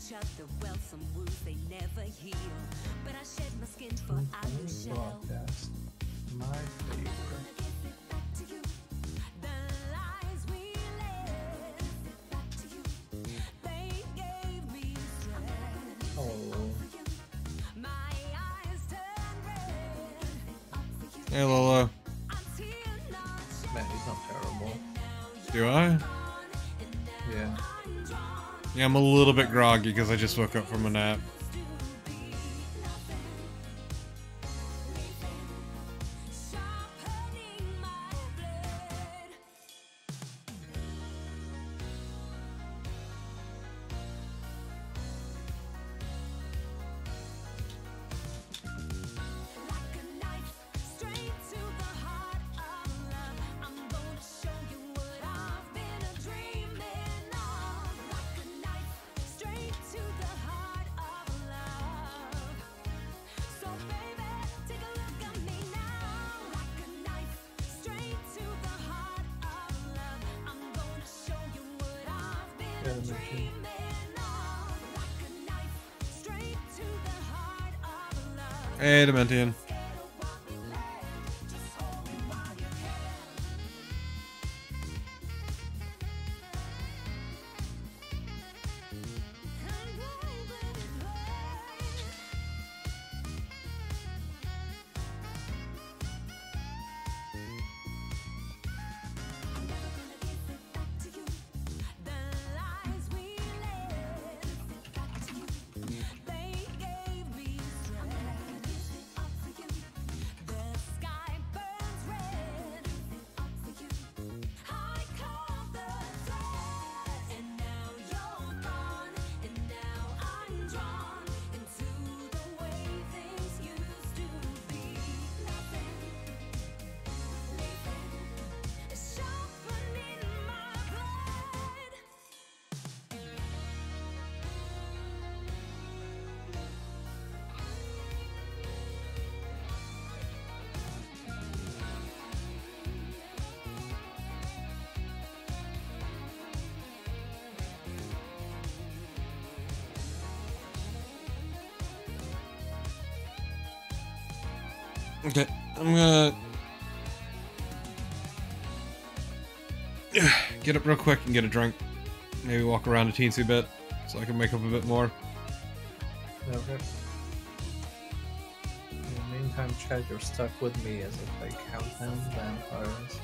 each other well, some wounds they never heal. But I shed my skin for our new shell. Broadcast. My favorite. Hey Lola. Man, he's not terrible. Do I? Yeah. Yeah, I'm a little bit groggy because I just woke up from a nap. Hey, Dementian. Okay, I'm gonna get up real quick and get a drink. Maybe walk around a teensy bit so I can make up a bit more. Okay. In the meantime, Chad, you're stuck with me as if I count down vampires.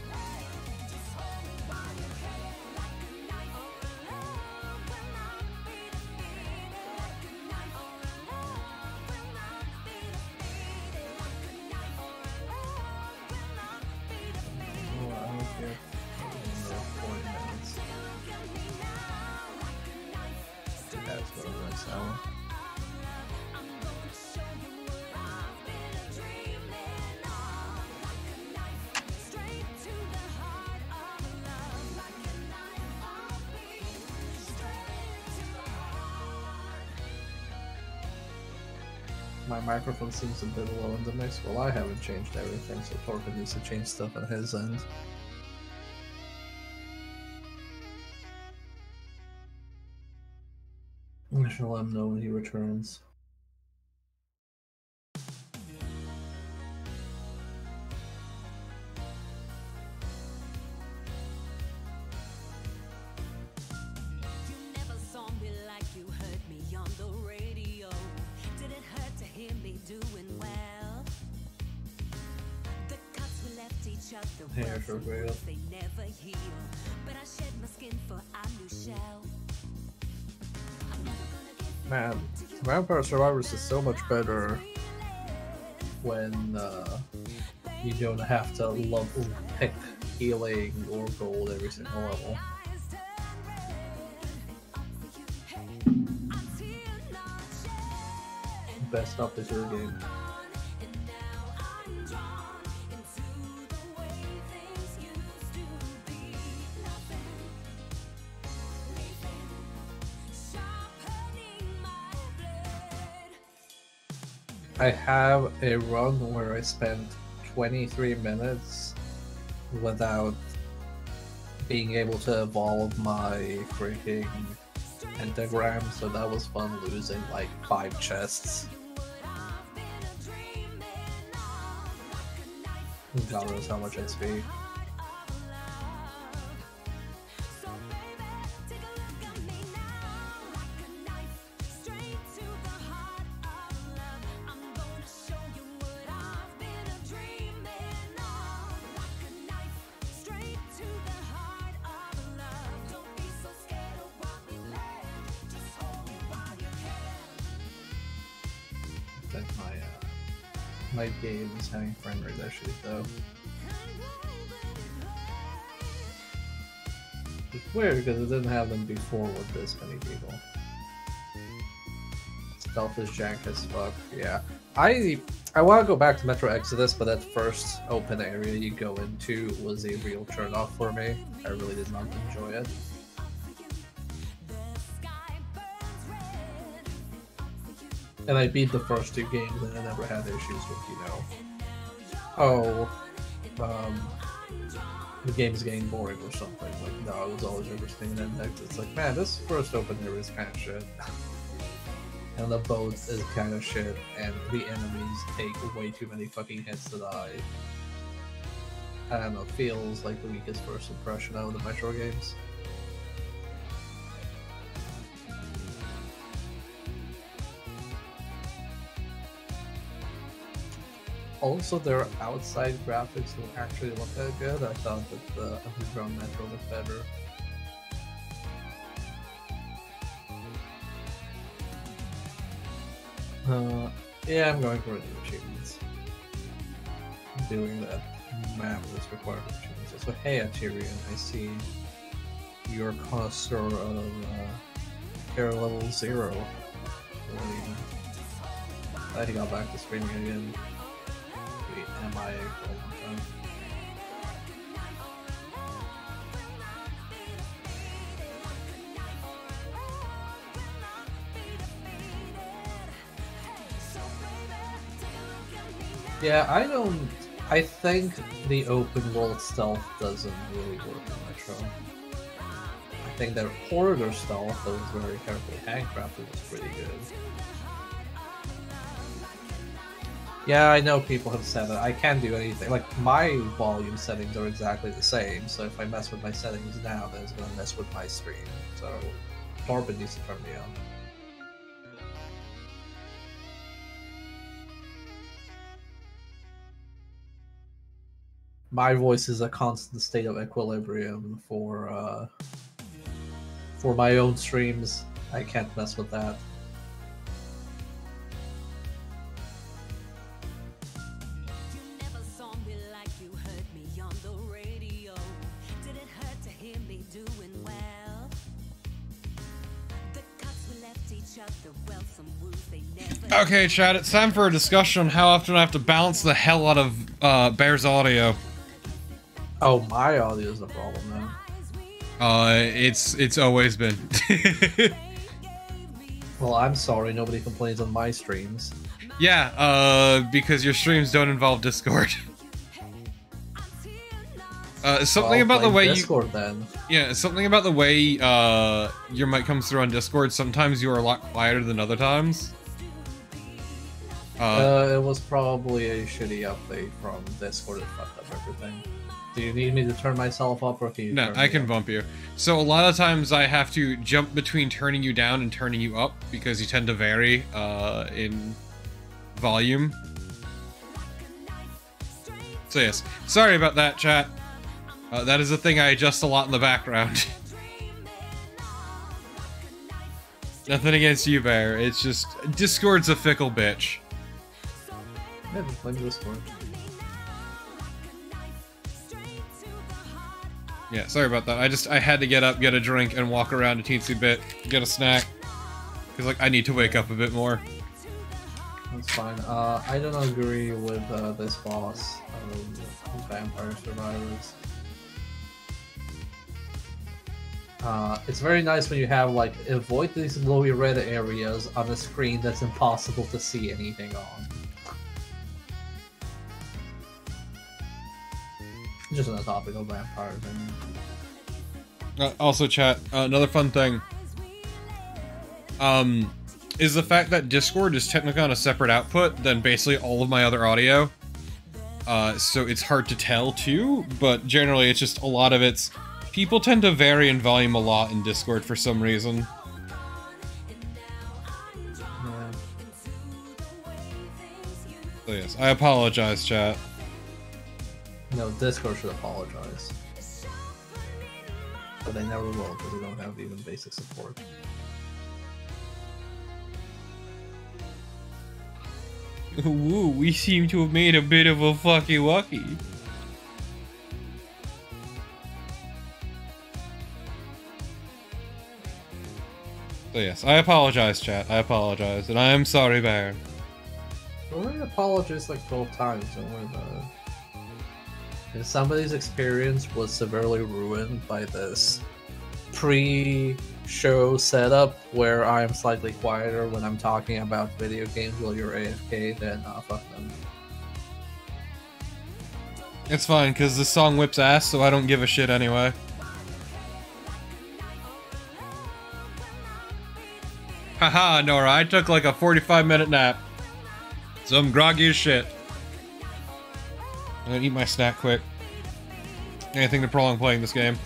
My microphone seems a bit low in the mix. Well, I haven't changed everything, so Torben needs to change stuff on his end. I shall let him know when he returns. Yeah, sure, great. Man, Vampire Survivors is so much better when you don't have to pick healing or gold every single level. Best up is your game. I have a run where I spent 23 minutes without being able to evolve my freaking pentagram, so that was fun losing like 5 chests. God knows how much XP. I think my game is having frame rate issues though. It's weird because it didn't have them before with this many people. Stealth is jank as fuck. Yeah, I want to go back to Metro Exodus, but that first open area you go into was a real turnoff for me. I really did not enjoy it. And I beat the first 2 games and I never had issues with, the game's getting boring or something. Like, no, I was always interesting in index. It's like, man, this first open area is kind of shit. And the boat is kind of shit, and the enemies take way too many fucking hits to die. I don't know, feels like the weakest first impression out of the Metro games. Also, their outside graphics don't actually look that good. I thought that the underground Metro looked better. Yeah, I'm going for the achievements. I'm doing that map that's required for achievements. So, hey, Tyrion, I see you're a connoisseur of care level 0. Really, glad he got back to streaming again. MIA for a long time. Yeah, I think the open world stealth doesn't really work in Metro. I think their corridor stealth that was very carefully handcrafted was pretty good. Yeah, I know people have said that. I can't do anything. Like, my volume settings are exactly the same, so if I mess with my settings now, then it's gonna mess with my stream. So, Torben needs to turn me on. My voice is a constant state of equilibrium for my own streams. I can't mess with that. Okay, Chad, it's time for a discussion on how often I have to balance the hell out of Bear's audio. Oh, my audio is the problem now. It's always been. Well, I'm sorry, nobody complains on my streams. Yeah, because your streams don't involve Discord. Something about the way Discord, then. Yeah, something about the way your mic comes through on Discord. Sometimes you are a lot quieter than other times. It was probably a shitty update from Discord that fucked up everything. Do you need me to turn myself up, or can you? No, I can bump you. So a lot of times I have to jump between turning you down and turning you up because you tend to vary in volume. So yes, sorry about that, chat. That is a thing I adjust a lot in the background. Nothing against you, Bear. It's just Discord's a fickle bitch. Yeah, just play Discord. Yeah, sorry about that. I had to get up, get a drink, and walk around a teensy bit, get a snack. Because, like, I need to wake up a bit more. That's fine. I don't agree with this boss of Vampire Survivors. It's very nice when you have, like, avoid these glowy red areas on a screen that's impossible to see anything on. Just on the topic of vampires. Also, chat, another fun thing. is the fact that Discord is technically on a separate output than basically all of my other audio. So it's hard to tell too, but generally it's just a lot of it's... People tend to vary in volume a lot in Discord for some reason. Yeah. So yes, I apologize, chat. No, Discord should apologize. But they never will because they don't have even basic support. Woo, we seem to have made a bit of a fucky wucky. So yes, I apologize, chat. I apologize, and I am sorry, Baron. Well, I apologized like 12 times, don't worry about it. If somebody's experience was severely ruined by this pre-show setup where I'm slightly quieter when I'm talking about video games while you're AFK, then fuck them. It's fine, because this song whips ass, so I don't give a shit anyway. Haha, Nora, I took like a 45-minute nap. So I'm groggy as shit. I'm gonna eat my snack quick. Anything to prolong playing this game?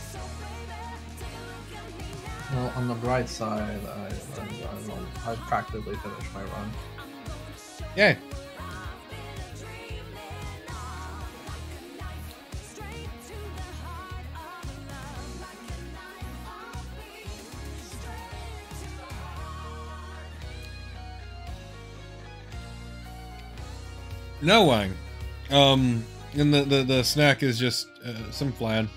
Well, on the bright side, I practically finished my run. Yay. No, Wang. And the snack is just some flan.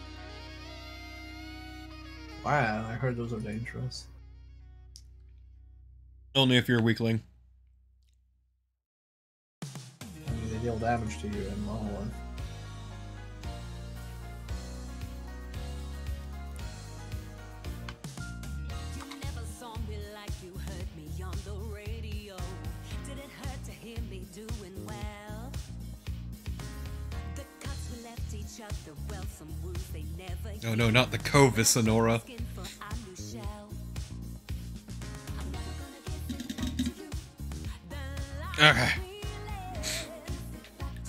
Wow, I heard those are dangerous. Only if you're a weakling. I mean, they deal damage to you in long run. Oh no, not the Cove, Sonora. Okay.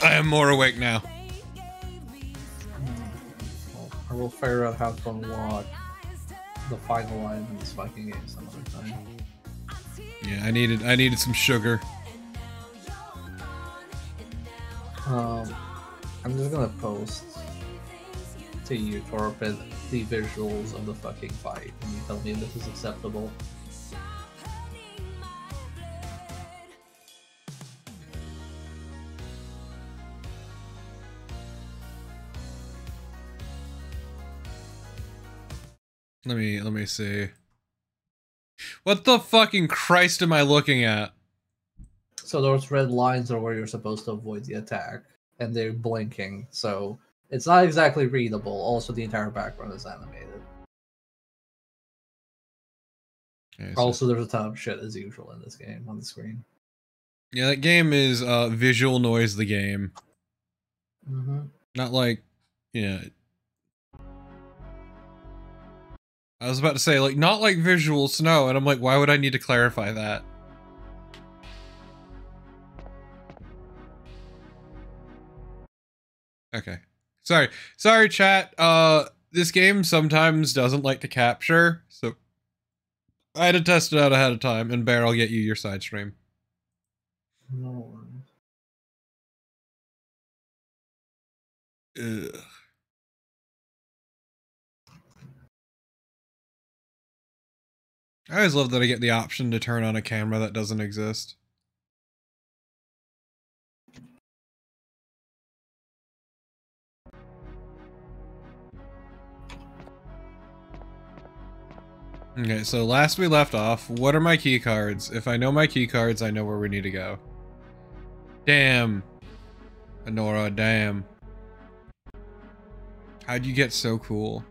I am more awake now. Well, I will figure out how to unlock the final line in this fucking game some other time. Yeah, I needed some sugar. I'm just gonna post to you, Torpid, the visuals of the fucking fight, and you tell me if this is acceptable. Let me see. What the fucking Christ am I looking at? So those red lines are where you're supposed to avoid the attack, and they're blinking, so it's not exactly readable. Also, the entire background is animated. Okay, so Also, there's a ton of shit as usual in this game on the screen. yeah, that game is visual noise the game. Mm-hmm. Not like, yeah. I was about to say, like, not like visual snow, and I'm like, why would I need to clarify that? Okay. Sorry, chat. This game sometimes doesn't like to capture, so I had to test it out ahead of time, and Bear, I'll get you your side stream. No worries. Ugh. I always love that I get the option to turn on a camera that doesn't exist. Okay, so last we left off, what are my key cards? If I know my key cards, I know where we need to go. Damn. Anora, damn. How'd you get so cool?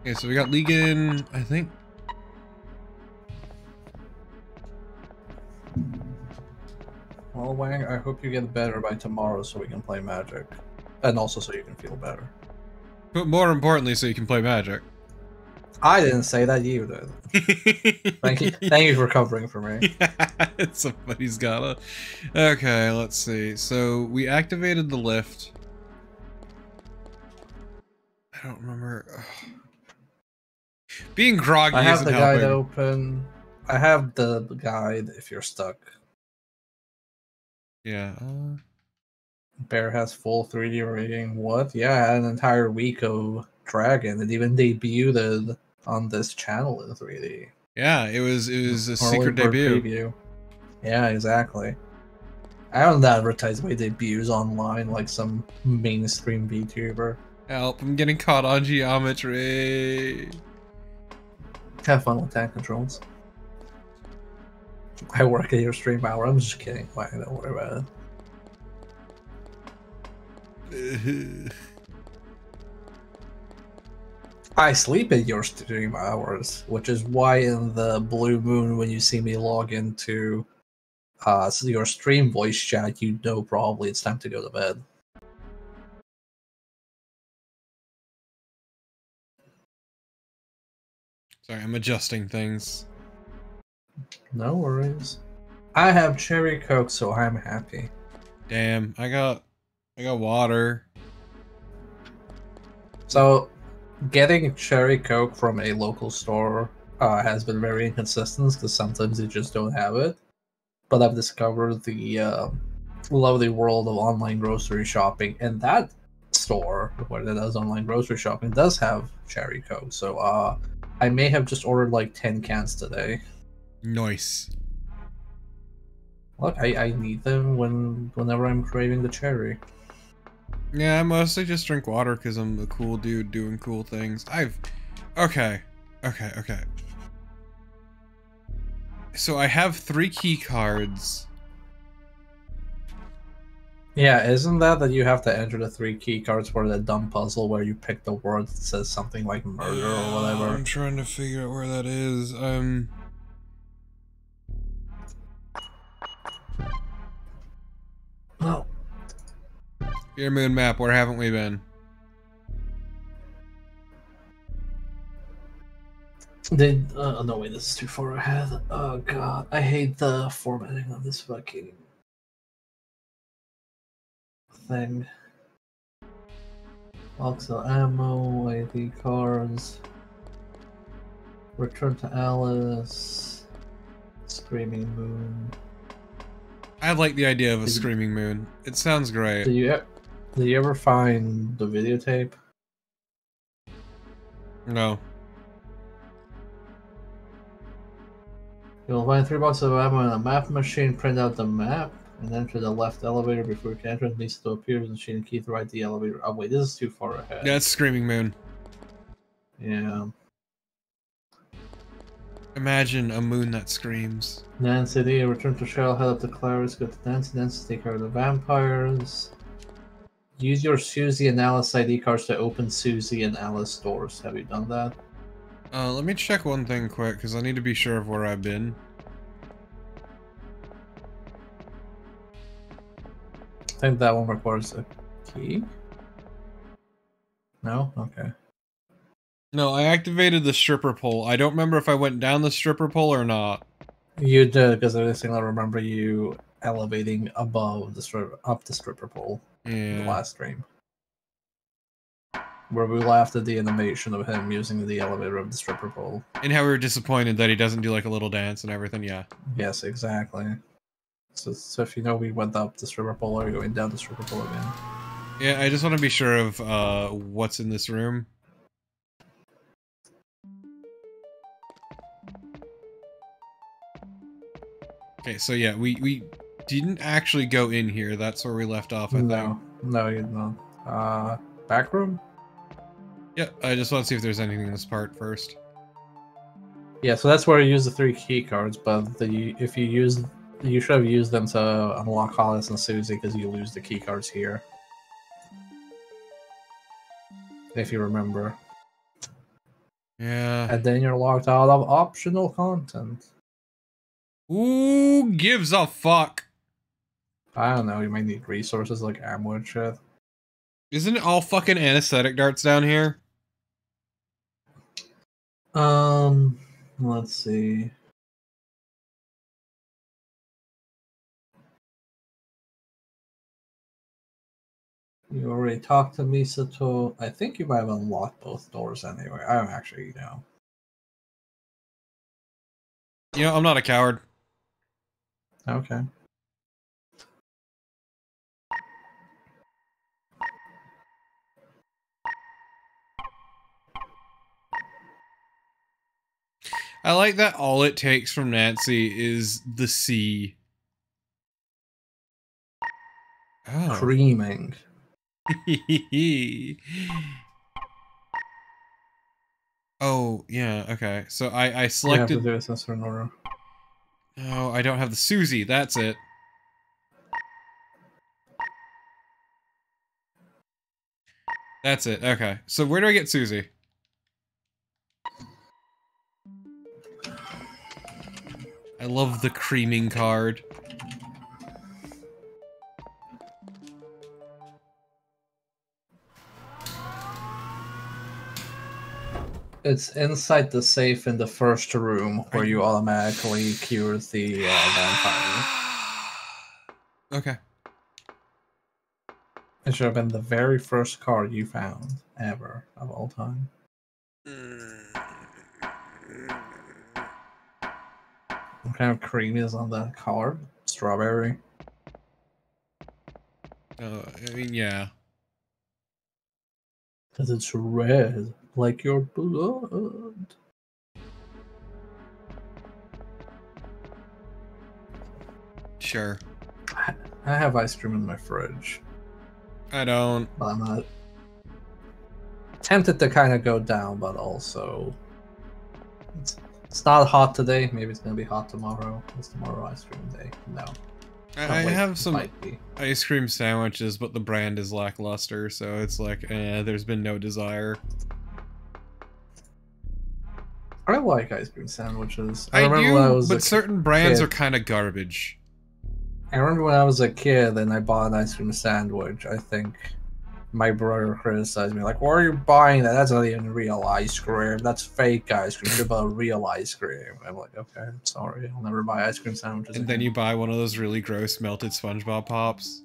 Okay, so we got Legan, I think. Well, Wang, I hope you get better by tomorrow so we can play Magic. And also so you can feel better. But more importantly, so you can play Magic. I didn't say that, you did. Thank you for covering for me. Yeah, somebody's gotta. Okay, let's see. So we activated the lift. I don't remember. Ugh. Being groggy I have isn't the guide helping. open. I have the guide if you're stuck. Yeah. Bear has full 3D rating. What? Yeah, I had an entire week of Dragon. It even debuted on this channel in 3D. Yeah, it was a Early secret bird debut. preview. Yeah, exactly. I don't advertise my debuts online like some mainstream VTuber. Help! I'm getting caught on geometry. Have fun with tank controls. I work at your stream hour. I'm just kidding. Why? Don't worry about it. I sleep at your stream hours, which is why in the blue moon when you see me log into your stream voice chat, you know probably it's time to go to bed. Sorry, I'm adjusting things. No worries. I have cherry coke, so I'm happy. Damn, I got water. So, getting cherry coke from a local store has been very inconsistent because sometimes they just don't have it. But I've discovered the lovely world of online grocery shopping, and that store where it does online grocery shopping does have cherry coke. So I may have just ordered like 10 cans today. Nice. Look, I need them whenever I'm craving the cherry. Yeah, I mostly just drink water because I'm a cool dude doing cool things. Okay. So I have 3 key cards. Yeah, isn't that you have to enter the 3 key cards for the dumb puzzle where you pick the word that says something like murder or whatever? I'm trying to figure out where that is. No. Your moon map, where haven't we been? No wait, this is too far ahead. Oh god, I hate the formatting on this fucking thing. Oxo ammo, ID cards, Return to Alice, Screaming Moon. I like the idea of a screaming moon. It sounds great. Did you ever find the videotape? No. You'll find 3 boxes of ammo in a map machine, print out the map, and enter the left elevator before you can enter. It needs to appear in the machine and key to right the elevator. Oh wait, this is too far ahead. Yeah, it's screaming moon. Yeah. Imagine a moon that screams. Nancy D, return to Shell, head up to Clarice, go to Nancy, take care of the vampires. Use your Susie and Alice ID cards to open Susie and Alice doors. Have you done that? Let me check one thing quick, because I need to be sure of where I've been. I think that one requires a key. No? Okay. No, I activated the stripper pole. I don't remember if I went down the stripper pole or not. You did, because I distinctly remember you elevating above the up the stripper pole in the last stream. Where we laughed at the animation of him using the elevator of the stripper pole. And how we were disappointed that he doesn't do like a little dance and everything, yeah. Yes, exactly. So if you know we went up the stripper pole, or going down the stripper pole again. Yeah, I just want to be sure of what's in this room. Okay, so yeah, we didn't actually go in here. That's where we left off, I think. No, you don't. Back room? Yeah, I just want to see if there's anything in this part first. Yeah, so that's where you use the 3 key cards, but if you use, you should have used them to unlock Hollis and Susie because you lose the key cards here. If you remember. Yeah. And then you're locked out of optional content. Who gives a fuck? I don't know, you might need resources like ammo and shit. Isn't it all fucking anesthetic darts down here? Let's see. You already talked to Misato. I think you might have unlocked both doors anyway. I don't actually know. You know, I'm not a coward. Okay. I like that all it takes from Nancy is the C. Oh. Creaming. Oh, yeah, okay. So I You have to selected... do this in a certain order. Oh, I don't have the Susie, that's it. That's it, okay. So where do I get Susie? I love the creaming card. It's inside the safe in the first room where you automatically cure the vampire. Okay. It should have been the very first card you found, ever, of all time. What kind of cream is on that card? Strawberry? I mean, yeah. Because it's red, like your blood. Sure. I have ice cream in my fridge. I don't. But I'm not tempted to kind of go down, but also it's not hot today. Maybe it's gonna be hot tomorrow. It's tomorrow ice cream day. No. I have some Might be. ice cream sandwiches, but the brand is lackluster, so it's like, there's been no desire. I like ice cream sandwiches. I remember do, when I was but certain brands kid. are kind of garbage. I remember when I was a kid and I bought an ice cream sandwich. I think my brother criticized me, like, "Why are you buying that? That's not even real ice cream. That's fake ice cream. You buy real ice cream." I'm like, "Okay, sorry. I'll never buy ice cream sandwiches." And then you buy one of those really gross melted SpongeBob pops.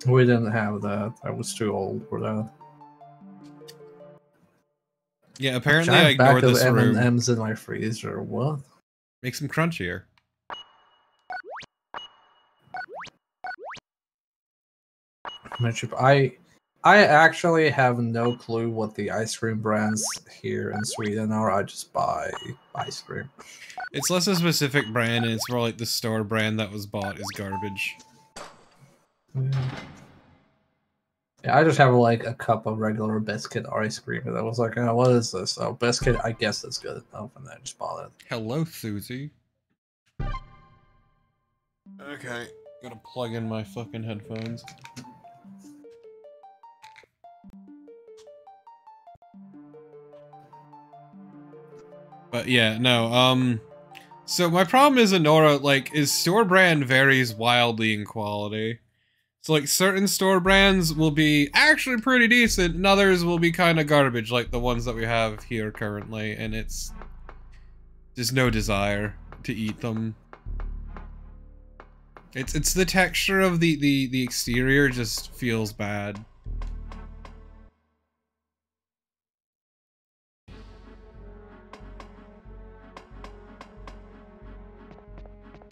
We didn't have that. I was too old for that. Yeah, apparently I ignored this room. M&M's in my freezer. What? Makes them crunchier. I actually have no clue what the ice cream brands here in Sweden are. I just buy ice cream. It's less a specific brand, and it's more like the store brand that was bought is garbage. Yeah, I just have like a cup of regular biscuit ice cream, and I was like, "Oh, what is this? Oh, biscuit. I guess it's good enough," and then I just bought it. Hello, Susie. Okay, gotta plug in my fucking headphones. But yeah, no, so my problem is Anora, like, is store brand varies wildly in quality. So, like, certain store brands will be actually pretty decent, and others will be kind of garbage, like the ones that we have here currently, and it's... there's no desire to eat them. It's the texture of the exterior just feels bad.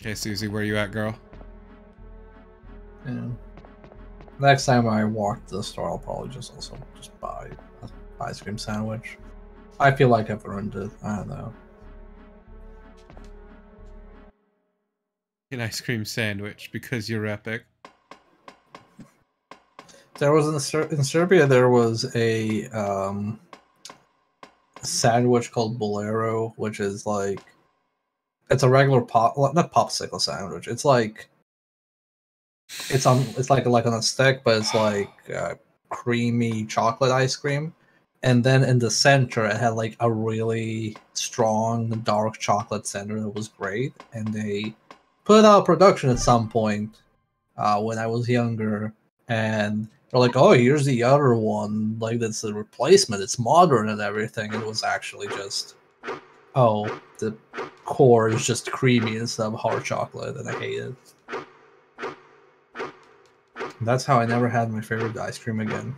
Okay, Susie, where you at, girl? Yeah. Next time I walk to the store, I'll probably just buy an ice cream sandwich. I feel like I've earned it. I don't know. An ice cream sandwich because you're epic. There was in Serbia. There was a sandwich called Bolero, which is like it's a regular not popsicle sandwich. It's like it's like on a stick, but it's like creamy chocolate ice cream. And then in the center, it had like a really strong dark chocolate center that was great. And they put it out of production at some point when I was younger, and They're like, oh, here's the other one. Like, that's the replacement. It's modern and everything. It was actually just, oh, the core is just creamy instead of hard chocolate, and I hate it. That's how I never had my favorite ice cream again.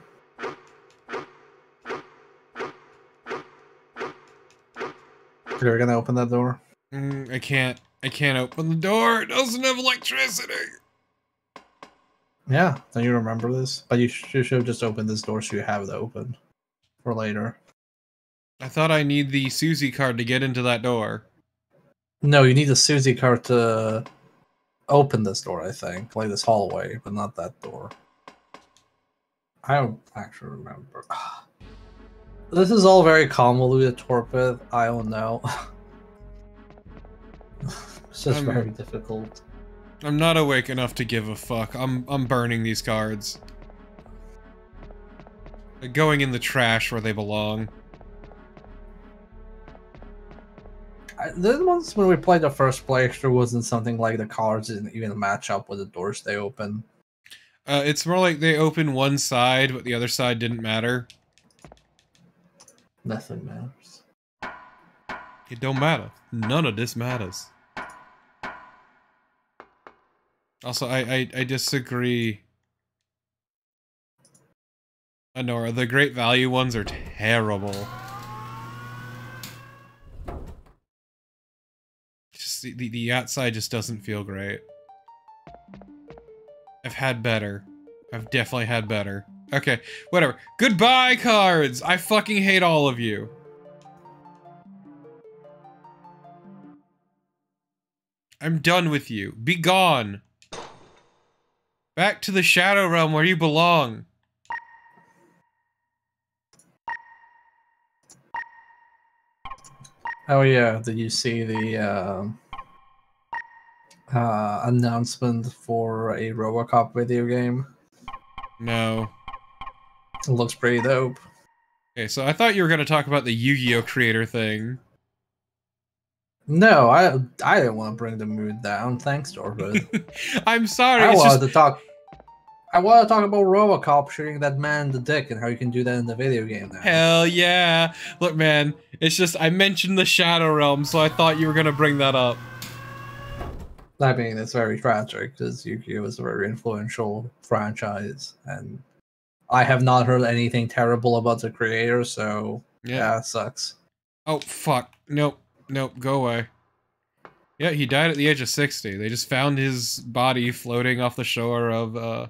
You're gonna open that door? I can't open the door. It doesn't have electricity. Yeah, then you remember this. But you should have just opened this door so you have it open for later. I thought I need the Susie card to get into that door. No, you need a Susie card to open this door, I think. Like this hallway, but not that door. I don't actually remember. This is all very convoluted, Torpid. I don't know. It's just very difficult. I'm not awake enough to give a fuck. I'm burning these cards. They're going in the trash where they belong. The ones when we played the first playthrough wasn't something like the cards didn't even match up with the doors they open. It's more like they open one side, but the other side didn't matter. Nothing matters. It don't matter. None of this matters. Also, I disagree. Anora, the Great Value ones are terrible. Just the outside just doesn't feel great. I've had better. I've definitely had better. Okay, whatever. Goodbye, cards! I fucking hate all of you. I'm done with you. Be gone. Back to the Shadow Realm where you belong. Oh yeah, did you see the announcement for a RoboCop video game? No. It looks pretty dope. Okay, so I thought you were going to talk about the Yu-Gi-Oh! Creator thing. No, I didn't want to bring the mood down. Thanks, Torvid. I'm sorry. I wanted to talk about RoboCop shooting that man in the dick and how you can do that in the video game now. Hell yeah. Look, man, it's just I mentioned the Shadow Realm, so I thought you were going to bring that up. I mean, it's very tragic because Yu-Gi-Oh! is a very influential franchise, and I have not heard anything terrible about the creator, so yeah, it sucks. Oh, fuck. Nope. Nope, go away. Yeah, he died at the age of 60. They just found his body floating off the shore of, I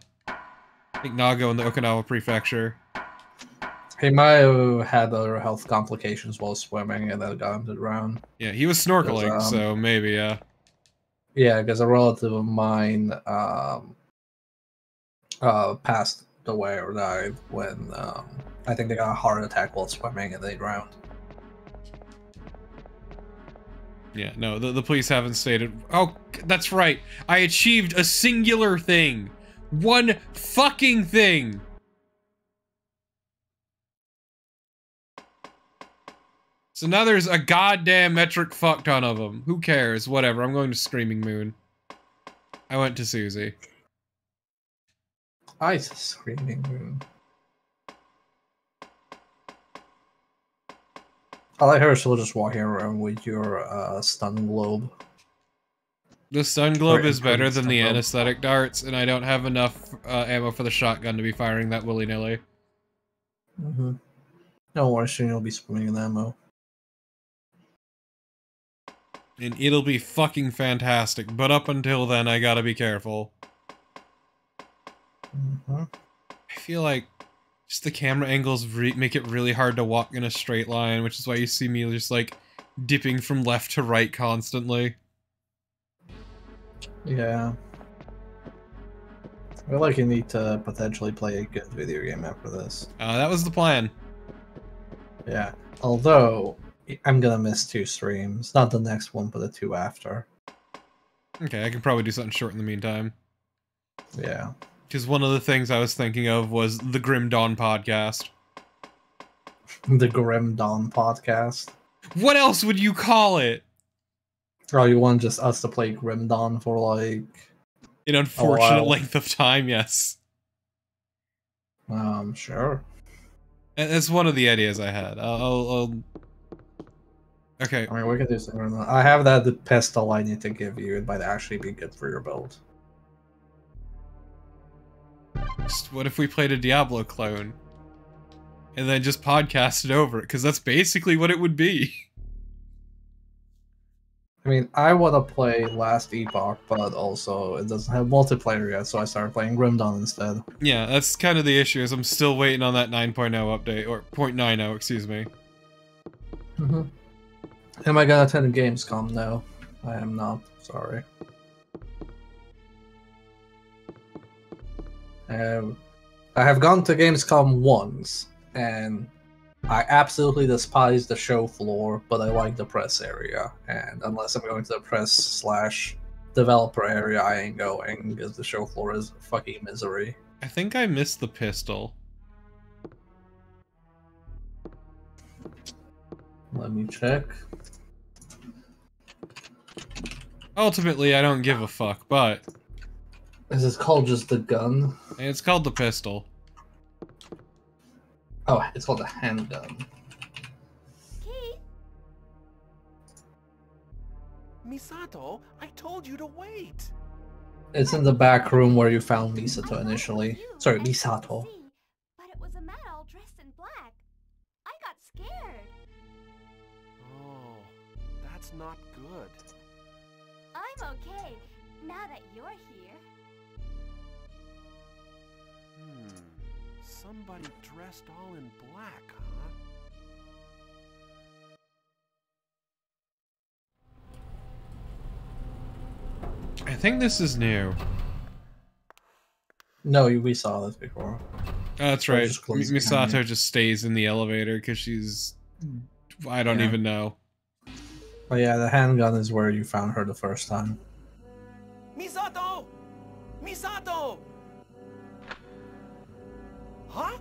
think Nago in the Okinawa prefecture. He might have had other health complications while swimming and then got him to drown. Yeah, he was snorkeling, so maybe, yeah. Yeah, because a relative of mine passed away or died when I think they got a heart attack while swimming and they drowned. Yeah, no, the police haven't stated. Oh, that's right. I achieved a singular thing. One fucking thing. So now there's a goddamn metric fuck ton of them. Who cares? Whatever. I'm going to Screaming Moon. I went to Susie. I said Screaming Moon. I like her still just walking around with your stun globe. The stun globe is better than the anesthetic darts, and I don't have enough ammo for the shotgun to be firing that willy-nilly. Mm-hmm. Don't worry, soon you'll be swimming in ammo. And it'll be fucking fantastic, but up until then, I gotta be careful. Mm-hmm. I feel like just the camera angles make it really hard to walk in a straight line, which is why you see me just, like, dipping from left to right constantly. Yeah. I feel like you need to potentially play a good video game after this. That was the plan. Yeah. Although, I'm gonna miss 2 streams. Not the next one, but the 2 after. Okay, I can probably do something short in the meantime. Yeah. Because one of the things I was thinking of was the Grim Dawn podcast. The Grim Dawn podcast. What else would you call it? Oh, you want just us to play Grim Dawn for like... An unfortunate length of time, yes. Sure. That's one of the ideas I had. Okay. I mean, we can do something. I have the pistol I need to give you. It might actually be good for your build. What if we played a Diablo clone? And then just podcasted over it? Because that's basically what it would be. I mean, I want to play Last Epoch, but also it doesn't have multiplayer yet, so I started playing Grim Dawn instead. Yeah, that's kind of the issue, is I'm still waiting on that 9.0 update, or 0.90, excuse me. Mm-hmm. Am I gonna attend Gamescom? No, I am not. Sorry. I have gone to Gamescom once, and I absolutely despise the show floor, but I like the press area. And unless I'm going to the press/developer area, I ain't going, because the show floor is fucking misery. I think I missed the pistol. Let me check. Ultimately, I don't give a fuck, but... Is this called just the gun? It's called the pistol. Oh, it's called a handgun. Keith? Misato, I told you to wait. It's in the back room where you found Misato initially. Sorry, Misato. But it was a man all dressed in black. I got scared. Oh, that's not good. I'm okay, now that you're here. Somebody dressed all in black, huh? I think this is new. No, we saw this before. Oh, that's right. Just close the Misato camera. just stays in the elevator because she's... I don't Yeah. even know. But yeah, the handgun is where you found her the first time. Misato! Misato! Huh?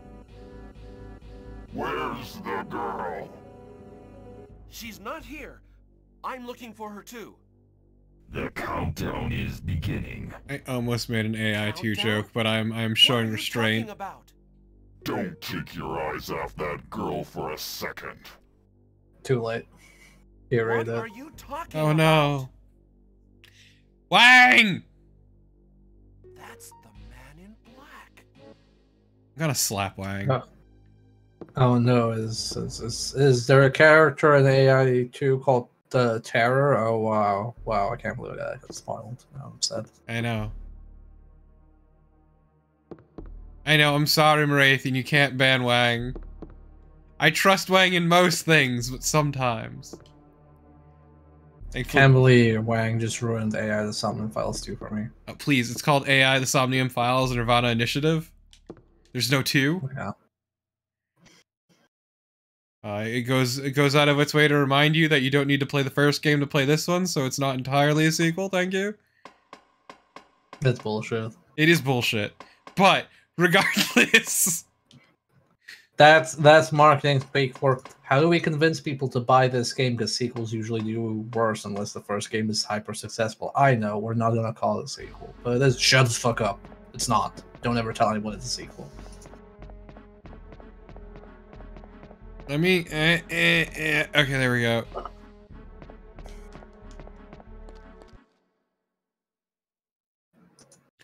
Where's the girl? She's not here. I'm looking for her too. The countdown is beginning. I almost made an AI2 Countdown? joke, but I'm What showing are you restraint. talking about? Don't take your eyes off that girl for a second. Too late. Here What it are is. you talking Oh about? no. Wang! That's the man in black. I'm gonna slap Wang. Oh. Oh no, is there a character in AI2 called Terror? Oh wow. Wow, I can't believe that got spoiled. I'm upset. I know. I'm sorry, Marathian, you can't ban Wang. I trust Wang in most things, but sometimes. Thankfully, Can't believe Wang just ruined AI the Somnium Files 2 for me. please, it's called AI, the Somnium Files, Nirvana Initiative. There's no 2. Yeah. It goes out of its way to remind you that you don't need to play the first game to play this one, so it's not entirely a sequel, thank you. That's bullshit. It is bullshit. But, regardless... That's marketing speak for how do we convince people to buy this game, because sequels usually do worse unless the first game is hyper successful. I know, we're not gonna call it a sequel, but it is. Shut the fuck up. It's not. Don't ever tell anyone it's a sequel. Let me... Okay, there we go.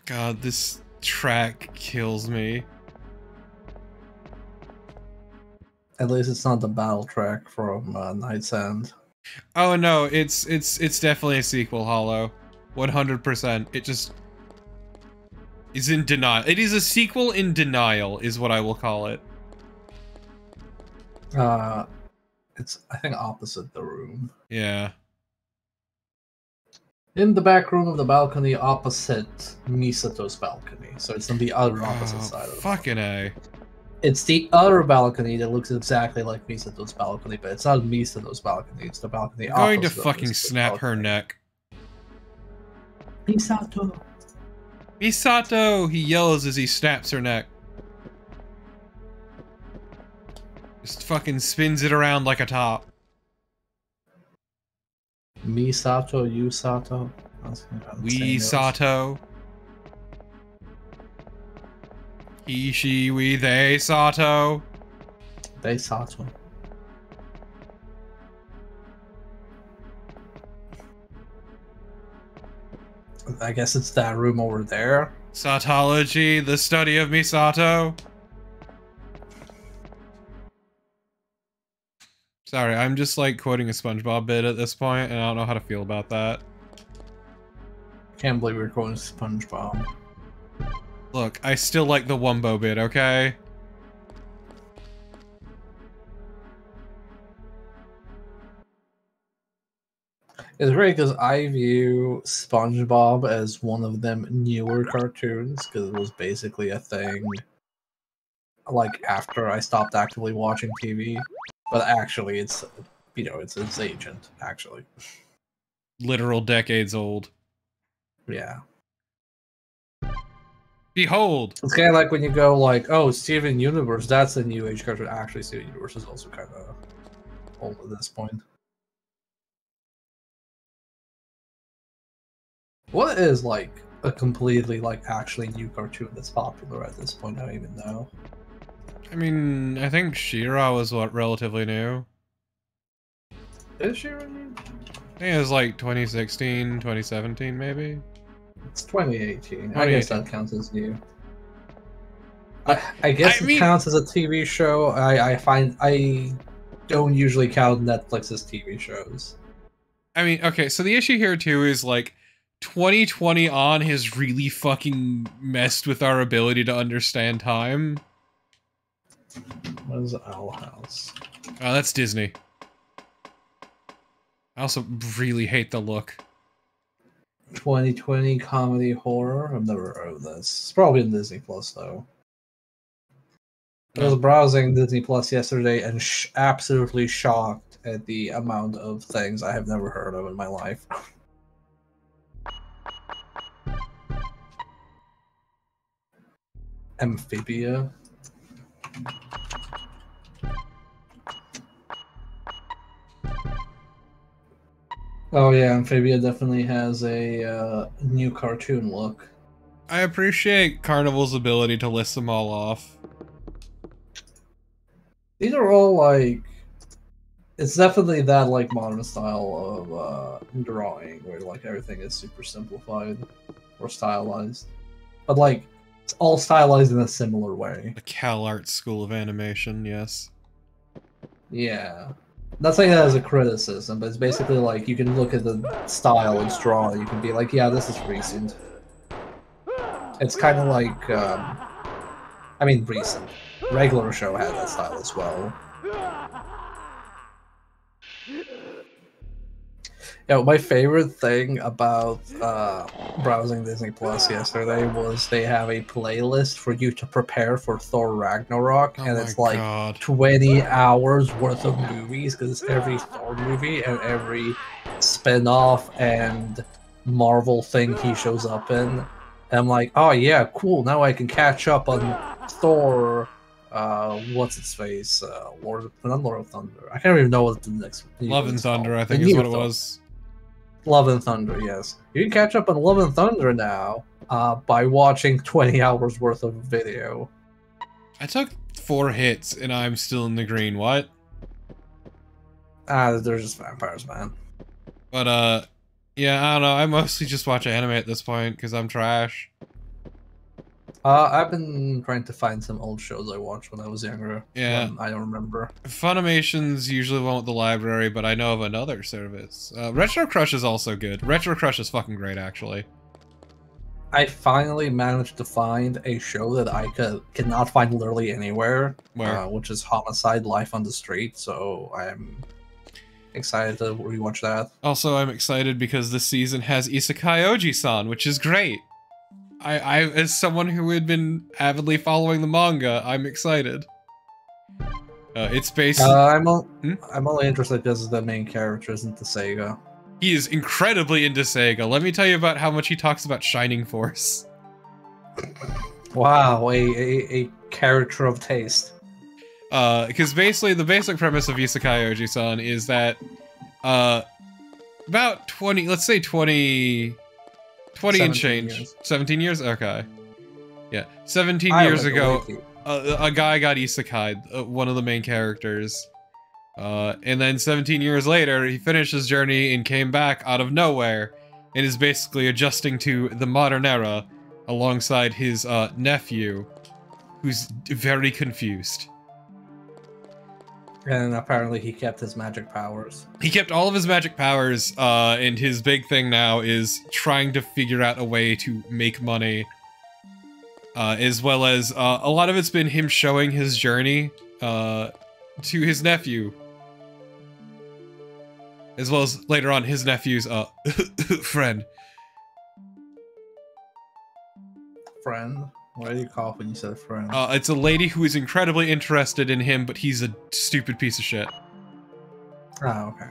God, this track kills me. At least it's not the battle track from Night's End. Oh no, it's definitely a sequel, Hollow. 100%. It just is in denial. It is a sequel in denial, is what I will call it. It's, I think, opposite the room. Yeah. In the back room of the balcony, opposite Misato's balcony. So it's on the other opposite side of the Fucking A. It's the other balcony that looks exactly like Misato's balcony, but it's not Misato's balcony, it's the balcony I'm going to opposite of fucking Misato's snap her balcony. neck. Misato! Misato! He yells as he snaps her neck. Just fucking spins it around like a top. Misato, Yusato? We Sato. He, she, we, they, Sato. They Sato. I guess it's that room over there. Satology, the study of Misato. Sorry, I'm just like quoting a SpongeBob bit at this point, and I don't know how to feel about that. Can't believe we're going SpongeBob. Look, I still like the Wumbo bit, okay? It's great because I view SpongeBob as one of them newer cartoons because it was basically a thing like after I stopped actively watching TV. But actually, it's, you know, it's ancient, actually. Literal decades old. Yeah. Behold! It's kind of like when you go like, oh, Steven Universe, that's a new age cartoon. Actually, Steven Universe is also kind of old at this point. What is like a completely like actually new cartoon that's popular at this point? I don't even know. I mean, I think She-Ra was what, relatively new? Is she really? I think it was like 2016, 2017 maybe? It's 2018. I guess that counts as new. I guess I mean, it counts as a TV show. I don't usually count Netflix as TV shows. I mean, okay, so the issue here too is like 2020 on has really fucking messed with our ability to understand time. What is Owl House? Oh, that's Disney. I also really hate the look. 2020 comedy horror? I've never heard of this. It's probably in Disney Plus though. I was browsing Disney Plus yesterday and absolutely shocked at the amount of things I have never heard of in my life. Amphibia. Oh yeah, Amphibia definitely has a new cartoon look. I appreciate Carnival's ability to list them all off. These are all like, it's definitely that like modern style of drawing where like everything is super simplified or stylized, but like it's all stylized in a similar way. The CalArts School of Animation, yes. Yeah, not saying that as a criticism, but it's basically like you can look at the style and draw, you can be like, yeah, this is recent. It's kind of like, I mean, recent. Regular Show had that style as well. Yeah, my favorite thing about browsing Disney Plus yesterday was they have a playlist for you to prepare for Thor Ragnarok, and it's like 20 hours worth of movies because it's every Thor movie and every spin-off and Marvel thing he shows up in. And I'm like, oh yeah, cool, now I can catch up on Thor, what's its face? Not Lord of Thunder. I can't even know what the next Love and Thunder, I think is what it was. Love and Thunder, yes. You can catch up on Love and Thunder now by watching 20 hours worth of video. I took 4 hits and I'm still in the green. What? They're just vampires, man. But, yeah, I don't know. I mostly just watch anime at this point because I'm trash. I've been trying to find some old shows I watched when I was younger. Yeah. I don't remember. Funimation's usually one with the library, but I know of another service. Retro Crush is also good. Retro Crush is fucking great, actually. I finally managed to find a show that I cannot find literally anywhere. Where? Which is Homicide: Life on the Street, so I'm excited to rewatch that. Also, I'm excited because this season has Isekai Oji-san, which is great. I, as someone who had been avidly following the manga, I'm excited. It's based. I'm only interested because the main character isn't the Sega. He is incredibly into Sega. Let me tell you about how much he talks about Shining Force. Wow, a character of taste. Because basically the basic premise of Isekai Oji-san is that, about 20, let's say 20 and change. Years. 17 years? Okay. Yeah, 17 I years read the ago, wiki. a guy got isekai'd, one of the main characters. And then 17 years later, he finished his journey and came back out of nowhere, and is basically adjusting to the modern era, alongside his nephew, who's very confused. And apparently he kept his magic powers. He kept all of his magic powers, and his big thing now is trying to figure out a way to make money. As well as, a lot of it's been him showing his journey, to his nephew. As well as, later on, his nephew's, friend. Friend? What do you call it when you said friend? It's a lady who is incredibly interested in him, but he's a stupid piece of shit. Oh, okay.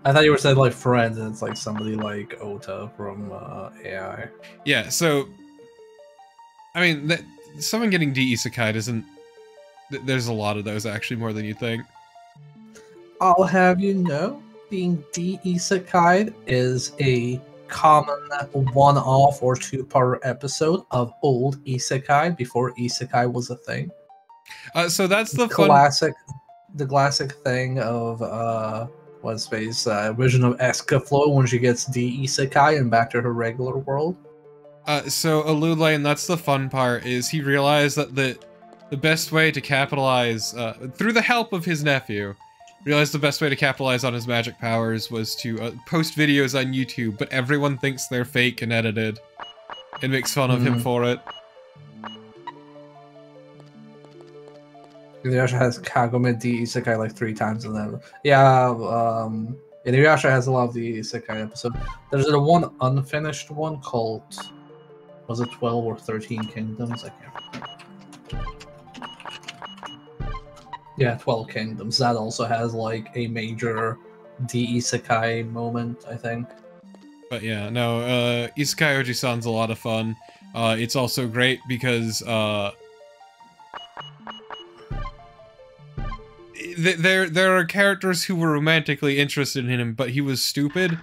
I thought you were saying like friends, and it's like somebody like Ota from AI. Yeah, so... I mean, someone getting de-isekai'd isn't... There's a lot of those, actually, more than you think. I'll have you know, being de-isekai'd is a common one-off or two-part episode of old isekai before isekai was a thing. So that's the classic thing of what's space original Escaflow when she gets de-isekai and back to her regular world. So Alulain, that's the fun part, is he realized that the best way to capitalize, through the help of his nephew, realized the best way to capitalize on his magic powers was to post videos on YouTube, but everyone thinks they're fake and edited, and makes fun of him for it. Inuyasha has Kagome de-isekai like 3 times in them. Yeah, Inuyasha has a lot of the isekai episodes. There's the one unfinished one called, was it 12 or 13 Kingdoms? I can't remember. Yeah, 12 Kingdoms. That also has like a major de-isekai moment, I think. But yeah, no, Isekai Oji-san's a lot of fun. It's also great because, there are characters who were romantically interested in him, but he was stupid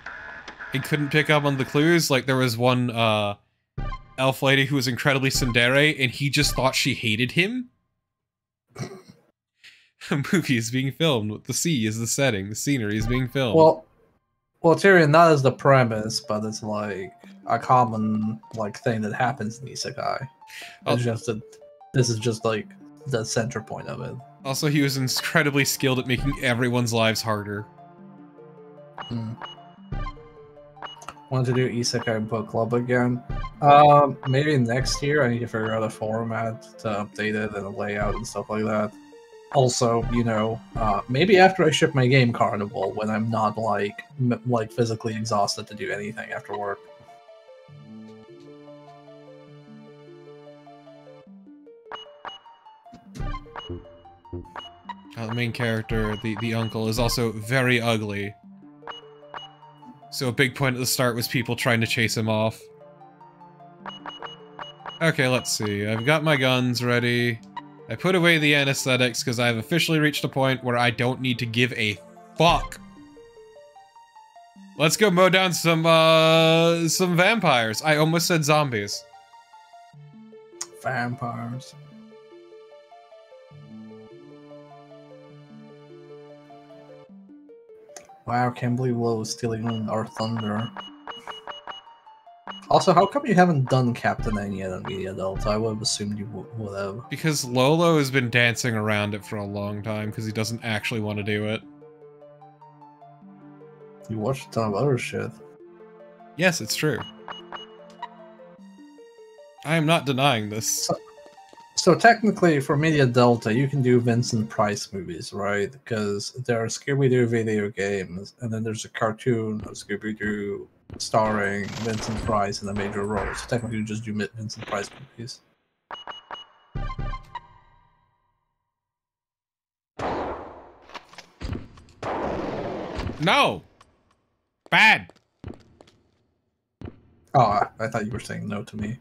and couldn't pick up on the clues. Like, there was one, elf lady who was incredibly tsundere, and he just thought she hated him. A movie is being filmed. The sea is the setting. The scenery is being filmed. Well, Tyrion, that is the premise, but it's like a common like thing that happens in isekai. It's just that this is just like the center point of it. Also, he was incredibly skilled at making everyone's lives harder. Want to do Isekai Book Club again? Maybe next year. I need to figure out a format to update it and a layout and stuff like that. Also, you know, maybe after I ship my game Carnival, when I'm not like physically exhausted to do anything after work. The main character, the uncle, is also very ugly. So a big point at the start was people trying to chase him off. Okay, let's see. I've got my guns ready. I put away the anesthetics because I've officially reached a point where I don't need to give a fuck. Let's go mow down some vampires. I almost said zombies. Vampires. Wow, can't believe Lo is stealing our thunder. Also, how come you haven't done Captain N yet on Media Delta? I would have assumed you would have. Because Lolo has been dancing around it for a long time because he doesn't actually want to do it. You watched a ton of other shit. Yes, it's true. I am not denying this. So technically, for Media Delta, you can do Vincent Price movies, right? Because there are Scooby-Doo video games, and then there's a cartoon of Scooby-Doo starring Vincent Price in a major role. So technically, you just do Vincent Price movies. No! Bad! Oh, I thought you were saying no to me.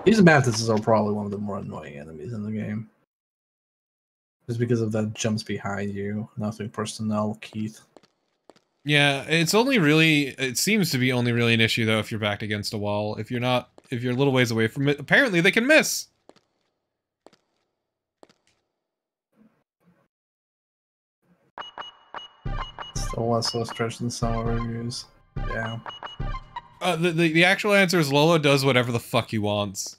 These mantises are probably one of the more annoying enemies in the game. Just because of that jumps behind you. Nothing personnel, Keith. Yeah, it's only really, it seems to be only really an issue though if you're backed against a wall. If you're not, if you're a little ways away from it, apparently they can miss. Still less so stretched than some reviews. Yeah. The actual answer is Lolo does whatever the fuck he wants.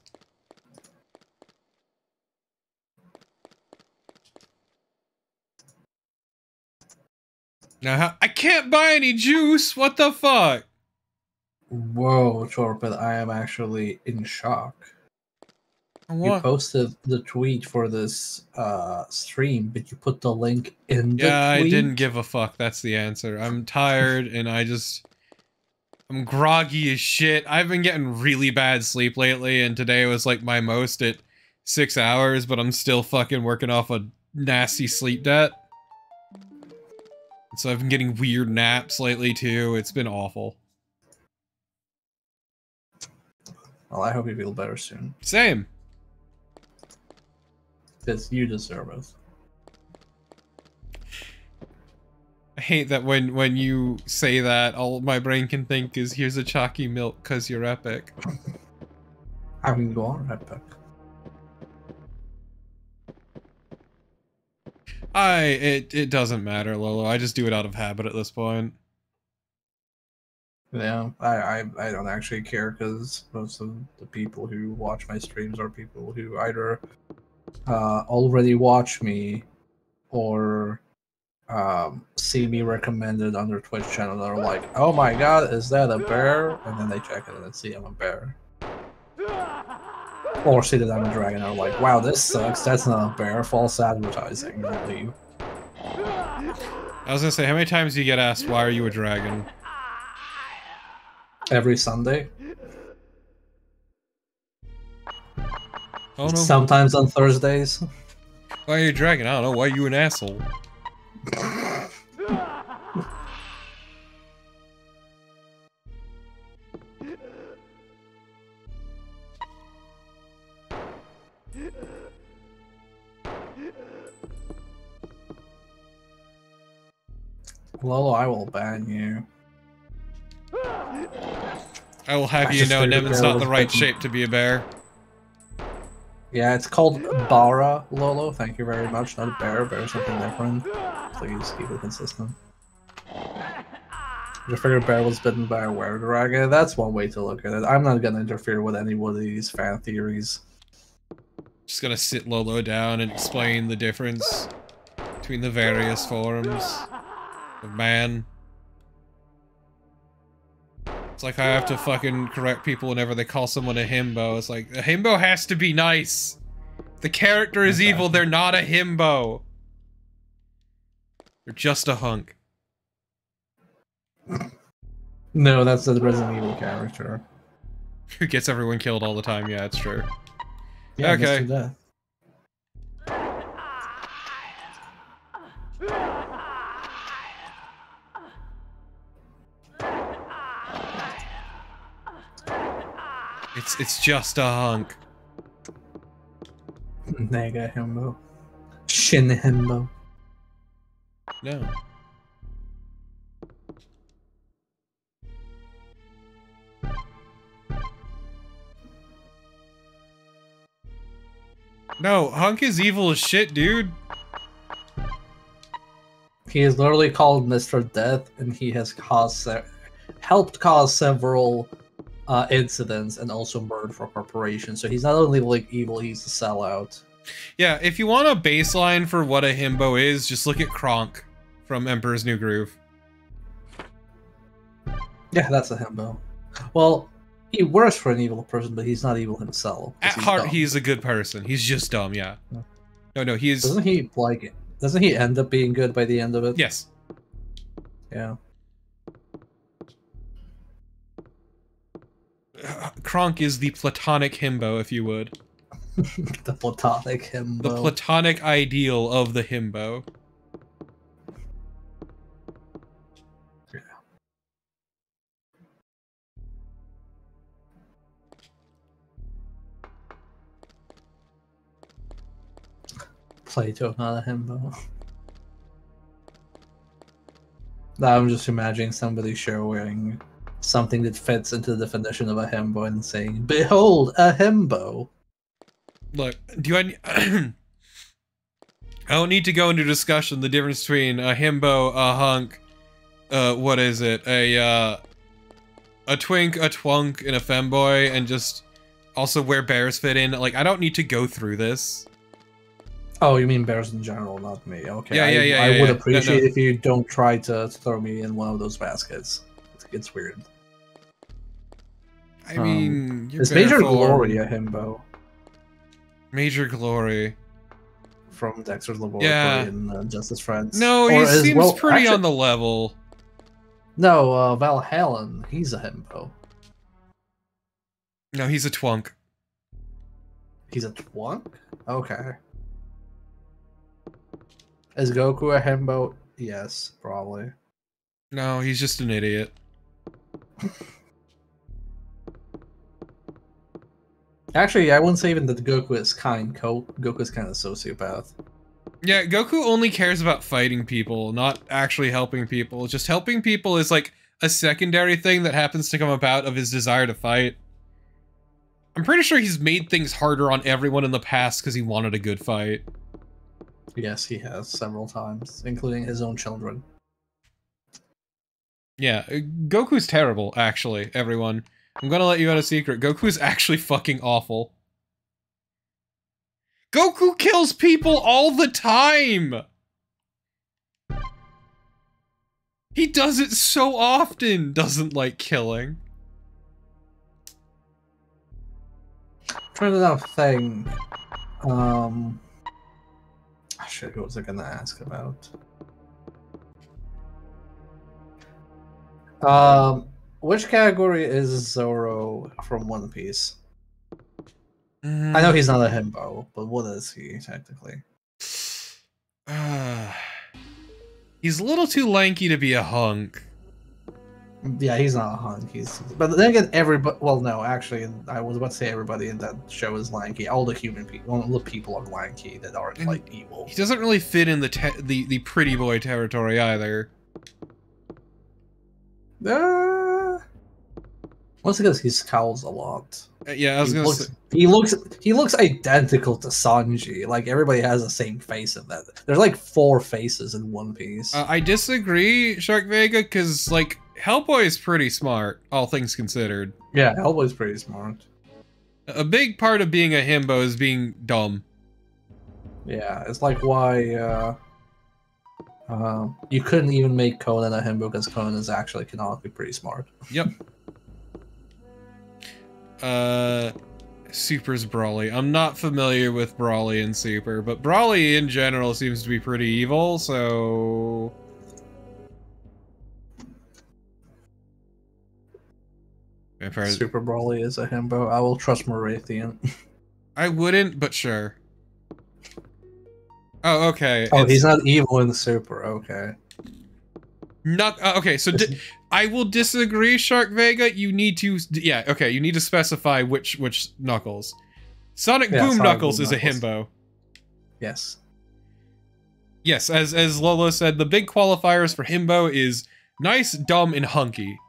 Now, I can't buy any juice! What the fuck? Whoa, Chorpet, I am actually in shock. You What? posted the tweet for this stream, but you put the link in the Yeah, tweet? I didn't give a fuck. That's the answer. I'm tired and I'm groggy as shit. I've been getting really bad sleep lately, and today was like my most at 6 hours, but I'm still fucking working off a nasty sleep debt. So I've been getting weird naps lately too. It's been awful. Well, I hope you feel better soon. Same. Because you deserve it. I hate that when you say that, all my brain can think is here's a chalky milk cause you're epic. I mean, go on, Epic. It doesn't matter, Lolo. I just do it out of habit at this point. Yeah, I don't actually care because most of the people who watch my streams are people who either already watch me or see me recommended on their Twitch channel. They're like, "Oh my god, is that a bear?" And then they check it and see I'm a bear. Or see that I'm a dragon. And they're like, "Wow, this sucks. That's not a bear. False advertising." And leave. I was gonna say, how many times do you get asked, why are you a dragon? Every Sunday. Oh no. Sometimes on Thursdays. Why are you a dragon? I don't know. Why are you an asshole? Lolo, I will ban you. I will have I you just know, figured Nevin's bear not the was right bitten. shape to be a bear. Yeah, it's called Bara, Lolo. Thank you very much. Not a bear. Bear is something different. Please keep it consistent. I figured bear was bitten by a were-dragon. That's one way to look at it. I'm not gonna interfere with any of these fan theories. Just gonna sit Lolo down and explain the difference between the various forms of man. It's like I have to fucking correct people whenever they call someone a himbo. It's like, a himbo has to be nice. The character is evil, they're not a himbo. They're just a hunk. No, that's the Resident Evil character. Who gets everyone killed all the time, yeah, it's true. Yeah, Okay. Mr. Death. It's just a hunk. Nega himbo. Shin himbo. No. No, Hunk is evil as shit, dude. He is literally called Mr. Death, and he has helped cause several incidents and also murder for corporations. So he's not only like evil, he's a sellout. Yeah, if you want a baseline for what a himbo is, just look at Kronk from Emperor's New Groove. Yeah, that's a himbo. Well, he works for an evil person, but he's not evil himself. 'cause At he's heart, dumb. he's a good person. He's just dumb, yeah. No, he's... Doesn't he like it? Doesn't he end up being good by the end of it? Yes. Yeah. Kronk is the platonic himbo, if you would. The platonic himbo. The platonic ideal of the himbo. Plato, not a himbo. Now I'm just imagining somebody showing something that fits into the definition of a himbo and saying, "Behold, a himbo." Look, I don't need to go into discussion the difference between a himbo, a hunk, what is it? A twink, a twunk, and a femboy, and just also where bears fit in. Like, I don't need to go through this. Oh, you mean bears in general, not me. Okay. Yeah, I would yeah. appreciate No. if you don't try to throw me in one of those baskets. It's weird. I mean, you're Is Major barefoot. Glory a himbo Major Glory. from Dexter's Laboratory Yeah. and Justice Friends? No, Or he as seems well- pretty actually- on the level. No, Valhallan, he's a himbo. No, he's a twunk. He's a twunk? Okay. Is Goku a himbo? Yes, probably. No, he's just an idiot. Actually, I wouldn't say even that Goku is kind. Goku is kind of a sociopath. Yeah, Goku only cares about fighting people, not actually helping people. Just helping people is like a secondary thing that happens to come about of his desire to fight. I'm pretty sure he's made things harder on everyone in the past because he wanted a good fight. Yes, he has several times, including his own children. Yeah, Goku's terrible, actually, everyone. I'm gonna let you out a secret. Goku's actually fucking awful. Goku kills people all the time! He does it so often, doesn't like killing. Trying to think. Shit, what was I gonna ask about? Which category is Zoro from One Piece? I know he's not a himbo, but what is he technically? He's a little too lanky to be a hunk. Yeah, he's not a hunk. But then again, everybody. Well, no, actually, I was about to say everybody in that show is lanky. All the human people, all the people are lanky that aren't And like evil. He doesn't really fit in the pretty boy territory either. Mostly because he scowls a lot. Yeah, I was gonna say. He looks identical to Sanji. Like everybody has the same face in that. There's like 4 faces in One Piece. I disagree, Shark Vega, because like Hellboy is pretty smart, all things considered. Yeah, Hellboy's pretty smart. A big part of being a himbo is being dumb. Yeah, it's like why you couldn't even make Conan a himbo because Conan is actually canonically pretty smart. Yep. Super's Brawly. I'm not familiar with Brawly and Super, but Brawly in general seems to be pretty evil, so... Super Brawly is a himbo. I will trust Morathian. I wouldn't, but sure. Oh, okay. Oh, he's not evil in the Super. Okay. Okay, so I will disagree, Shark Vega. You need to, yeah, okay. You need to specify which Knuckles. Sonic Boom Sonic Knuckles Boom is a Knuckles. himbo. Yes. Yes, as Lolo said, the big qualifiers for himbo is nice, dumb, and hunky.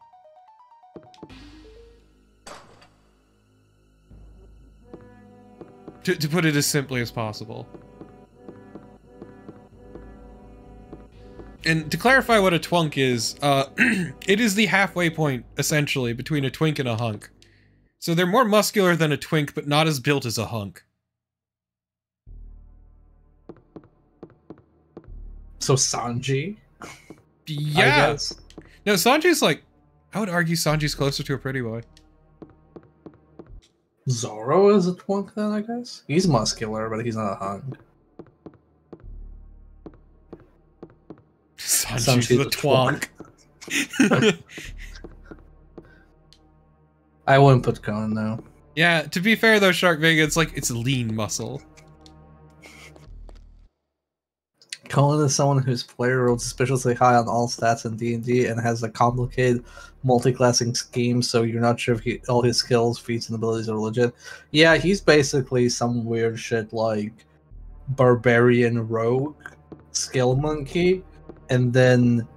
To put it as simply as possible. And to clarify what a twunk is, it is the halfway point, essentially, between a twink and a hunk. So they're more muscular than a twink, but not as built as a hunk. So Sanji? Yeah! I guess. No, Sanji's like... I would argue Sanji's closer to a pretty boy. Zoro is a twunk then, I guess? He's muscular, but he's not a hunk. Sanji's Sanji's the a twonk. I wouldn't put Conan though. Yeah, to be fair though, Shark Vega, it's lean muscle. Conan is someone whose player rolled suspiciously high on all stats in D&D and has a complicated multi-classing scheme, so you're not sure if all his skills, feats, and abilities are legit. Yeah, he's basically some weird shit like barbarian rogue skill monkey, and then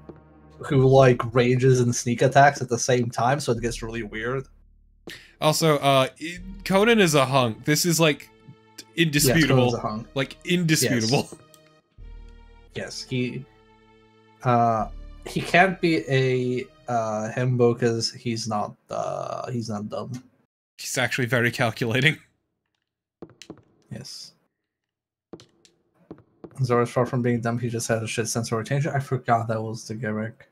who like ranges and sneak attacks at the same time, so it gets really weird. Also, Conan is a hunk. This is like indisputable. Yes, Conan's a hunk. Like indisputable. Yes, he can't be a himbo because he's not dumb. He's actually very calculating. Yes. Zora's far from being dumb, he just had a shit sense of retention. I forgot that was the gimmick.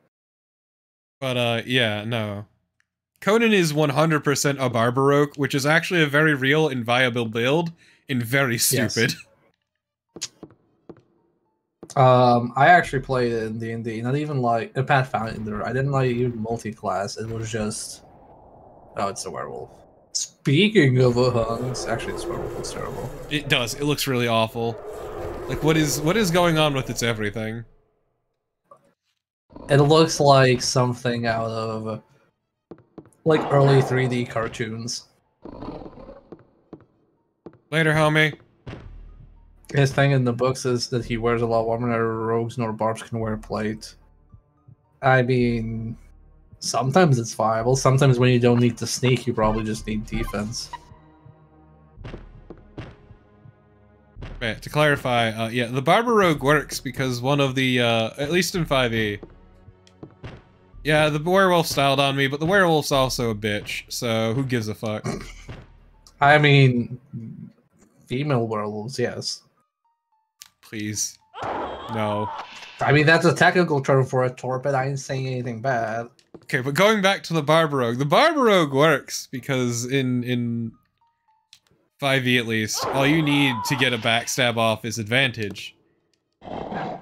But yeah, no. Conan is 100% a Barbaroque, which is actually a very real and viable build, and very stupid. Yes. I actually played it in D&D, not even like a Pathfinder. I didn't like even multi-class. It was just, oh, it's a werewolf. Speaking of a hunks, actually, this werewolf looks terrible. It does. It looks really awful. Like, what is going on with its everything? It looks like something out of like early 3D cartoons. Later, homie. His thing in the books is that he wears a lot warmer than rogues nor barbs can wear plate. I mean, sometimes it's viable. Sometimes when you don't need to sneak, you probably just need defense. Right, to clarify, yeah, the Barber Rogue works because one of the, at least in 5e, yeah, the werewolf styled on me, but the werewolf's also a bitch, so who gives a fuck? I mean, female werewolves, yes. Please. No. I mean, that's a technical term for a torpid. I ain't saying anything bad. Okay, but going back to the Barber Rogue works because in 5e at least, all you need to get a backstab off is advantage.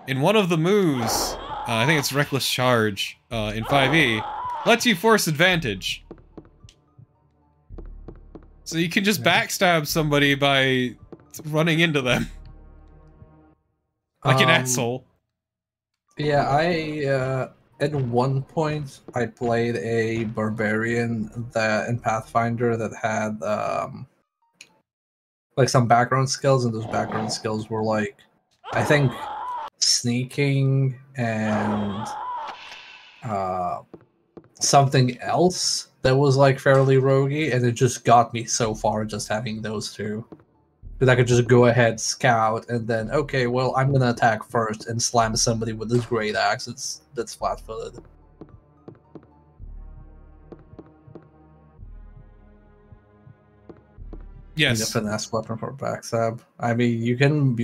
In one of the moves, I think it's Reckless Charge, in 5e, lets you force advantage. So you can just backstab somebody by running into them. Like an asshole. Yeah, I, at one point, I played a barbarian that in Pathfinder that had, like some background skills, and those background skills were like, I think, sneaking and something else that was like fairly roguey, and it just got me so far just having those two. Because I could just go ahead, scout, and then, okay, well, I'm gonna attack first and slam somebody with this great axe that's flat-footed. Yes. Need a finesse weapon for backstab. I mean, you can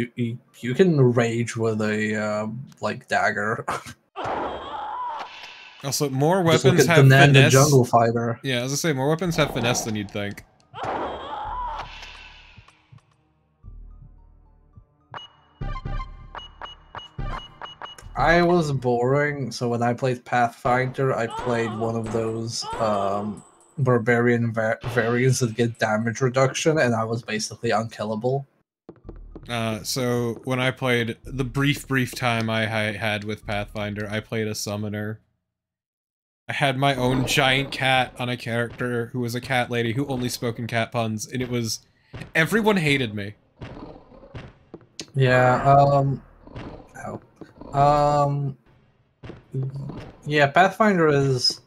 rage with a like dagger. Also, more Just look weapons at have the finesse. Jungle Fighter. Yeah, as I say, more weapons have finesse than you'd think. I was boring, so when I played Pathfinder, I played one of those barbarian variants that get damage reduction, and I was basically unkillable. So when I played the brief time I had with Pathfinder, I played a summoner. I had my own giant cat on a character who was a cat lady who only spoke in cat puns, and it was... everyone hated me. Yeah, yeah, Pathfinder is...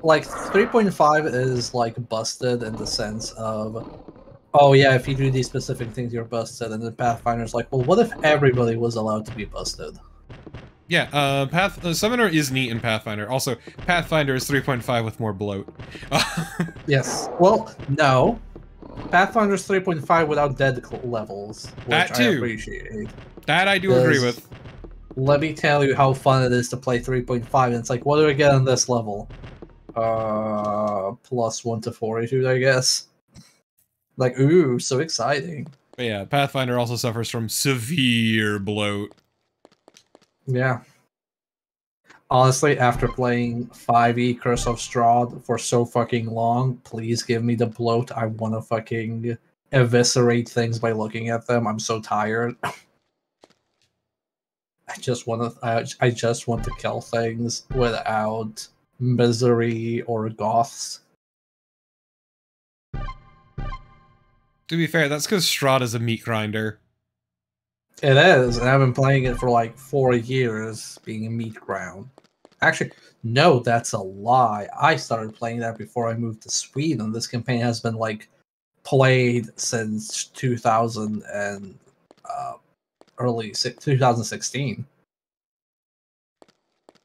like, 3.5 is, like, busted in the sense of... oh yeah, if you do these specific things, you're busted, and then Pathfinder's like, well, what if everybody was allowed to be busted? Yeah, Summoner is neat in Pathfinder. Also, Pathfinder is 3.5 with more bloat. Yes. Well, no. Pathfinder's 3.5 without dead levels, which That I too. appreciate. That I do agree with. Let me tell you how fun it is to play 3.5, and it's like, what do I get on this level? Plus 1 to fortitude, I guess. Like, ooh, so exciting. But yeah, Pathfinder also suffers from severe bloat. Yeah. Honestly, after playing 5e Curse of Strahd for so fucking long, please give me the bloat. I want to fucking eviscerate things by looking at them. I'm so tired. I just want to kill things without misery or goths. To be fair, that's because Strahd is a meat grinder. It is, and I've been playing it for like 4 years, being a meat ground. Actually, no, that's a lie. I started playing that before I moved to Sweden. This campaign has been like played since 2000 and early 2016.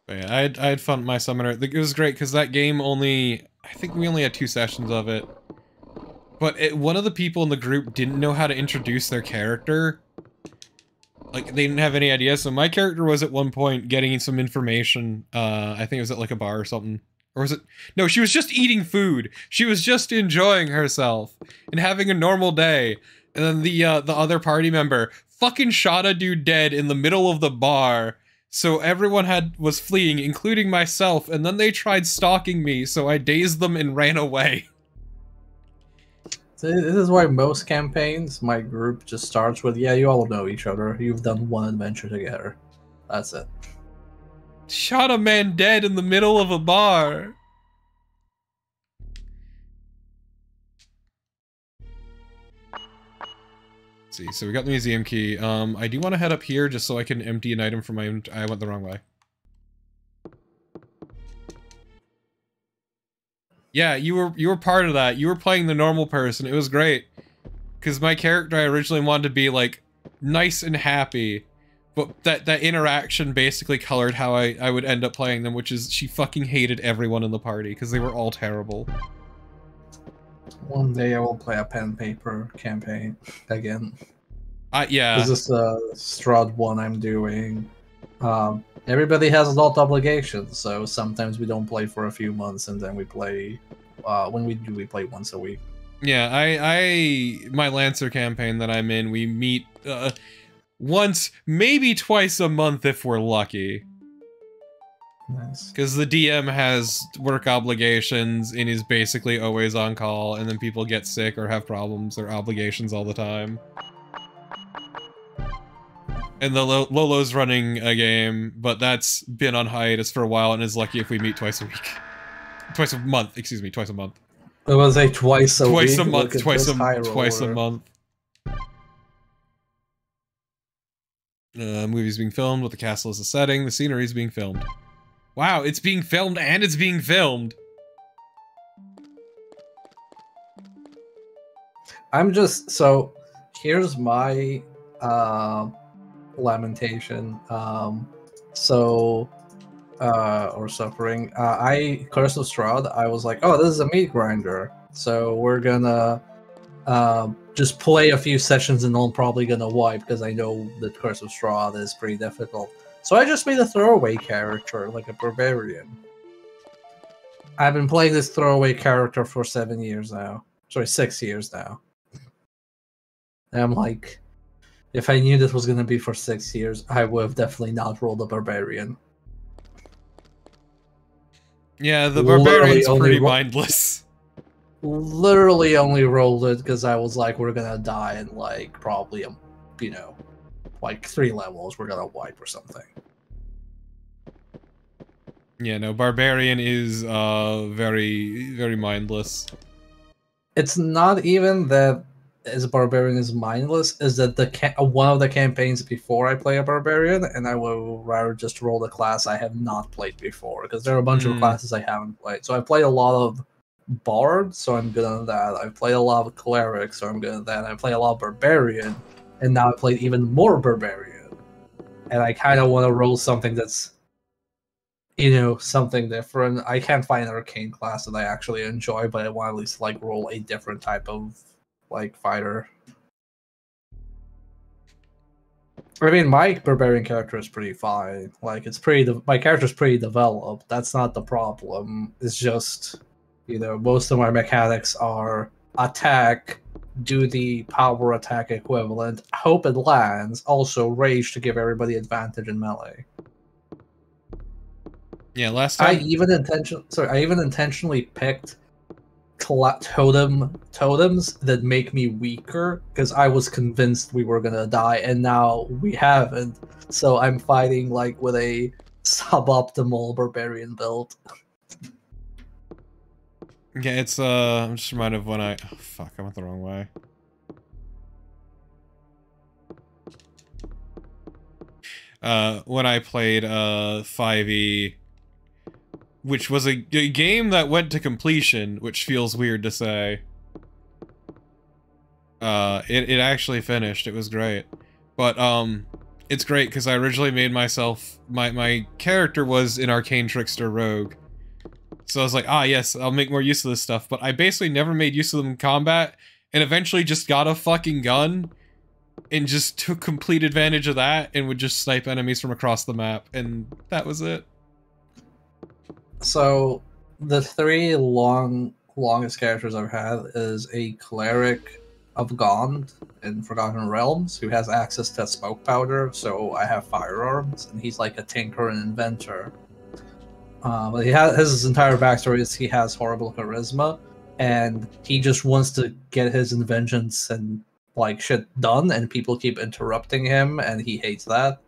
But yeah, I had fun with my summoner. It was great because that game I think we only had 2 sessions of it. But one of the people in the group didn't know how to introduce their character. Like, they didn't have any idea, so my character was at one point getting some information, I think it was at like a bar or something. Or was it? No, she was just eating food. She was just enjoying herself and having a normal day. And then the other party member fucking shot a dude dead in the middle of the bar. So everyone was fleeing, including myself, and then they tried stalking me, so I dazed them and ran away. So this is why most campaigns, my group just starts with, yeah, you all know each other. You've done one adventure together. That's it. Shot a man dead in the middle of a bar. Let's see, so we got the museum key. I do want to head up here just so I can empty an item from my... I went the wrong way. Yeah, you were part of that. You were playing the normal person. It was great. Because my character, I originally wanted to be, like, nice and happy. But that interaction basically colored how I would end up playing them, which is she fucking hated everyone in the party, because they were all terrible. One day I will play a pen and paper campaign again. Yeah. This is the Strahd one I'm doing. Everybody has adult obligations, so sometimes we don't play for a few months, and then we play. When we do, we play once a week. Yeah, my Lancer campaign that I'm in, we meet once, maybe twice a month if we're lucky. Nice. Because the DM has work obligations and is basically always on call, and then people get sick or have problems or obligations all the time. And the Lolo's running a game, but that's been on hiatus for a while and is lucky if we meet twice a week. Twice a month, excuse me, twice a month. It was a twice a week. Twice a month, twice a month. Movie's being filmed with the castle as a setting, the scenery's being filmed. Wow, it's being filmed and it's being filmed! So, here's my, lamentation, or suffering. Curse of Strahd, I was like, oh, this is a meat grinder, so we're gonna, just play a few sessions and I'm probably gonna wipe, because I know that Curse of Strahd is pretty difficult. So I just made a throwaway character, like a barbarian. I've been playing this throwaway character for 7 years now. Sorry, 6 years now. And I'm like, if I knew this was going to be for 6 years, I would have definitely not rolled a barbarian. Yeah, the barbarian's pretty mindless. Literally only rolled it because I was like, we're going to die in like probably, like 3 levels. We're going to wipe or something. Yeah, no, barbarian is very, very mindless. It's not even that as barbarian is mindless, is that one of the campaigns before I play a barbarian, and I will rather just roll the class I have not played before, because there are a bunch of classes I haven't played. So I played a lot of bard, so I'm good at that. I played a lot of cleric, so I'm good at that. I played a lot of barbarian, and now I played even more barbarian. And I kind of want to roll something that's, something different. I can't find an arcane class that I actually enjoy, but I want to at least like roll a different type of like fighter. I mean, my barbarian character is pretty fine. Like, my character's pretty developed. That's not the problem. It's just, most of my mechanics are attack, do the power attack equivalent, hope it lands, also rage to give everybody advantage in melee. Yeah, last time I even intentionally picked totems that make me weaker because I was convinced we were gonna die, and now we haven't. So I'm fighting like with a suboptimal barbarian build. Yeah, it's I'm just reminded of when I went the wrong way. When I played 5e, which was a game that went to completion, which feels weird to say. It actually finished. It was great. But, it's great because I originally made myself... My character was an Arcane Trickster Rogue. So I was like, ah, yes, I'll make more use of this stuff. But I basically never made use of them in combat, and eventually just got a fucking gun, and just took complete advantage of that, and would just snipe enemies from across the map, and that was it. So, the three longest characters I've had is a cleric of Gond in Forgotten Realms who has access to smoke powder, so I have firearms, and he's like a tinker and inventor. But his entire backstory is he has horrible charisma, and he just wants to get his inventions and like shit done, and people keep interrupting him, and he hates that.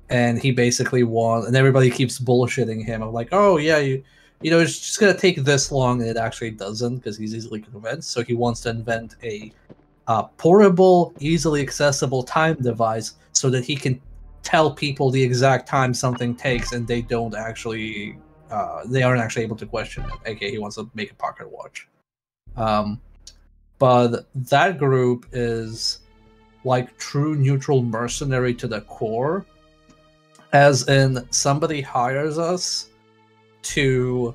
And he basically wants, and everybody keeps bullshitting him. I'm like, oh yeah, you know, it's just gonna take this long, and it actually doesn't because he's easily convinced. So he wants to invent a portable, easily accessible time device so that he can tell people the exact time something takes, and they don't actually, they aren't actually able to question it. Okay, he wants to make a pocket watch. But that group is like true neutral mercenary to the core, as in somebody hires us to,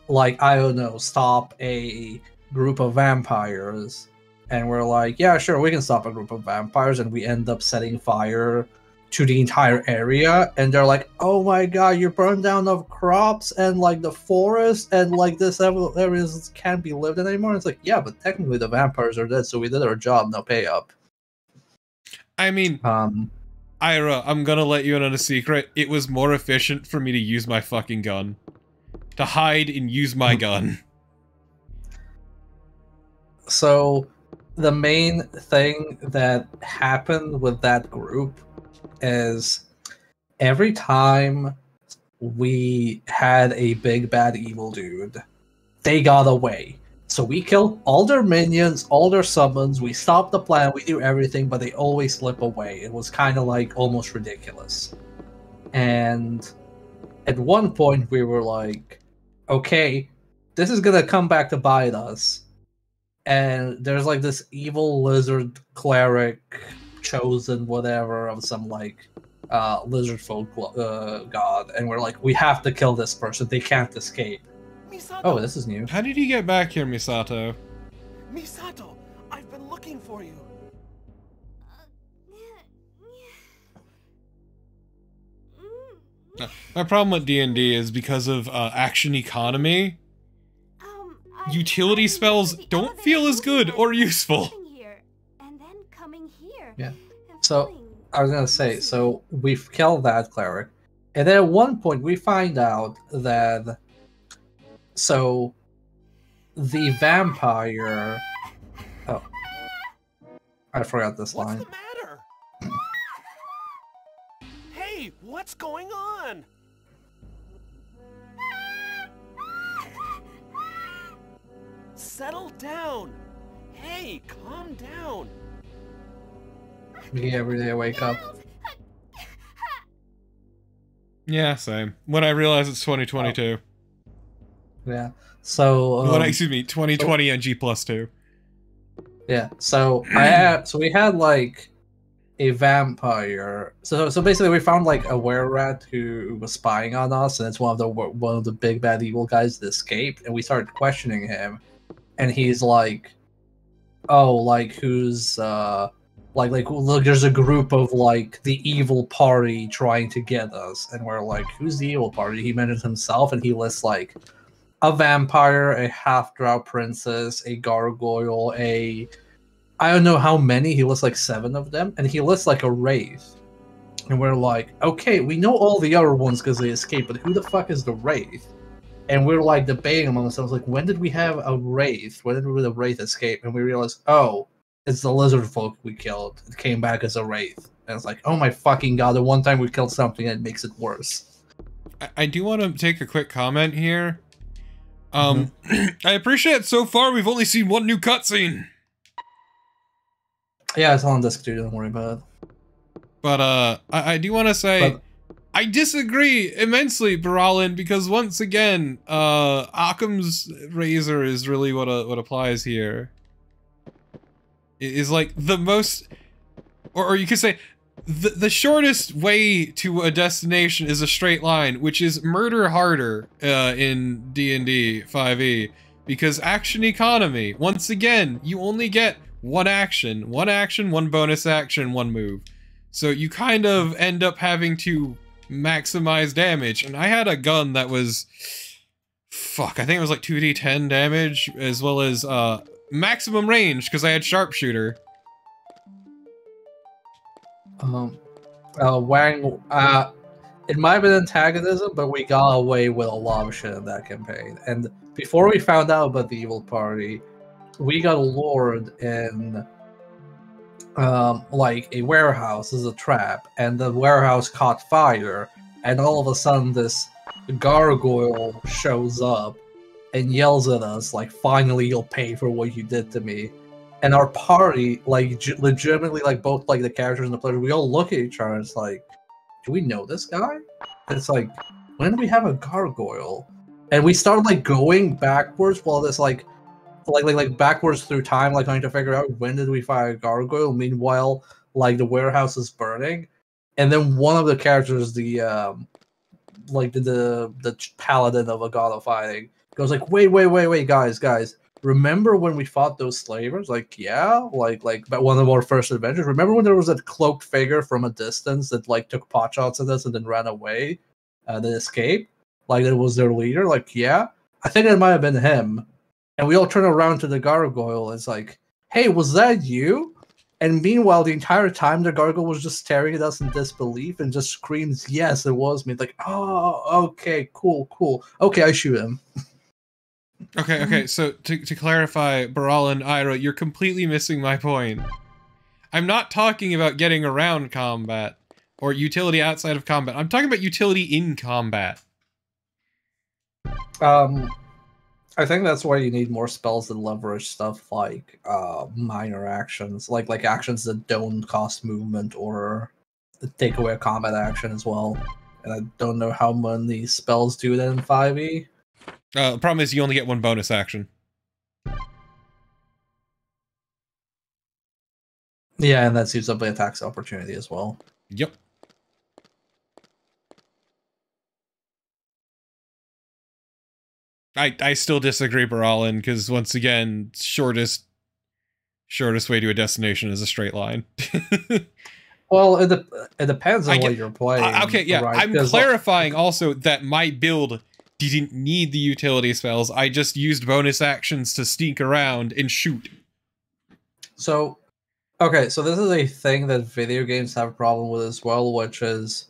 like, I don't know, stop a group of vampires, and we're like, yeah, sure, we can stop a group of vampires, and we end up setting fire to the entire area, and they're like, oh my god, you burned down the crops and like the forest, and like this area can't be lived in anymore. And it's like, yeah, but technically the vampires are dead, so we did our job, no pay up. I mean, Ira, I'm gonna let you in on a secret. It was more efficient for me to use my fucking gun. To hide and use my gun. So, the main thing that happened with that group is every time we had a big bad evil dude, they got away. So we killed all their minions, all their summons, we stopped the plan, we do everything, but they always slip away. It was kind of like almost ridiculous. And at one point we were like, okay, this is gonna come back to bite us. And there's like this evil lizard cleric chosen whatever of some like lizard folk god, and we're like, we have to kill this person, they can't escape. Misato! Oh, this is new. How did you get back here, Misato? Misato! I've been looking for you. My problem with D&D is because of action economy, utility spells don't feel as good or useful. Yeah. So I was gonna say, so we've killed that cleric, and then at one point we find out that so the vampire. Oh, I forgot this line. What's the matter? Hey, what's going on? Settle down. Hey, calm down. Me every day I wake up. Yeah, same. When I realize it's 2022. Yeah. So Excuse me, 2020 and G+2. Yeah. So we had like a vampire. So basically we found like a were-rat who was spying on us, and it's one of the big bad evil guys that escaped, and we started questioning him, and he's like, oh, like who's like look, there's a group of like the evil party trying to get us, and we're like, who's the evil party? He mentions himself, and he lists like a vampire, a half-drow princess, a gargoyle, I don't know how many, he lists like 7 of them, and he lists like a wraith. And we're like, okay, we know all the other ones because they escaped, but who the fuck is the wraith? And we're like debating among ourselves, like, when did we have a wraith? When did the wraith escape? And we realized, oh, it's the lizard folk we killed. It came back as a wraith. And it's like, oh my fucking god, the one time we killed something, it makes it worse. I do want to take a quick comment here. I appreciate so far we've only seen one new cutscene. Yeah, it's on disc too, don't worry about it. But I do want to say, I disagree immensely, Baralin, because once again, Occam's razor is really what applies here. It is like the most, or you could say, the shortest way to a destination is a straight line, which is murder harder in D&D 5e, because action economy. Once again, you only get one action, one bonus action, one move. So you kind of end up having to maximize damage, and I had a gun that was, fuck, I think it was like 2d10 damage, as well as maximum range, because I had sharpshooter. Wang, it might have been antagonism, but we got away with a lot of shit in that campaign. And before we found out about the evil party, we got lured in like a warehouse as a trap, and the warehouse caught fire, and all of a sudden this gargoyle shows up and yells at us like, finally you'll pay for what you did to me. And our party, like, legitimately, like, both, like, the characters and the players, we all look at each other and it's like, do we know this guy? And it's like, when did we have a gargoyle? And we started, like, going backwards while this, like backwards through time, like, trying to figure out when did we find a gargoyle. Meanwhile, like, the warehouse is burning. And then one of the characters, the paladin of a god of fighting, goes like, wait, guys. Remember when we fought those slavers? Like, yeah, like one of our first adventures. Remember when there was that cloaked figure from a distance that like took pot shots at us and then ran away, then escaped? Like it was their leader? Like, yeah, I think it might have been him. And we all turn around to the gargoyle. And it's like, hey, was that you? And meanwhile, the entire time the gargoyle was just staring at us in disbelief and just screams, "Yes, it was me." It's like, oh, okay, cool. Okay, I shoot him. Okay, so to clarify, Baralin, Ira, you're completely missing my point. I'm not talking about getting around combat, or utility outside of combat. I'm talking about utility in combat. I think that's why you need more spells that leverage stuff like minor actions, like actions that don't cost movement or take away a combat action as well. And I don't know how many spells do that in 5e. The problem is you only get one bonus action. Yeah, and that's used up by a tax opportunity as well. Yep. I still disagree, Baralin, because once again, shortest way to a destination is a straight line. Well, it depends on what you're playing. Okay, yeah, right? I'm clarifying also that my build didn't need the utility spells. I just used bonus actions to sneak around and shoot. So, okay, so this is a thing that video games have a problem with as well, which is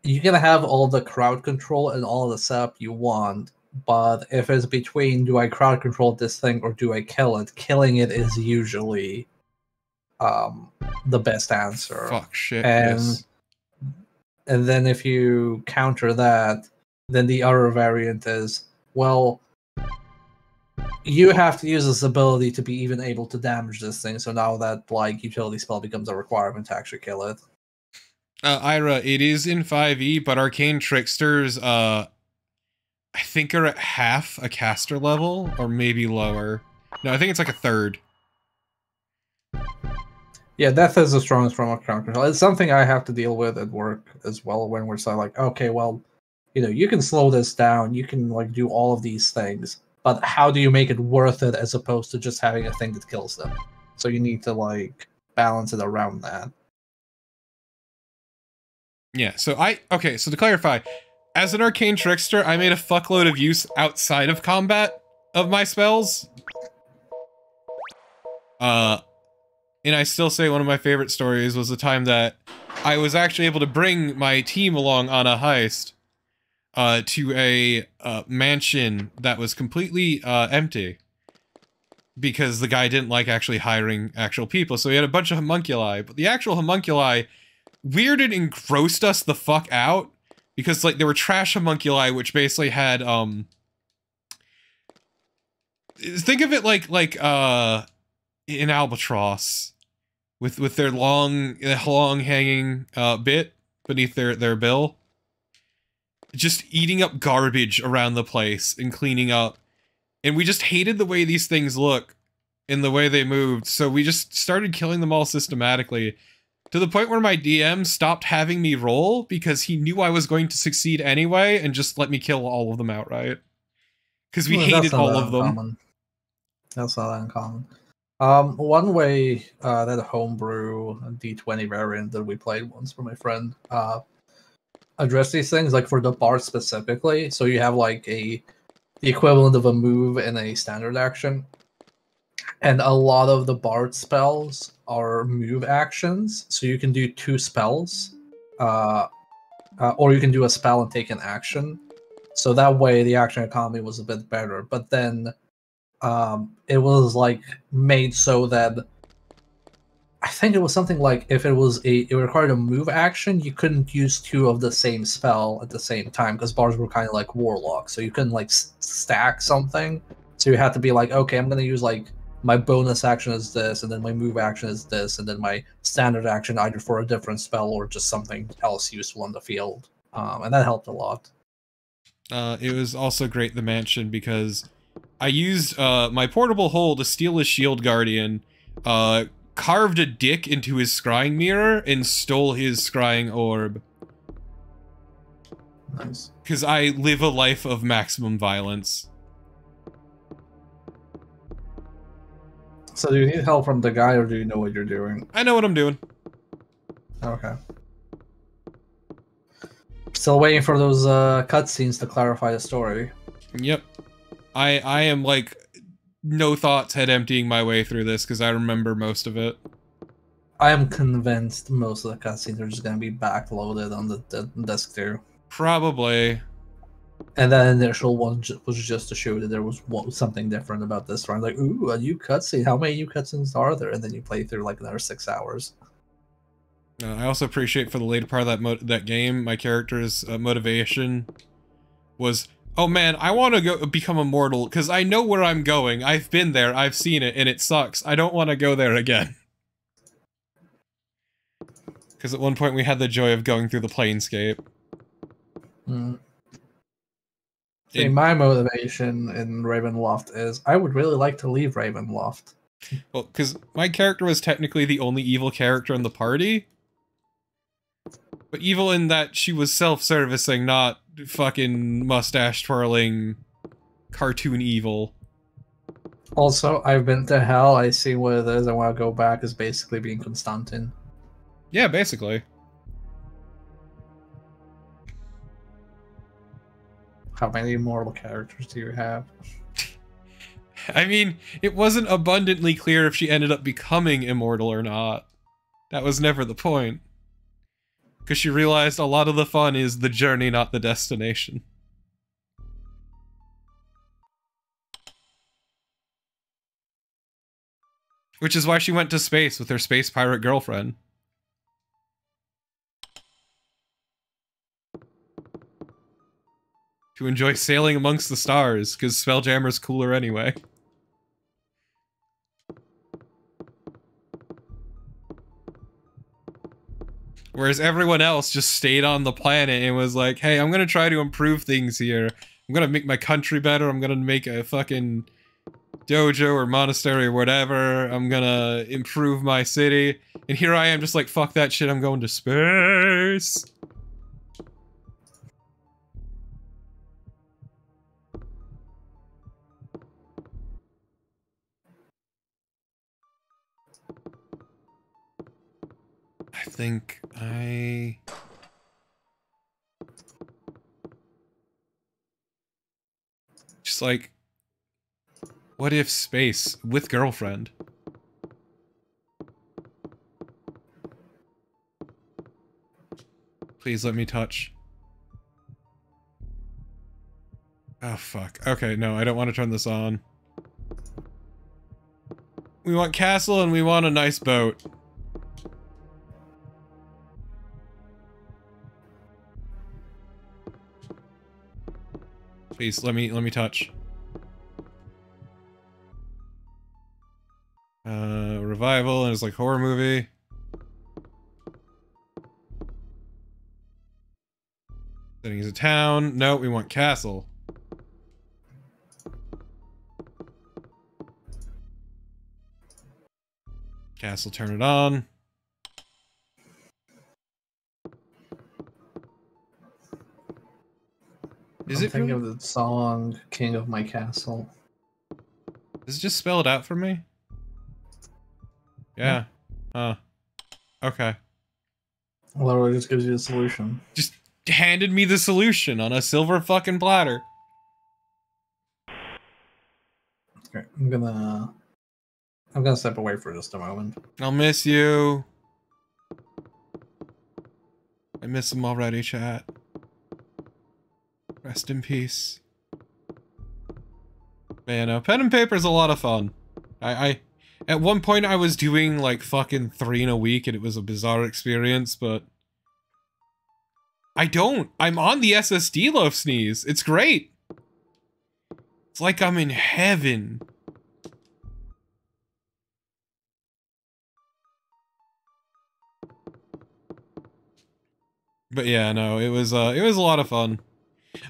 you can have all the crowd control and all the setup you want, but if it's between do I crowd control this thing or do I kill it, killing it is usually the best answer. Fuck shit. And then if you counter that, then the other variant is, well, you have to use this ability to be even able to damage this thing, so now that like utility spell becomes a requirement to actually kill it. Ira, it is in 5e, but Arcane Tricksters, I think are at half a caster level, or maybe lower. No, I think it's like a third. Yeah, death is the strongest form of crowd control. It's something I have to deal with at work as well, when we're so like, okay, well, you know, you can slow this down, you can like do all of these things, but how do you make it worth it as opposed to just having a thing that kills them? So you need to like balance it around that. Yeah, so so to clarify, as an Arcane Trickster, I made a fuckload of use outside of combat of my spells. And I still say one of my favorite stories was the time that I was actually able to bring my team along on a heist to a mansion that was completely empty because the guy didn't like actually hiring actual people, so he had a bunch of homunculi, but the actual homunculi weirded and grossed us the fuck out because like there were trash homunculi which basically had think of it like an albatross with their long hanging bit beneath their bill. just eating up garbage around the place and cleaning up. And we just hated the way these things look and the way they moved, so we just started killing them all systematically. To the point where my DM stopped having me roll because he knew I was going to succeed anyway and just let me kill all of them outright. Because we hated all of them. That's not uncommon. One way that homebrew D20 variant that we played once for my friend addressed these things, like for the bard specifically. So you have like the equivalent of a move and a standard action. And a lot of the bard spells are move actions, so you can do 2 spells, or you can do a spell and take an action. So that way the action economy was a bit better. But then it was like made so that I think it was something like if it required a move action, you couldn't use 2 of the same spell at the same time because bards were kind of like warlocks, so you couldn't like stack something. So you had to be like, okay, I'm gonna use like my bonus action is this, and then my move action is this, and then my standard action either for a different spell or just something else useful on the field. And that helped a lot. It was also great, the mansion, because I used my portable hole to steal his shield guardian, carved a dick into his scrying mirror, and stole his scrying orb. Nice. Because I live a life of maximum violence. So do you need help from the guy, or do you know what you're doing? I know what I'm doing. Okay. Still waiting for those cutscenes to clarify the story. Yep. I am like no thoughts head emptying my way through this because I remember most of it. I am convinced most of the cutscenes are just going to be backloaded on the disc too. Probably. And that initial one was just to show that there was something different about this one. Like, ooh, a new cutscene. How many new cutscenes are there? And then you play through like another 6 hours. I also appreciate for the later part of that game, my character's motivation was, oh man, I want to go become immortal because I know where I'm going. I've been there, I've seen it, and it sucks. I don't want to go there again. Because at one point we had the joy of going through the planescape. See, my motivation in Ravenloft is I would really like to leave Ravenloft. Well, because my character was technically the only evil character in the party. But evil in that she was self-servicing, not fucking mustache-twirling cartoon evil. Also, I've been to hell, I see what it is, I want to go back as basically being Constantine. Yeah, basically. How many immortal characters do you have? I mean, it wasn't abundantly clear if she ended up becoming immortal or not. That was never the point. Because she realized a lot of the fun is the journey, not the destination. Which is why she went to space with her space pirate girlfriend. To enjoy sailing amongst the stars, because Spelljammer's cooler anyway. Whereas everyone else just stayed on the planet and was like, hey, I'm gonna try to improve things here. I'm gonna make my country better, I'm gonna make a fucking dojo or monastery or whatever, I'm gonna improve my city. And here I am just like, fuck that shit, I'm going to space! I think I... Just like... What if space with girlfriend? Please let me touch. Oh fuck. Okay, no, I don't want to turn this on. We want castle and we want a nice boat. Please, let me touch. Revival, and it's like horror movie. Settings a town. No, we want castle. Castle, turn it on. Is it thinking really? of the song "King of My Castle"? Does it just spell it out for me? Yeah. Okay. Well, it just gives you a solution. Just handed me the solution on a silver fucking platter. Okay, I'm gonna step away for just a moment. I'll miss you. I miss him already, chat. Rest in peace. Man, pen and paper is a lot of fun. At one point I was doing like fucking 3 in a week and it was a bizarre experience, but I'm on the SSD, Loaf Sneeze. It's great. It's like I'm in heaven. But yeah, no, it was a lot of fun.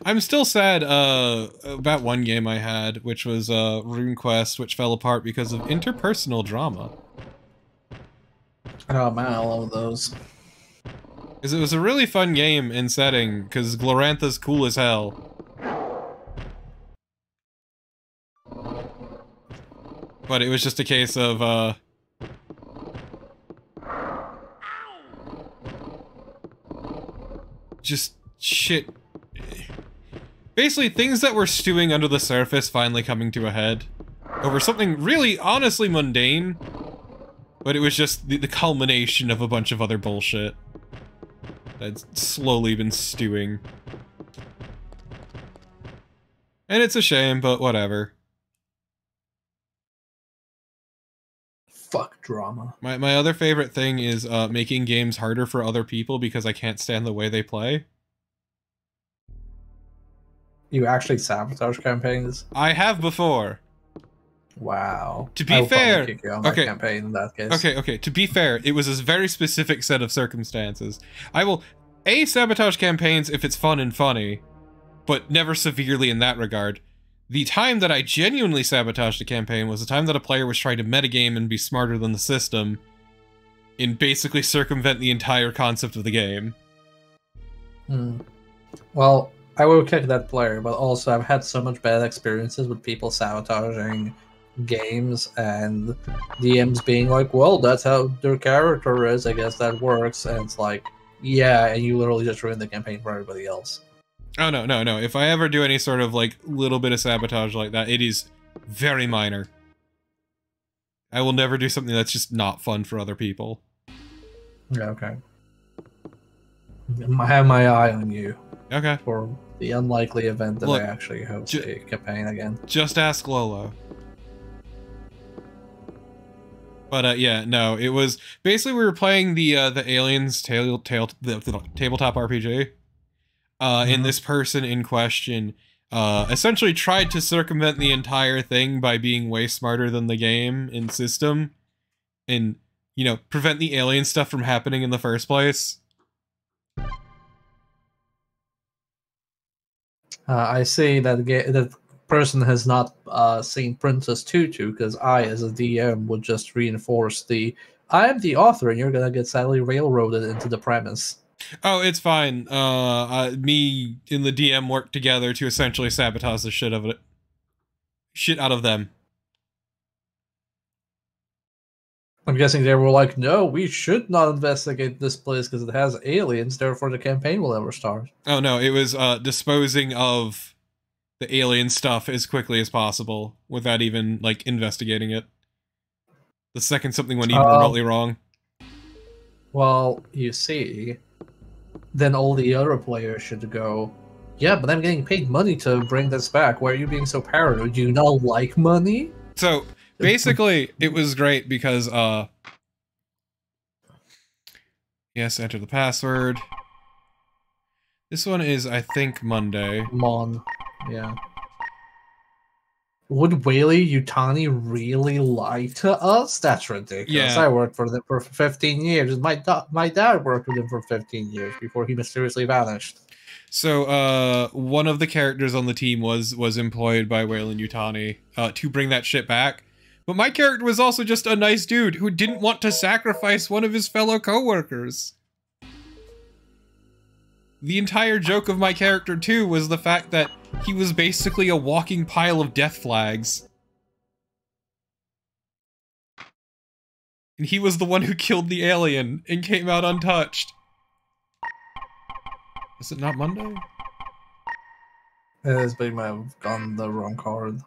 I'm still sad about one game I had, which was RuneQuest, which fell apart because of interpersonal drama. Oh man, I love those. Because it was a really fun game and setting, because Glorantha's cool as hell. But it was just a case of, just shit. Basically, things that were stewing under the surface finally coming to a head. Over something really, honestly mundane. But it was just the culmination of a bunch of other bullshit. That's slowly been stewing. And it's a shame, but whatever. Fuck drama. My other favorite thing is making games harder for other people because I can't stand the way they play. You actually sabotage campaigns? I have before. Wow. To be fair, kick you on my campaign in that case. Okay. To be fair, it was a very specific set of circumstances. I will sabotage campaigns if it's fun and funny, but never severely in that regard. The time that I genuinely sabotaged a campaign was the time that a player was trying to metagame and be smarter than the system, and basically circumvent the entire concept of the game. Well, I will kick that player, but also I've had so much bad experiences with people sabotaging games and DMs being like, well, that's how their character is, I guess that works, and it's like, yeah, and you literally just ruined the campaign for everybody else. Oh, no. If I ever do any sort of, like, little bit of sabotage like that, it is very minor. I will never do something that's just not fun for other people. Yeah, okay. I have my eye on you. Okay. For the unlikely event that Look, I actually host a campaign again. Just ask Lolo. But, yeah, no, it was... Basically, we were playing the Aliens tabletop RPG. And this person in question essentially tried to circumvent the entire thing by being way smarter than the game and system. And, you know, prevent the alien stuff from happening in the first place. I see that that person has not seen Princess Tutu, because I, as a DM, would just reinforce the I am the author and you're gonna get sadly railroaded into the premise. Oh, it's fine. Me and the DM worked together to essentially sabotage the shit out of them. I'm guessing they were like, no, we should not investigate this place because it has aliens, therefore the campaign will never start. Oh no, it was disposing of the alien stuff as quickly as possible without even, like, investigating it. The second something went even remotely wrong. Well, you see, then all the other players should go, yeah, but I'm getting paid money to bring this back. Why are you being so paranoid? Do you not like money? So, basically, it was great because, yes, enter the password. This one is, I think, Monday. Yeah. Would Whaley Yutani really lie to us? That's ridiculous. Yeah. I worked for them for 15 years. My dad worked with him for 15 years before he mysteriously vanished. So, one of the characters on the team was employed by Weyland Yutani to bring that shit back. But my character was also just a nice dude who didn't want to sacrifice one of his fellow coworkers. The entire joke of my character, too, was the fact that he was basically a walking pile of death flags. And he was the one who killed the alien and came out untouched. Is it not Monday? It is, but you might have gotten the wrong card.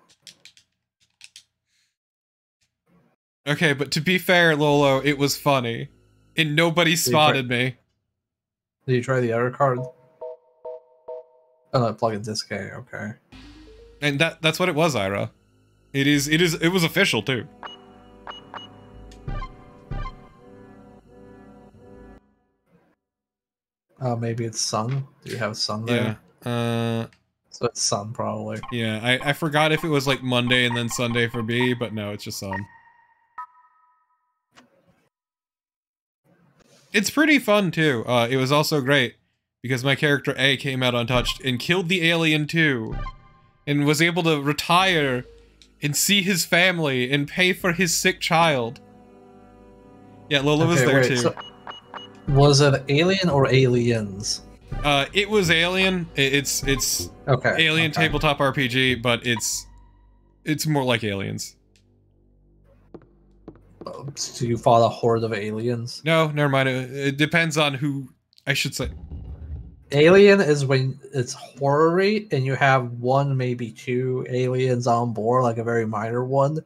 Okay, but to be fair, Lolo, it was funny. And nobody spotted me. Did you try the other card? Oh no, plug in disc A, okay. And that's what it was, Ira. It was official too. Maybe it's Sun. Do you have Sun there? Yeah. So it's Sun probably. Yeah, I forgot if it was like Monday and then Sunday for B, but no, it's just Sun. It's pretty fun too. It was also great because my character A came out untouched and killed the alien too, and was able to retire and see his family and pay for his sick child. Yeah, Lola was there too. So was it Alien or Aliens? It was Alien. It's okay. Alien tabletop RPG, but it's more like Aliens. So you fought a horde of aliens? No, never mind. It depends on who. I should say. Alien is when it's horror-y and you have one, maybe two aliens on board, like a very minor one.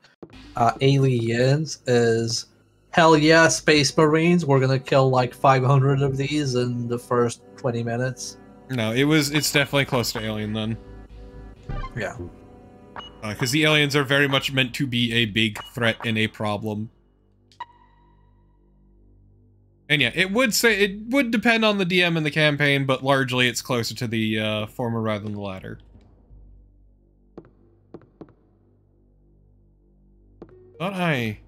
Aliens is hell yeah, Space Marines. We're gonna kill like 500 of these in the first 20 minutes. No, it's definitely close to Alien then. Yeah. Because the aliens are very much meant to be a big threat and a problem. And yeah, it would depend on the DM and the campaign, but largely it's closer to the former rather than the latter. Thought I...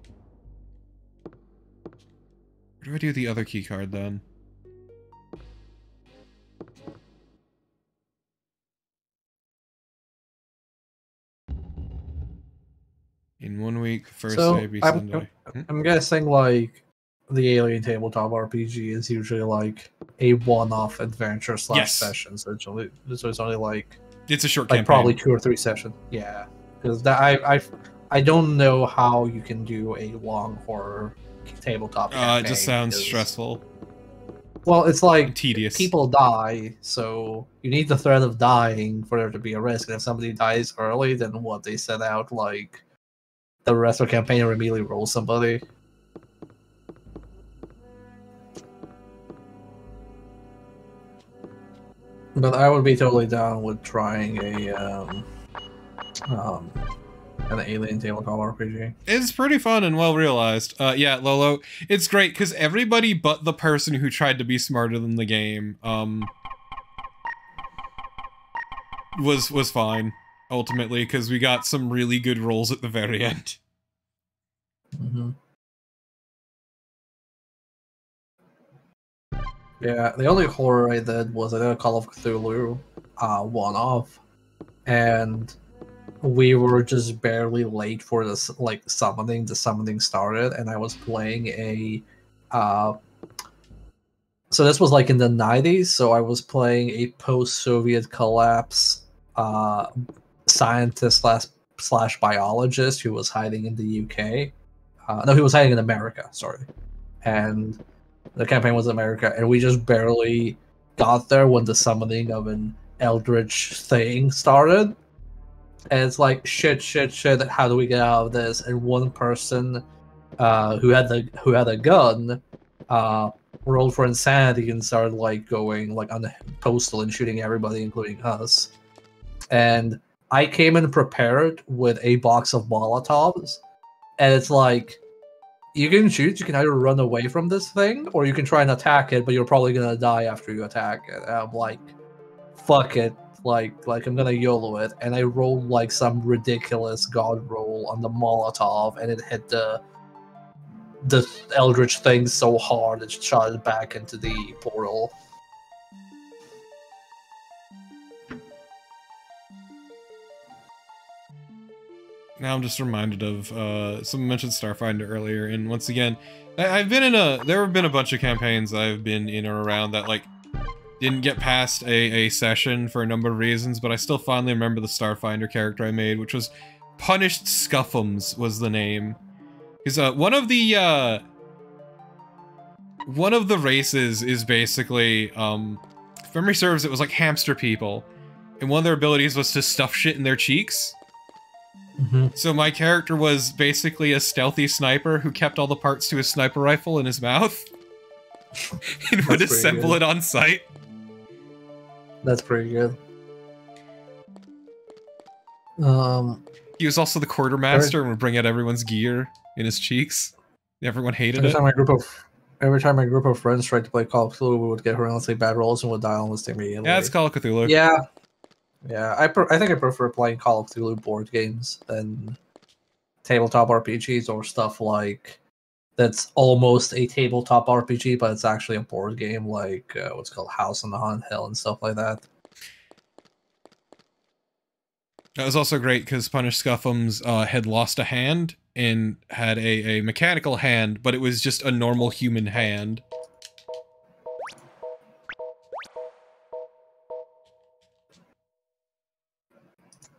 Where do I do the other key card then? In 1 week, first day be Sunday. I'm guessing like the Alien tabletop RPG is usually like a one-off adventure / session. So it's only like it's a short like campaign. Probably 2 or 3 sessions. Yeah, because I don't know how you can do a long horror tabletop campaign. It just sounds stressful. Well, it's like and tedious. People die, so you need the threat of dying for there to be a risk. And if somebody dies early, then what they set out like the rest of the campaign or immediately roll somebody. But I would be totally down with trying an Alien tabletop RPG. It's pretty fun and well realized. Yeah, Lolo, it's great because everybody but the person who tried to be smarter than the game was fine ultimately because we got some really good rolls at the very end. Mm-hmm. Yeah, the only horror I did was I did a Call of Cthulhu one-off, and we were just barely late for this summoning. The summoning started, and I was playing a so this was like in the 90s, so I was playing a post-Soviet collapse scientist slash biologist who was hiding in the UK. No, he was hiding in America, sorry. And the campaign was America, and we just barely got there when the summoning of an eldritch thing started. And it's like, shit, how do we get out of this? And one person who had a gun rolled for insanity and started like going like on the postal and shooting everybody, including us. And I came in prepared with a box of Molotovs, and it's like, you can choose. You can either run away from this thing, or you can try and attack it, but you're probably gonna die after you attack it. And I'm like, fuck it. Like I'm gonna YOLO it, and I rolled like some ridiculous god roll on the Molotov, and it hit the eldritch thing so hard it shot it back into the portal. Now I'm just reminded of, someone mentioned Starfinder earlier, and once again, there have been a bunch of campaigns I've been in or around that, like, didn't get past a session for a number of reasons, but I still fondly remember the Starfinder character I made, which was Punished Scuffums was the name. Because, one of the races is basically, if memory serves, it was like hamster people, and one of their abilities was to stuff shit in their cheeks. So my character was basically a stealthy sniper who kept all the parts to his sniper rifle in his mouth and would assemble it on site. That's pretty good. He was also the quartermaster and would bring out everyone's gear in his cheeks. Everyone hated it. Every time my group of friends tried to play Call of Cthulhu, we would get horrendously bad rolls and would die almost immediately. Yeah, it's Call of Cthulhu. Yeah. Yeah, I think I prefer playing Call of Cthulhu board games than tabletop RPGs or stuff like that's almost a tabletop RPG, but it's actually a board game, like what's called House on the Haunted Hill and stuff like that. That was also great because Punished Scuffums had lost a hand and had a mechanical hand, but it was just a normal human hand.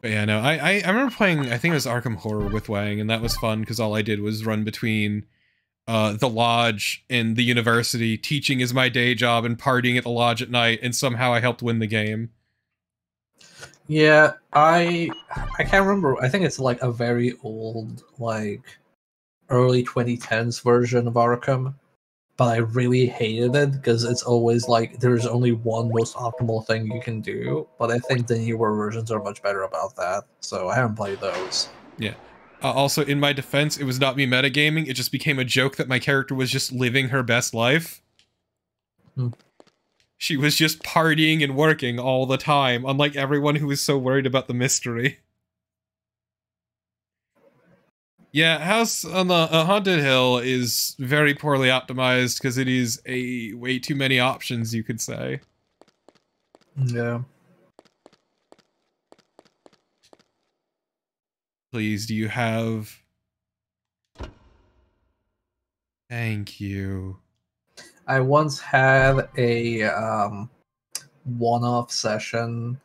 But yeah, no, I remember playing, I think it was Arkham Horror with Wang, and that was fun because all I did was run between the lodge and the university. Teaching is my day job and partying at the lodge at night, and somehow I helped win the game. Yeah, I can't remember. I think it's like a very old, like early 2010s version of Arkham, but I really hated it because it's always like there's only one most optimal thing you can do, but I think the newer versions are much better about that, so I haven't played those. Yeah. Also, in my defense, it was not me metagaming, it just became a joke that my character was just living her best life. She was just partying and working all the time, unlike everyone who was so worried about the mystery. Yeah, House on the Haunted Hill is very poorly optimized because it is a way too many options, you could say. Yeah. Please, do you have... Thank you. I once had a one-off session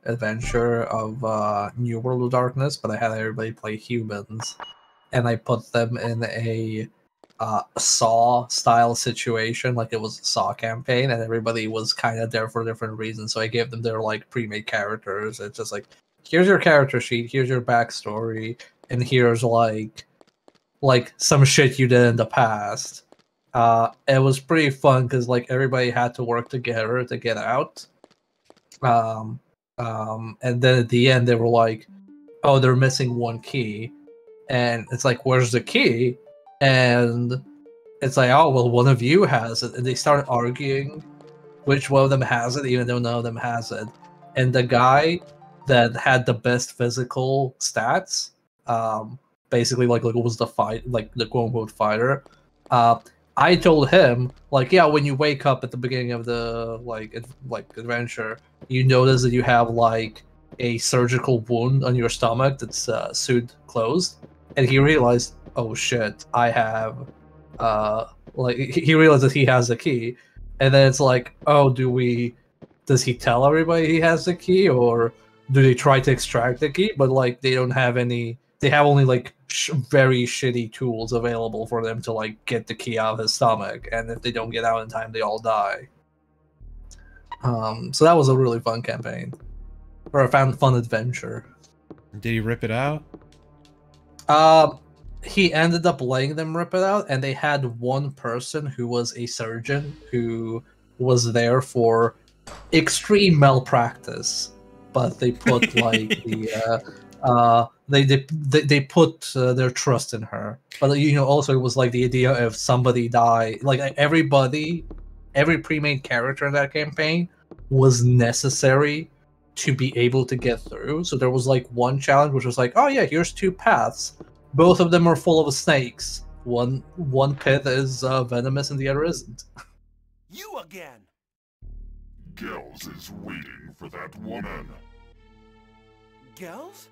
adventure of New World of Darkness, but I had everybody play humans, and I put them in a Saw-style situation, like it was a Saw campaign, and everybody was kind of there for different reasons, so I gave them their, like, pre-made characters. It's just like, here's your character sheet, here's your backstory, and here's, like some shit you did in the past. It was pretty fun because like everybody had to work together to get out. And then at the end they were like, "Oh, they're missing one key," and it's like, "Where's the key?" And it's like, "Oh, well, one of you has it." And they started arguing which one of them has it, even though none of them has it. And the guy that had the best physical stats, basically like was the fight, like the quote unquote fighter. I told him, like, yeah, when you wake up at the beginning of the like adventure, you notice that you have like a surgical wound on your stomach that's sewed closed, and he realized, oh shit, I have like he realized that he has the key, and then it's like, oh, does he tell everybody he has the key, or do they try to extract the key, but like they don't have any. They have only like very shitty tools available for them to like get the key out of his stomach, and if they don't get out in time, they all die. So that was a really fun campaign, or a fun adventure. Did he rip it out? He ended up letting them rip it out, and they had one person who was a surgeon who was there for extreme malpractice, but they put like they put their trust in her. But you know, also it was like the idea of somebody die, like every pre-made character in that campaign was necessary to be able to get through. So there was like one challenge which was like, oh yeah, here's two paths, both of them are full of snakes. One pit is venomous and the other isn't. You again! Gels is waiting for that woman. Gels?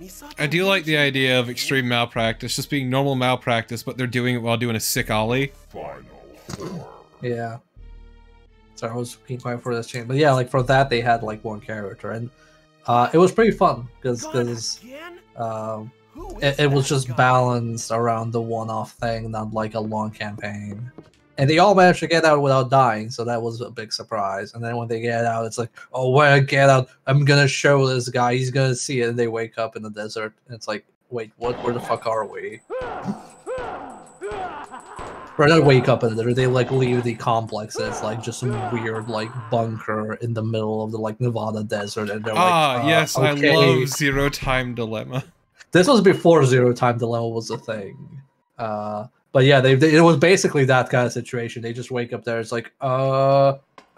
Misato I do like the mentioned idea of that. extreme malpractice, just being normal malpractice, but they're doing it while doing a sick ollie. Final form. Yeah. So I was being quiet for this change, but yeah, like for that they had like one character, and it was pretty fun because Gone again? Who is it was that just guy? balanced around the one-off thing, not like a long campaign. And they all managed to get out without dying, so that was a big surprise. And then when they get out, it's like, oh, when I get out, I'm gonna show this guy, he's gonna see it, and they wake up in the desert, and it's like, wait, what? Where the fuck are we? Or not wake up in the desert, they like leave the complex, and it's like just some weird like bunker in the middle of the like Nevada desert, and they're like, Yes, okay. I love Zero Time Dilemma. This was before Zero Time Dilemma was a thing. But yeah, it was basically that kind of situation. They just wake up there. It's like,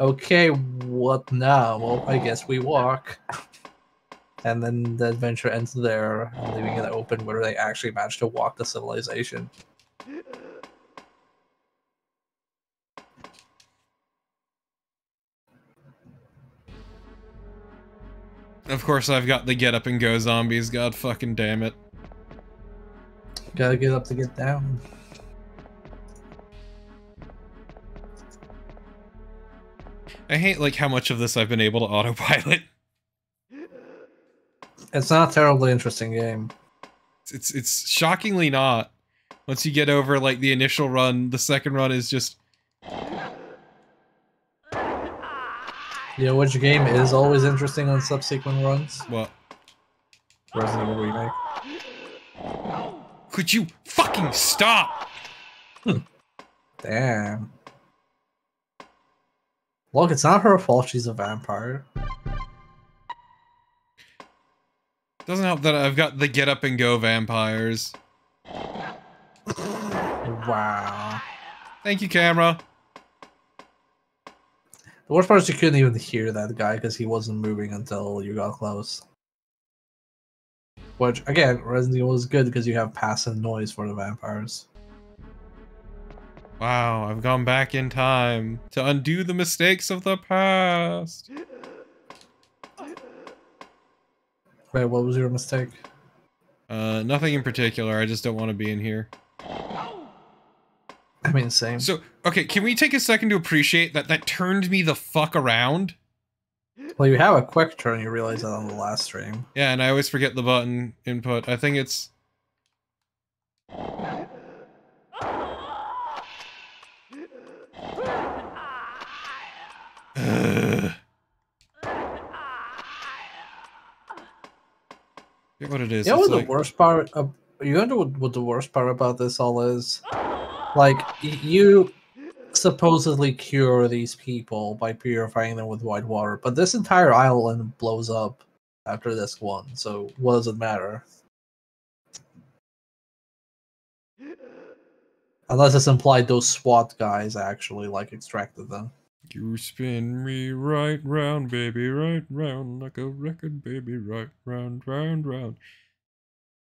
okay, what now? Well, I guess we walk. And then the adventure ends there, leaving it open where they actually managed to walk the civilization. Of course, I've got the get up and go zombies. God fucking damn it. Gotta get up to get down. I hate like how much of this I've been able to autopilot. It's not a terribly interesting game. It's shockingly not. Once you get over like the initial run, the second run is just You know which game is always interesting on subsequent runs? what? Resident Evil Remake. Could you fucking stop? Damn. Look, it's not her fault she's a vampire. Doesn't help that I've got the get up and go vampires. Wow. Thank you, camera. The worst part is you couldn't even hear that guy because he wasn't moving until you got close. Which, again, Resident Evil is good because you have passive noise for the vampires. Wow, I've gone back in time to undo the mistakes of the past. Wait, what was your mistake? Nothing in particular. I just don't want to be in here. I mean, same. So, okay, can we take a second to appreciate that that turned me the fuck around? Well, you have a quick turn, you realize that on the last stream. Yeah, and I always forget the button input. I think it's... Forget what it is. You know It's what the like- worst part of... You know what the worst part about this all is? Like, you supposedly cure these people by purifying them with white water, but this entire island blows up after this one, so what does it matter? Unless it's implied those SWAT guys actually, like, extracted them. You spin me right round, baby, right round, like a record, baby, right round, round, round.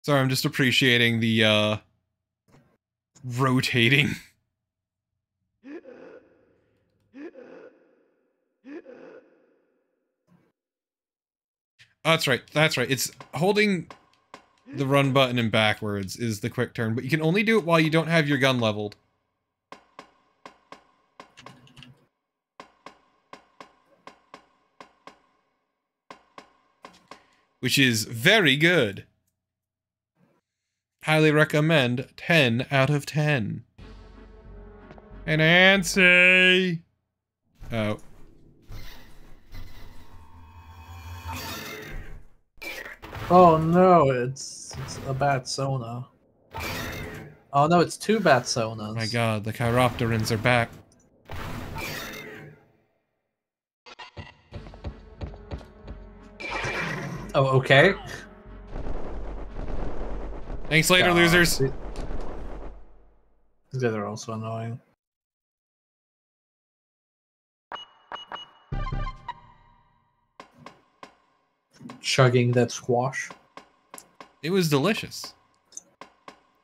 Sorry, I'm just appreciating the, rotating. Oh, that's right, that's right. It's holding the run button and backwards is the quick turn, but you can only do it while you don't have your gun leveled. Which is very good. Highly recommend 10 out of 10. And Nancy! Oh. Oh no, it's a bat Sona. Oh no, it's two bat Sonas. Oh my god, the Chiropterans are back. Oh, okay. Thanks later, God, losers. These guys are also annoying. Chugging that squash. It was delicious.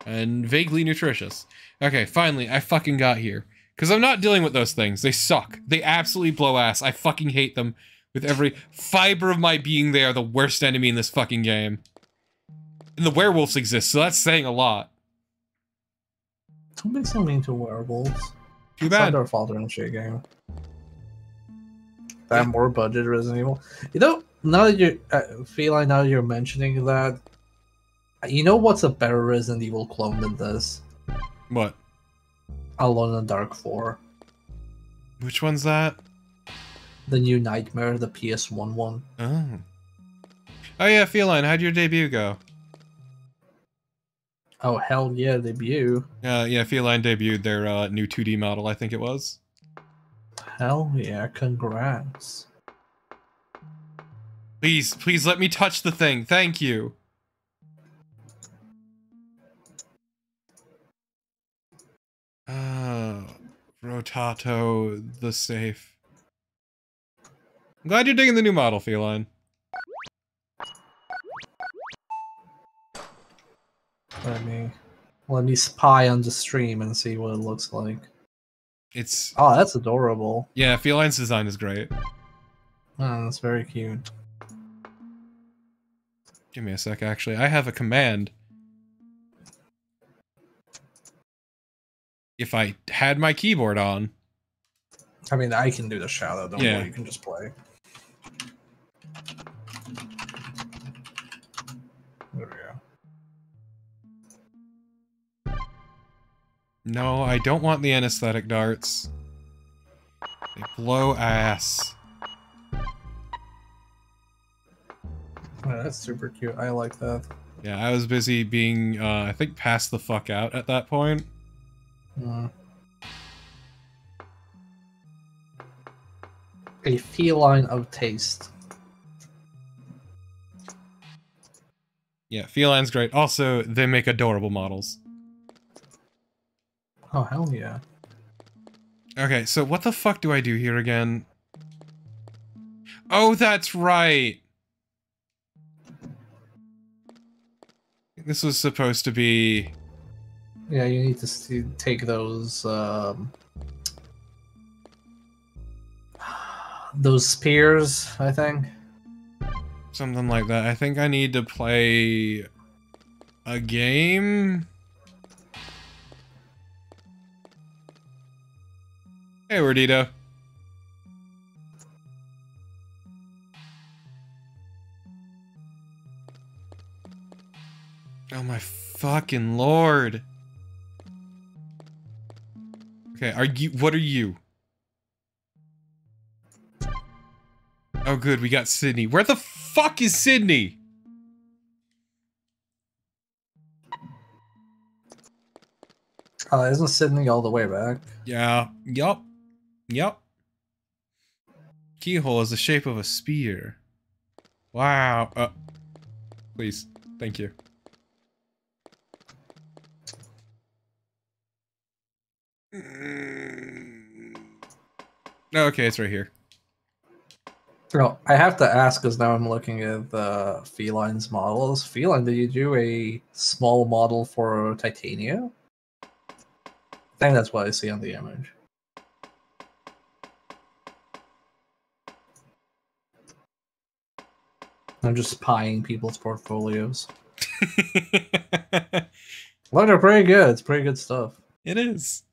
And vaguely nutritious. Okay, finally, I fucking got here. Because I'm not dealing with those things. They suck. They absolutely blow ass. I fucking hate them with every fiber of my being. They are the worst enemy in this fucking game. And the werewolves exist, so that's saying a lot. Don't be so mean to werewolves. Too It's not bad. their fault they're in a shit game. That more budget Resident Evil. You know, now that you're feeling, now that you're mentioning that, you know what's a better Resident Evil clone than this? What? Alone in the Dark 4. Which one's that? The new Nightmare, the PS1 one. Oh. Oh yeah, Feline, how'd your debut go? Oh hell yeah, debut. Yeah, Feline debuted their new 2D model, I think it was. Hell yeah, congrats. Please let me touch the thing. Thank you. Rotato the safe. I'm glad you're digging the new model, Feline. Let me spy on the stream and see what it looks like. It's Oh, that's adorable. yeah, Feline's design is great. Oh, that's very cute. Give me a sec, actually. I have a command. If I had my keyboard on. I mean, I can do the shadow. Don't Yeah. worry, you can just play. There we go. No, I don't want the anesthetic darts. They blow ass. Oh, that's super cute. I like that. Yeah, I was busy being, I think, passed the fuck out at that point. A feline of taste. Yeah, Feline's great. Also, they make adorable models. Oh, hell yeah. Okay, so what the fuck do I do here again? Oh, that's right! This was supposed to be... Yeah, you need to take those spears, I think. something like that. I think I need to play... a game? Hey, Wordito. Oh my fucking lord. Okay, what are you? Oh good, we got Sydney. Where the fuck is Sydney? Isn't Sydney all the way back? Yeah, yup. Keyhole is the shape of a spear. Wow. Please, thank you. Okay, it's right here. Oh, I have to ask because now I'm looking at the Feline's models. Feline, did you do a small model for Titania? I think that's what I see on the image. I'm just spying people's portfolios. Look, they're pretty good. It's pretty good stuff. It is.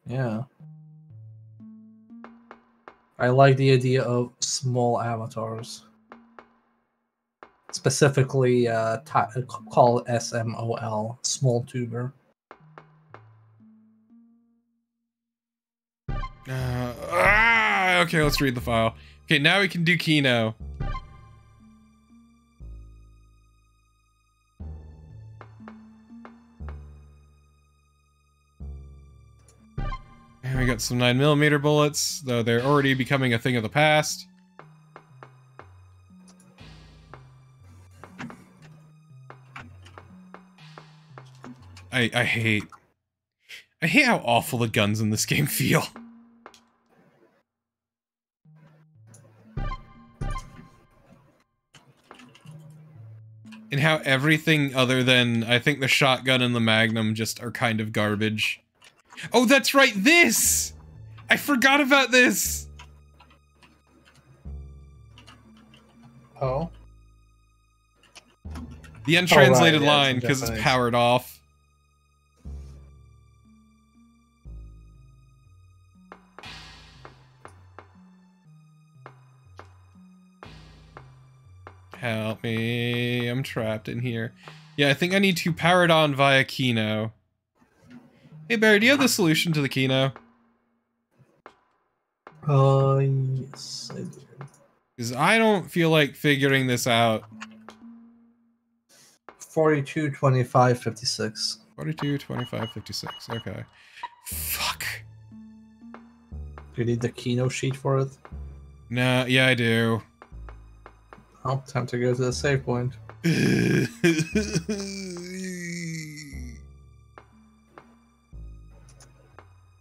Yeah. I like the idea of small avatars. Specifically, called SMOL, small tuber. Okay, let's read the file. Okay, now we can do Kino. And we got some 9mm bullets, though they're already becoming a thing of the past. I hate how awful the guns in this game feel. And how everything other than, I think, the shotgun and the Magnum just are kind of garbage. Oh, that's right, this! I forgot about this! Oh? The untranslated yeah, line it's in because it's Japanese. powered off. Help me, I'm trapped in here. Yeah, I think I need to power it on via Kino. Hey Barry, do you have the solution to the Kino? Yes, I do. Because I don't feel like figuring this out. 42, 25, 56. 42, 25, 56. Okay. Fuck. Do you need the Kino sheet for it? Nah, yeah, I do. Oh, time to go to the save point.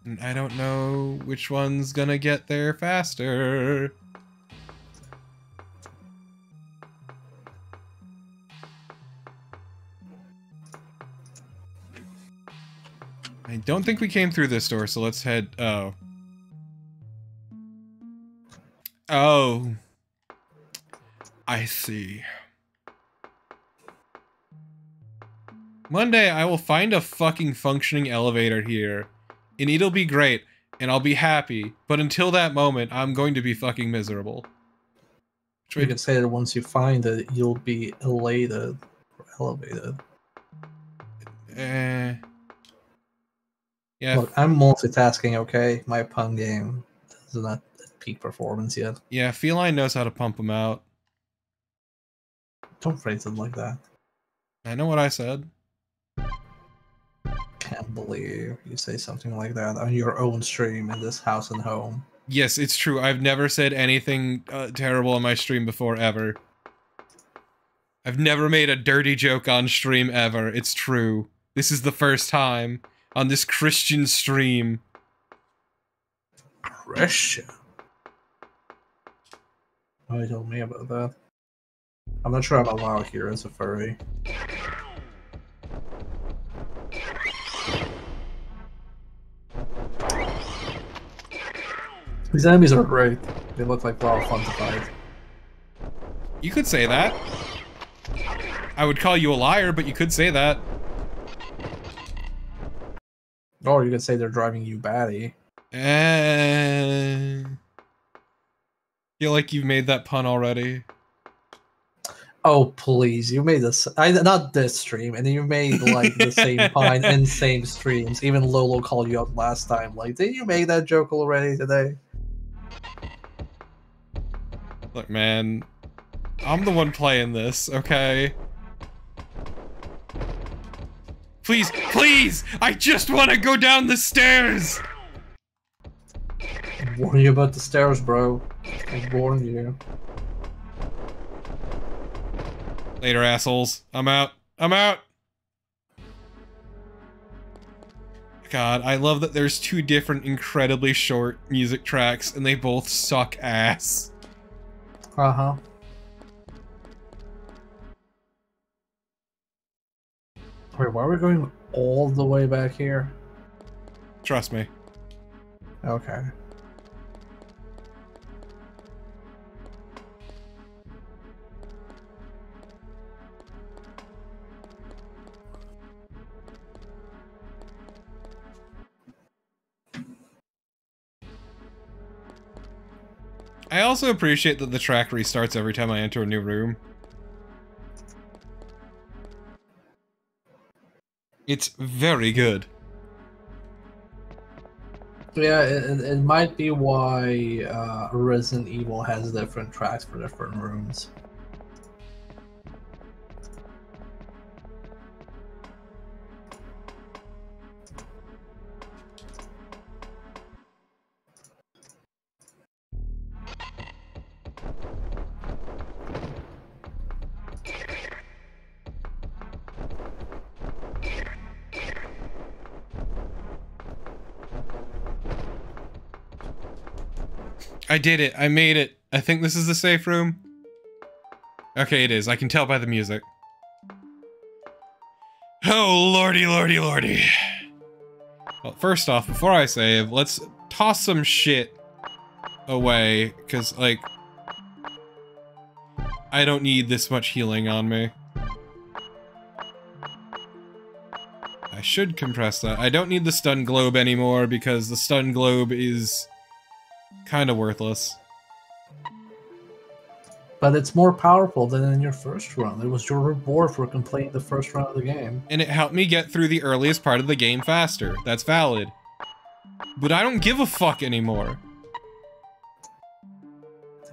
And I don't know which one's gonna get there faster. I don't think we came through this door, so let's head... Oh. Oh. I see. One day I will find a fucking functioning elevator here, and it'll be great, and I'll be happy, but until that moment, I'm going to be fucking miserable. You can say that once you find it, you'll be elated or elevated. Yeah. Look, I'm multitasking, okay? My pun game is not at peak performance yet. Yeah, Feline knows how to pump them out. Don't phrase it like that. I know what I said. Can't believe you say something like that on your own stream in this house and home. Yes, it's true. I've never said anything terrible on my stream before, ever. I've never made a dirty joke on stream, ever. It's true. This is the first time on this Christian stream. Christian? Oh, you told me about that. I'm not sure I'm allowed here as a furry. These enemies are great. They look like a lot of fun to fight. You could say that. I would call you a liar, but you could say that. Or you could say they're driving you batty. Feel like you've made that pun already. Oh please, you made this. Not this stream, and you made like the same pun in same streams. Even Lolo called you out last time. Like, did you make that joke already today? Look, man, I'm the one playing this, okay? Please, please! I just want to go down the stairs! I warned you about the stairs, bro. I warned you. Later, assholes. I'm out. I'm out! God, I love that there's two different incredibly short music tracks, and they both suck ass. Uh-huh. Wait, why are we going all the way back here? Trust me. Okay. I also appreciate that the track restarts every time I enter a new room. It's very good. Yeah, it might be why Resident Evil has different tracks for different rooms. I did it. I made it. I think this is the safe room. Okay, it is. I can tell by the music. Oh, lordy, lordy, lordy. Well, first off, before I save, let's toss some shit away, because, like, I don't need this much healing on me. I should compress that. I don't need the stun globe anymore because the stun globe is kind of worthless. But it's more powerful than in your first run. It was your reward for completing the first run of the game. And it helped me get through the earliest part of the game faster. That's valid. But I don't give a fuck anymore.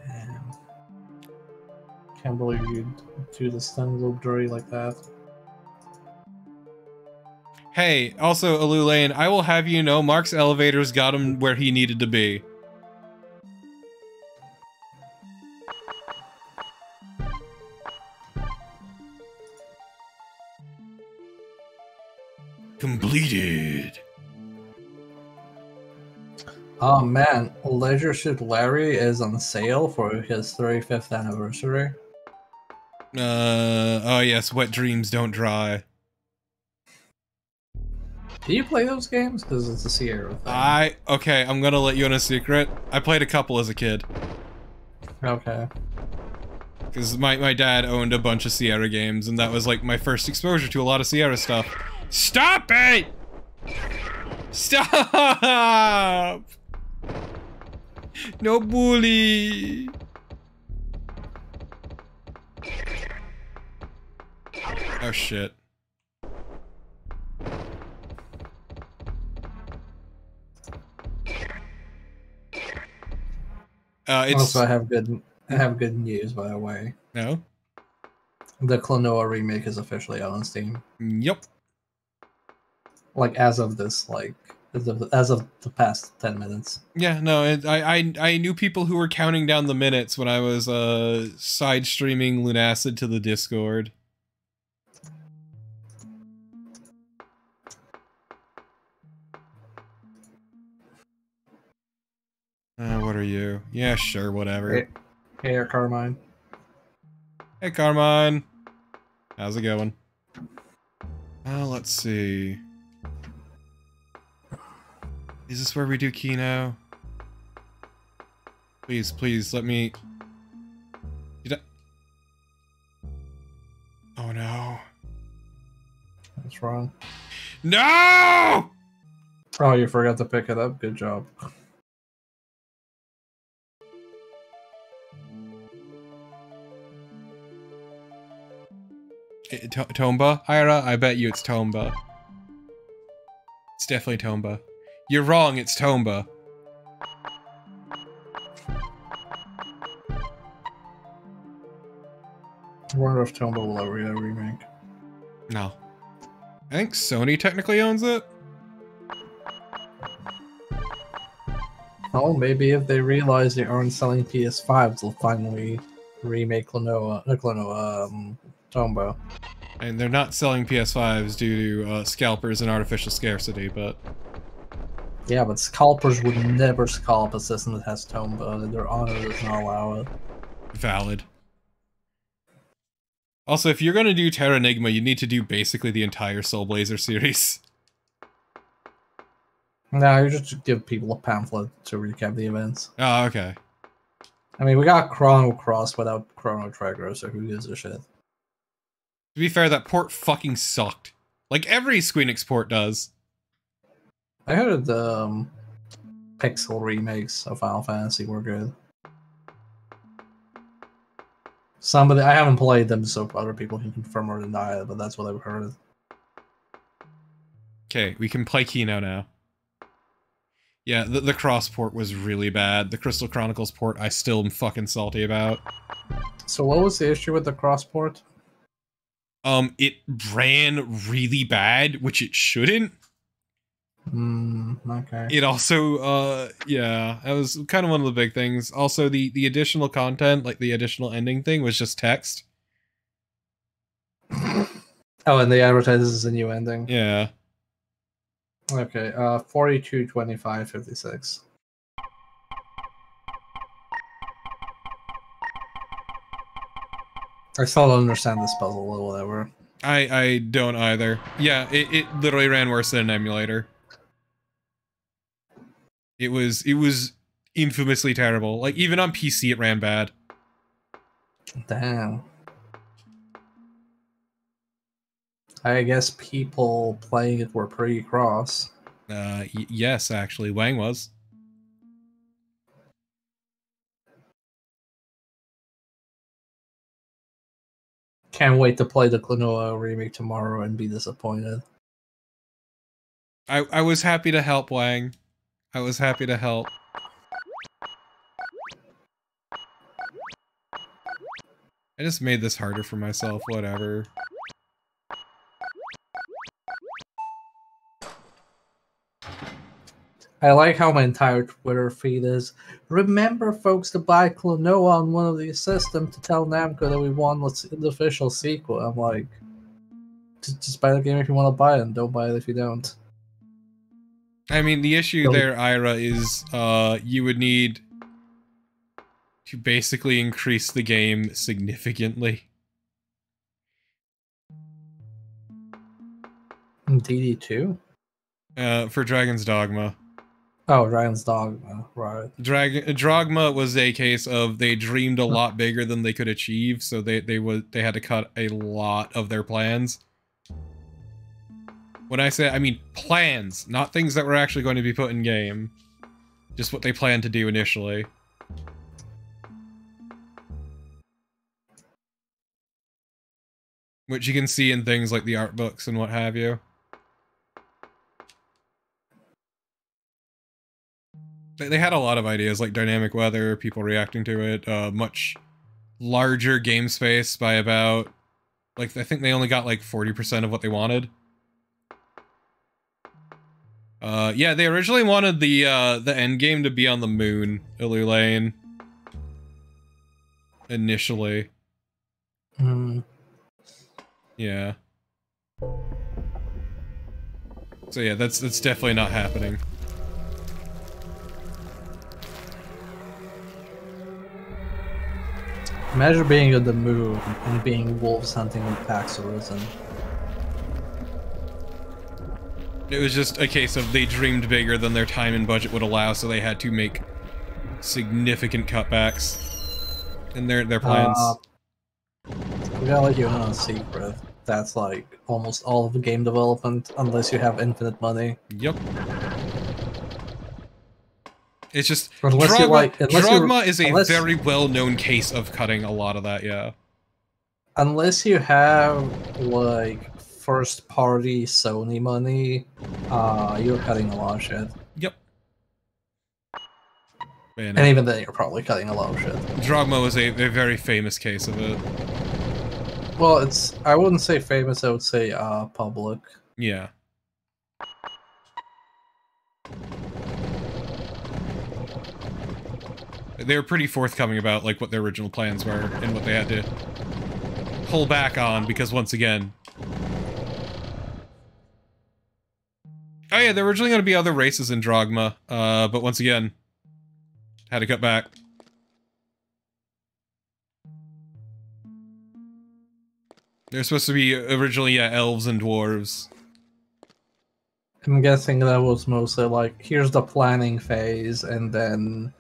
Damn. Can't believe you do the stun globe dirty like that. Hey, also, Alulain, I will have you know Mark's elevators got him where he needed to be. Completed. Oh man, Leisure Suit Larry is on sale for his 35th anniversary. Oh yes, wet dreams don't dry. Do you play those games? Because it's a Sierra thing. Okay, I'm gonna let you in a secret. I played a couple as a kid. Okay. Because my dad owned a bunch of Sierra games, and that was like my first exposure to a lot of Sierra stuff. Stop it! Stop! No bully! Oh shit. Also, I have good news, by the way. No? The Klonoa remake is officially out on Steam. Yep. Like as of this, like as of the past 10 minutes. Yeah, no, I knew people who were counting down the minutes when I was side streaming Lunacid to the Discord. What are you? Yeah, sure, whatever. Hey, Carmine. Hey, Carmine. How's it going? Let's see. Is this where we do Kino? Please, please, let me... Oh no. What's wrong? No! Oh, you forgot to pick it up? Good job. Tomba? Ira, I bet you it's Tomba. It's definitely Tomba. You're wrong, it's Tomba. I wonder if Tomba will ever get a remake. No. I think Sony technically owns it. Oh, maybe if they realize they aren't selling PS5s, they'll finally remake Tomba. And they're not selling PS5s due to scalpers and artificial scarcity, but... Yeah, but scalpers would never scalp a system that has Tomba. Their honor does not allow it. Valid. Also, if you're gonna do Terranigma, you need to do basically the entire Soul Blazer series. No, you just give people a pamphlet to recap the events. Oh, okay. I mean, we got Chrono Cross without Chrono Trigger, so who gives a shit? To be fair, that port fucking sucked. Like every Squeenix port does. I heard the Pixel remakes of Final Fantasy were good. I haven't played them, so other people can confirm or deny it, but that's what I've heard. Okay, we can play Kino now. Yeah, the cross port was really bad. The Crystal Chronicles port I still am fucking salty about. So what was the issue with the cross port? It ran really bad, which it shouldn't. Okay. It also, yeah, that was kind of one of the big things. Also, the additional content, like the additional ending thing, was just text. Oh, and they advertise this as a new ending? Yeah. Okay, 42, 25, 56. I still don't understand this puzzle or whatever. I don't either. Yeah, it literally ran worse than an emulator. It was infamously terrible. Like, even on PC it ran bad. Damn. I guess people playing it were pretty cross. Yes, actually, Wang was. Can't wait to play the Klonoa remake tomorrow and be disappointed. I was happy to help, Wang. I was happy to help. I just made this harder for myself, whatever. I like how my entire Twitter feed is, remember folks to buy Klonoa on one of these systems to tell Namco that we won the official sequel. I'm like, just buy the game if you want to buy it and don't buy it if you don't. I mean, the issue there, Ira, is you would need to basically increase the game significantly. DD2? For Dragon's Dogma. Oh, Dragon's Dogma, right. Dogma was a case of they dreamed a lot bigger than they could achieve, so they had to cut a lot of their plans. When I say, I mean plans, not things that were actually going to be put in game. Just what they planned to do initially. Which you can see in things like the art books and what have you. They had a lot of ideas, like dynamic weather, people reacting to it, much larger game space by about... Like, I think they only got like 40% of what they wanted. Yeah, they originally wanted the end game to be on the moon, Illu Lane. Initially. Yeah. So yeah, that's definitely not happening. Imagine being on the moon and being wolves hunting with packs arisen. It was just a case of they dreamed bigger than their time and budget would allow, so they had to make significant cutbacks in their plans. I'm gonna let you in on a secret. That's like almost all of the game development, unless you have infinite money. Yep. It's just Drogma is a very well-known case of cutting a lot of that, yeah. Unless you have like first-party Sony money, you're cutting a lot of shit. Yep. Man, and even then, you're probably cutting a lot of shit. Drogma was a very famous case of it. Well, I wouldn't say famous, I would say public. Yeah. They were pretty forthcoming about like what their original plans were and what they had to pull back on because once again... Oh yeah, there were originally going to be other races in Drogma, but once again, had to cut back. They're supposed to be originally, yeah, elves and dwarves. I'm guessing that was mostly like, here's the planning phase, and then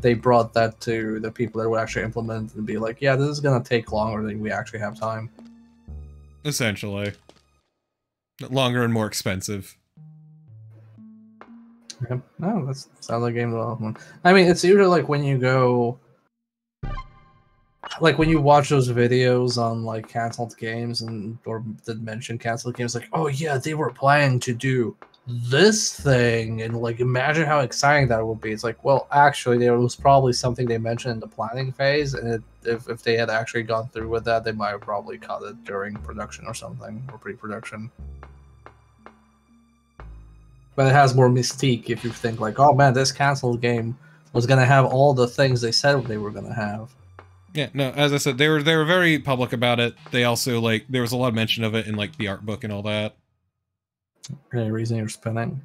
they brought that to the people that would actually implement it and be like, yeah, this is gonna take longer than we actually have time. Essentially. Longer and more expensive. Yep. No, that sounds like game development. I mean, it's usually like when you go... Like when you watch those videos on like canceled games or did mention canceled games, like, oh yeah, they were planning to do this thing, and like imagine how exciting that would be. It's like, well, actually, there was probably something they mentioned in the planning phase, and if they had actually gone through with that, they might have probably cut it during production or something, or pre-production. But it has more mystique if you think like, oh man, this canceled game was gonna have all the things they said they were gonna have. Yeah, no, as I said, they were very public about it. They also, like, there was a lot of mention of it in, like, the art book and all that. Any reason you're spinning?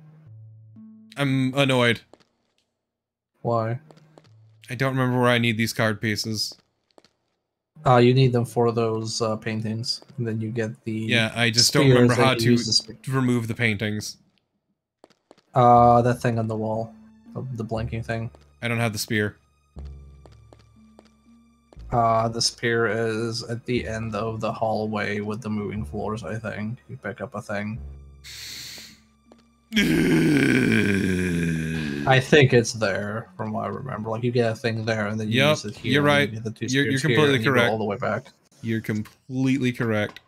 I'm annoyed. Why? I don't remember where I need these card pieces. You need them for those paintings, and then you get the... Yeah, I just don't remember how to remove the paintings. That thing on the wall. The blinking thing. I don't have the spear. The spear is at the end of the hallway with the moving floors, I think. You pick up a thing. I think it's there, from what I remember. Like, you get a thing there, and then you use it here. You're right. You get the two You're spears here, completely and you correct. go all the way back. You're completely correct.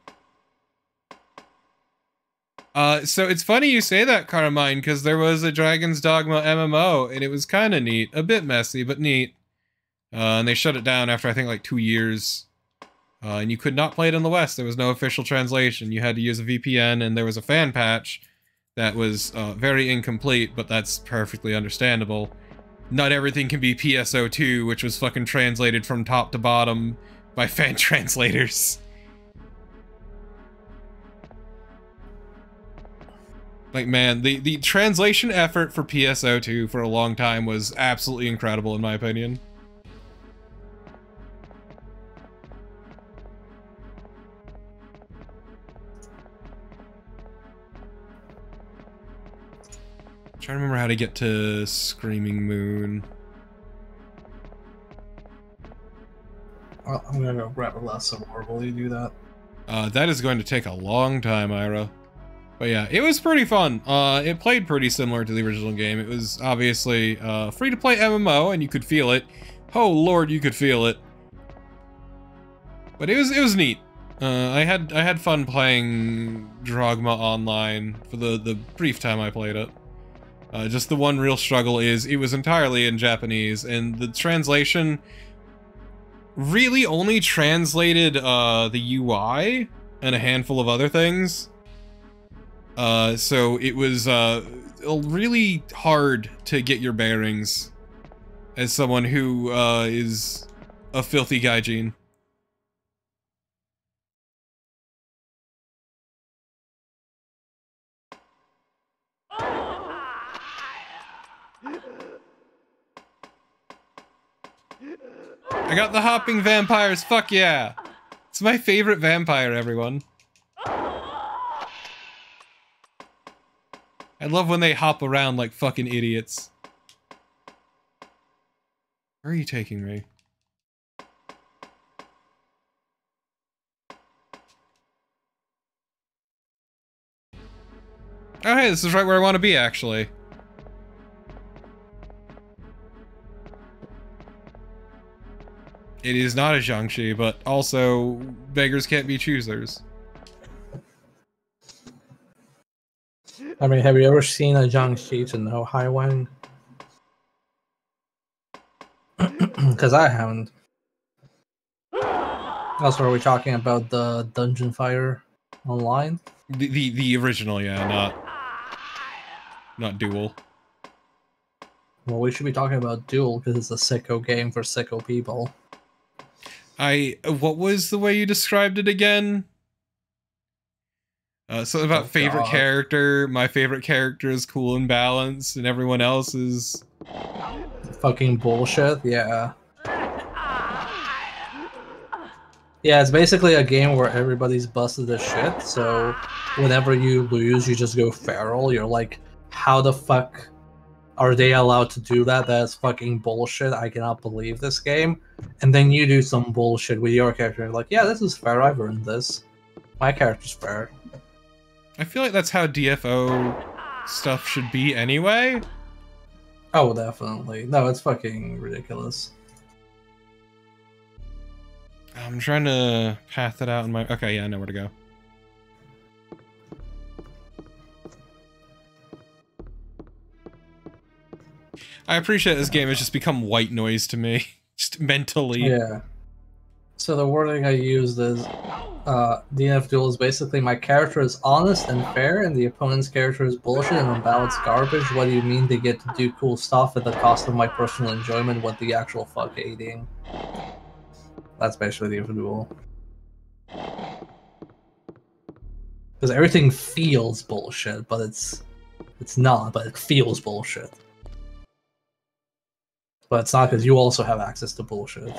So it's funny you say that, Carmine, because there was a Dragon's Dogma MMO, and it was kind of neat. A bit messy, but neat. And they shut it down after, I think, like 2 years. And you could not play it in the West. There was no official translation. You had to use a VPN, and there was a fan patch that was very incomplete, but that's perfectly understandable. Not everything can be PSO2, which was fucking translated from top to bottom by fan translators. Like, man, the translation effort for PSO2 for a long time was absolutely incredible, in my opinion. Trying to remember how to get to Screaming Moon. Well, I'm gonna go grab a glass of water while you do that. That is going to take a long time, Ira. But yeah, it was pretty fun. It played pretty similar to the original game. It was obviously free-to-play MMO, and you could feel it. Oh lord, you could feel it. But it was neat. I had fun playing Drogma Online for the brief time I played it. Just the one real struggle is it was entirely in Japanese, and the translation really only translated the UI and a handful of other things. So it was really hard to get your bearings as someone who is a filthy gaijin. I got the hopping vampires, fuck yeah! It's my favorite vampire, everyone. I love when they hop around like fucking idiots. Where are you taking me? Oh hey, this is right where I want to be, actually. It is not a Jiangxi, but also, beggars can't be choosers. I mean, have you ever seen a Jiangxi to know Haiwan? Because I haven't. Also, are we talking about the Dungeon Fire Online? The original, yeah, not Duel. Well, we should be talking about Duel because it's a sicko game for sicko people. What was the way you described it again? Something about favorite character. My favorite character is cool and balanced, and everyone else is fucking bullshit. Yeah. Yeah, it's basically a game where everybody's busted as shit. So whenever you lose, you just go feral. You're like, how the fuck are they allowed to do that? That's fucking bullshit. I cannot believe this game. And then you do some bullshit with your character. You're like, yeah, this is fair. I've earned this. My character's fair. I feel like that's how DFO stuff should be anyway. Oh, definitely. No, it's fucking ridiculous. I'm trying to path it out in my... Okay, yeah, I know where to go. I appreciate this game has just become white noise to me. Just mentally. Yeah. So the wording I used is, DNF Duel is basically my character is honest and fair, and the opponent's character is bullshit and unbalanced garbage. What do you mean they get to do cool stuff at the cost of my personal enjoyment? What the actual fuck hating? That's basically DNF Duel. Because everything feels bullshit, but it's not, but it feels bullshit. But it's not because you also have access to bullshit.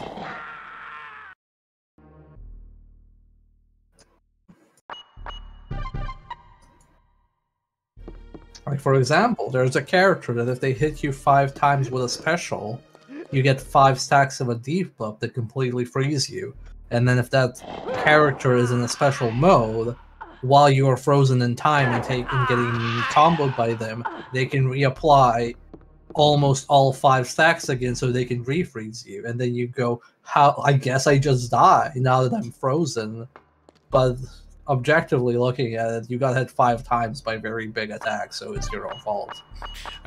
Like, for example, there's a character that if they hit you 5 times with a special, you get 5 stacks of a debuff that completely freeze you. And then if that character is in a special mode, while you are frozen in time and getting comboed by them, they can reapply almost all 5 stacks again, so they can refreeze you. And then you go, "How? I guess I just die now that I'm frozen." But objectively looking at it, you got hit 5 times by very big attacks, so it's your own fault.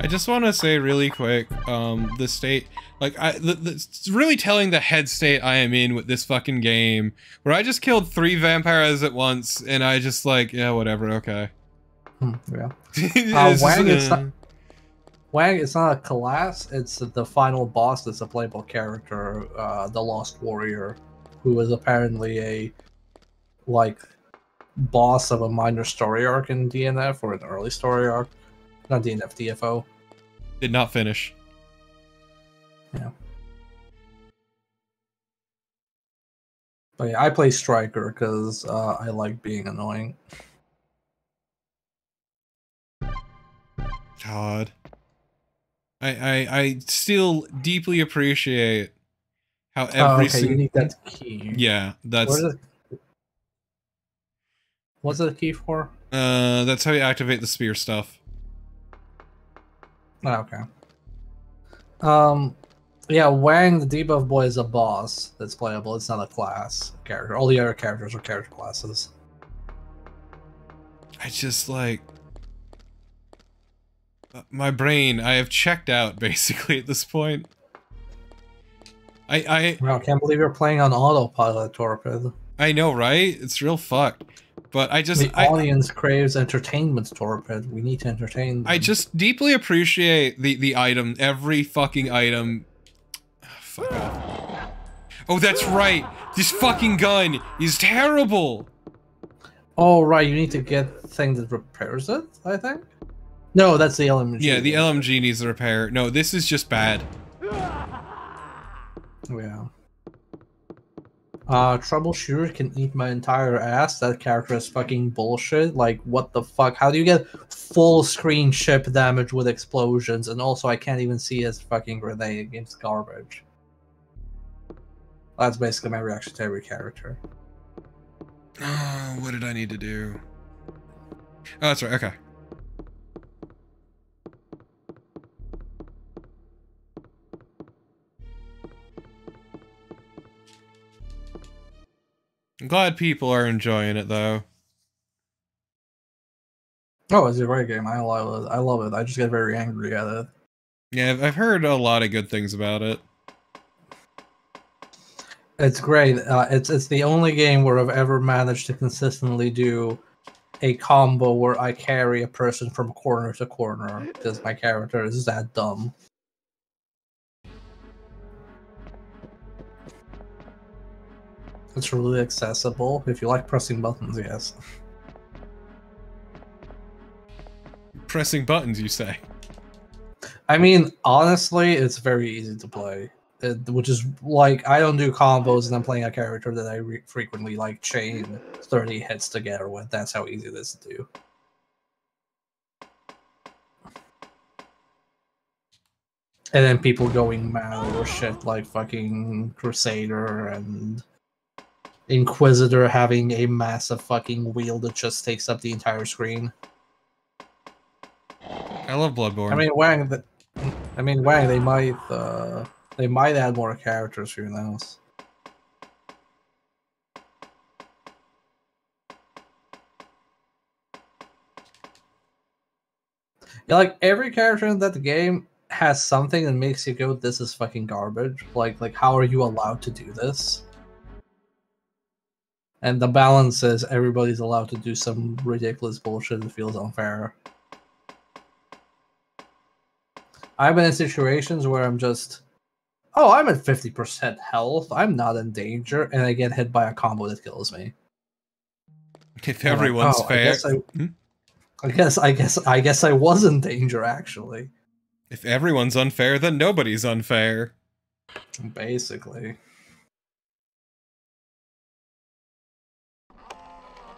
I just want to say really quick, the state, like, it's really telling the head state I am in with this fucking game, where I just killed 3 vampires at once, and I just like, yeah, whatever, okay. Yeah. It's Wang, it's not a class, it's the final boss that's a playable character, the Lost Warrior, who is apparently a, like, boss of a minor story arc in DNF, or an early story arc. Not DNF, DFO. Did not finish. Yeah. But yeah, I play Striker because I like being annoying. God. I still deeply appreciate how every okay, you need that key. Yeah, that's... What's it a key for? That's how you activate the spear stuff. Oh, okay. Yeah, Wang, the debuff boy, is a boss that's playable. It's not a class character. All the other characters are character classes. I just, like... my brain, I have checked out, basically, at this point. Wow, I can't believe you're playing on autopilot, Torpid. I know, right? It's real fucked. But I just... The audience craves entertainment, Torpid. We need to entertain them. I just deeply appreciate the item, every fucking item... fuck off. Oh, that's right! This fucking gun is terrible! Oh, right, you need to get the thing that repairs it, I think? No, that's the LMG. Yeah, the LMG needs a repair. No, this is just bad. Yeah. Troubleshooter can eat my entire ass. That character is fucking bullshit. Like, what the fuck? How do you get full screen ship damage with explosions? And also, I can't even see his fucking grenade against garbage. That's basically my reaction to every character. Oh, what did I need to do? Oh, that's right, okay. I'm glad people are enjoying it, though. Oh, it's a great game. I love it. I love it. I just get very angry at it. Yeah, I've heard a lot of good things about it. It's great. It's the only game where I've ever managed to consistently do a combo where I carry a person from corner to corner because my character is that dumb. It's really accessible. If you like pressing buttons, yes. Pressing buttons, you say? I mean, honestly, it's very easy to play. Which is, like, I don't do combos and I'm playing a character that I frequently, like, chain 30 hits together with. That's how easy it is to do. And then people going mad or shit like fucking Crusader and Inquisitor having a massive fucking wheel that just takes up the entire screen. I love Bloodborne. I mean, Wang, they might add more characters, who knows. Yeah, like every character in that game has something that makes you go, "This is fucking garbage." Like how are you allowed to do this? And the balance is everybody's allowed to do some ridiculous bullshit that feels unfair. I've been in situations where I'm just, oh, I'm at 50% health, I'm not in danger, and I get hit by a combo that kills me. If everyone's fair. I guess I was in danger, actually. If everyone's unfair, then nobody's unfair. Basically.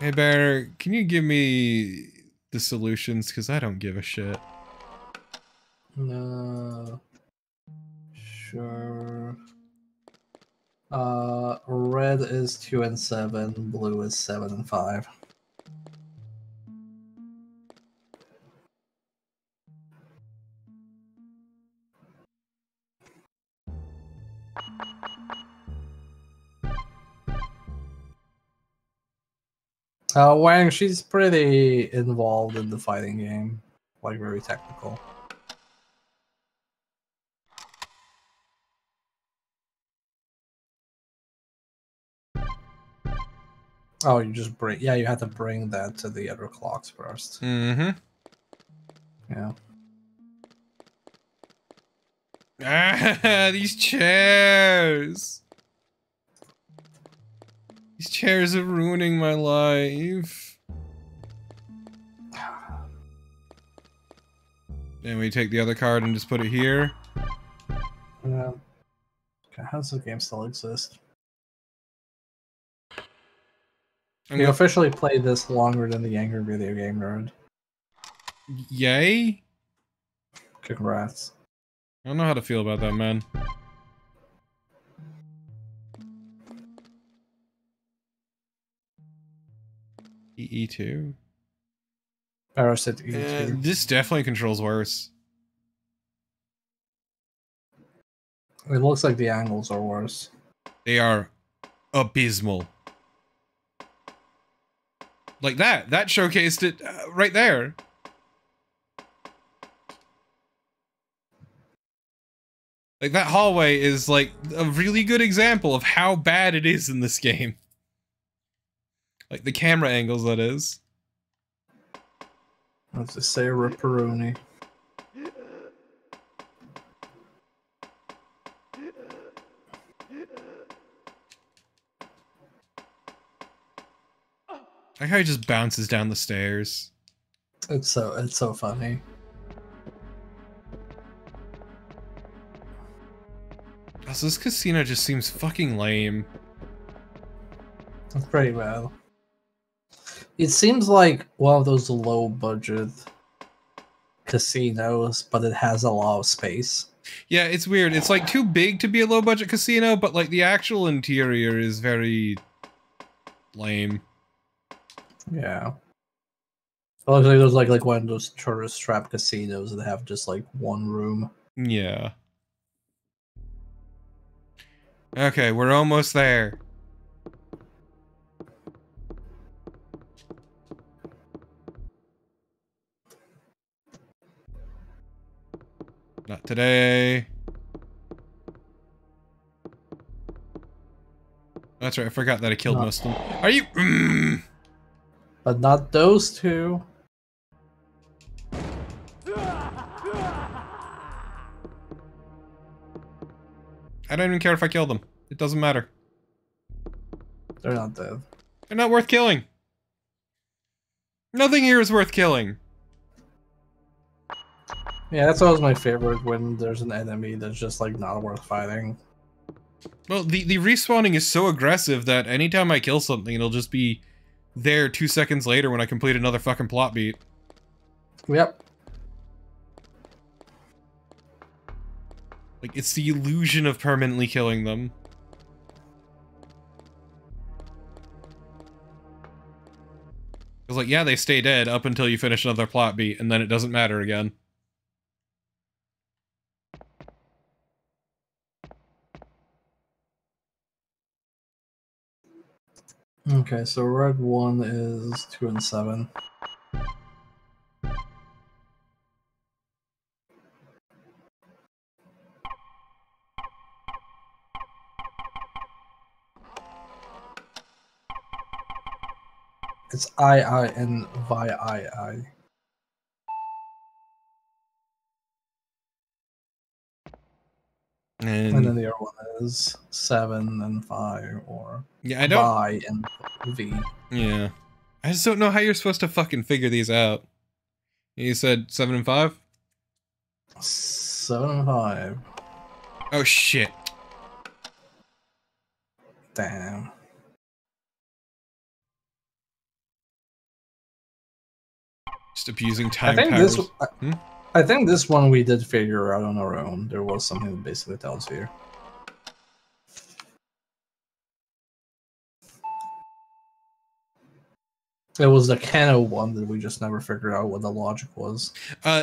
Hey, Bear, can you give me the solutions? Because I don't give a shit. No. sure. Red is 2 and 7, blue is 7 and 5. Wang, she's pretty involved in the fighting game, like very technical. Oh, you just bring, yeah, you have to bring that to the other clocks first. Mm-hmm. Yeah. Ah, these chairs! These chairs are ruining my life. And we take the other card and just put it here. Yeah. Okay, how does the game still exist? You officially played this longer than the Angry Video Game Nerd. Yay? Congrats. I don't know how to feel about that, man. E2? Parasite E2. This definitely controls worse. It looks like the angles are worse. They are abysmal. Like that showcased it right there. Like that hallway is like a really good example of how bad it is in this game. Like the camera angles, that is. Let's just say Ripperoni. Like how he just bounces down the stairs. It's so funny. Also, this casino just seems fucking lame. It's pretty bad. It seems like one of those low budget casinos, but it has a lot of space. Yeah, it's weird. It's like too big to be a low budget casino, but like the actual interior is very lame. Yeah. It looks like there's like one of those tourist trap casinos that have just like one room. Yeah. Okay, we're almost there. Not today. That's right, I forgot that I killed most of them. Are you... But not those two. I don't even care if I kill them. It doesn't matter. They're not dead. They're not worth killing. Nothing here is worth killing. Yeah, that's always my favorite, when there's an enemy that's just like not worth fighting. Well, the respawning is so aggressive that anytime I kill something, it'll just be there 2 seconds later when I complete another fucking plot beat. Yep. Like, it's the illusion of permanently killing them. It's like, yeah, they stay dead up until you finish another plot beat, and then it doesn't matter again. Okay, so red 1 is 2 and 7. It's I and Vi. And then the other one is 7 and 5, or yeah, I don't. Vi and V. Yeah, I just don't know how you're supposed to fucking figure these out. You said 7 and 5? 7 and 5. Oh shit! Damn. Just abusing time I think powers. this. I think this one we did figure out on our own. There was something that basically tells you. It was the Kano one that we just never figured out what the logic was.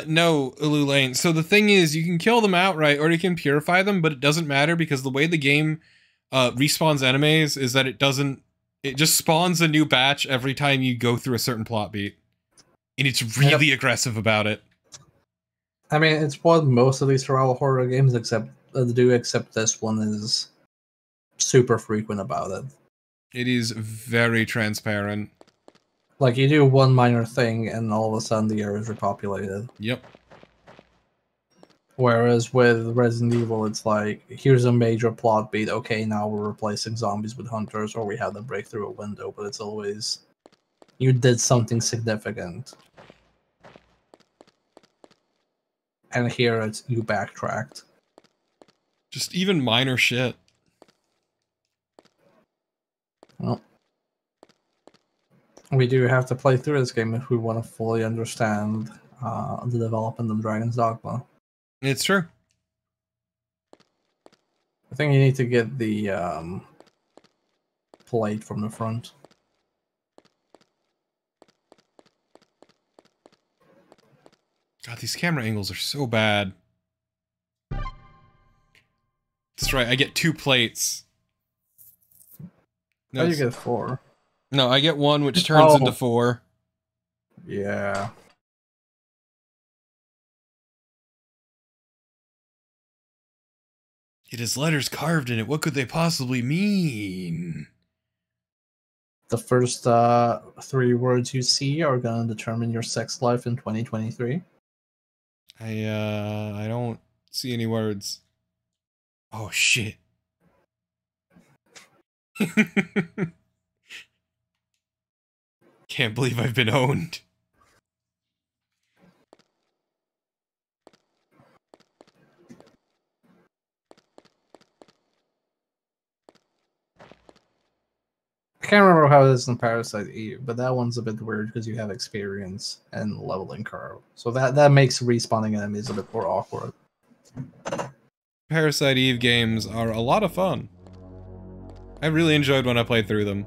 No, Ulu Lane. So the thing is, you can kill them outright, or you can purify them, but it doesn't matter because the way the game respawns enemies is that it just spawns a new batch every time you go through a certain plot beat. And it's really aggressive about it. I mean, it's what most of these survival horror games except this one is super frequent about it. It is very transparent. Like, you do one minor thing, and all of a sudden the area is repopulated. Yep. Whereas with Resident Evil, it's like, here's a major plot beat, okay, now we're replacing zombies with hunters, or we have them break through a window, but it's always, you did something significant. And here it's, you backtracked. Just even minor shit. Well, we do have to play through this game if we want to fully understand the development of Dragon's Dogma. It's true. I think you need to get the plate from the front. God, these camera angles are so bad. That's right, I get 2 plates. No, you get 4. No, I get 1 which turns into 4. Yeah. It has letters carved in it. What could they possibly mean? The first 3 words you see are going to determine your sex life in 2023. I don't see any words. Oh, shit. Can't believe I've been owned. I can't remember how it is in Parasite Eve, but that one's a bit weird because you have experience and leveling curve. So that makes respawning enemies a bit more awkward. Parasite Eve games are a lot of fun. I really enjoyed when I played through them.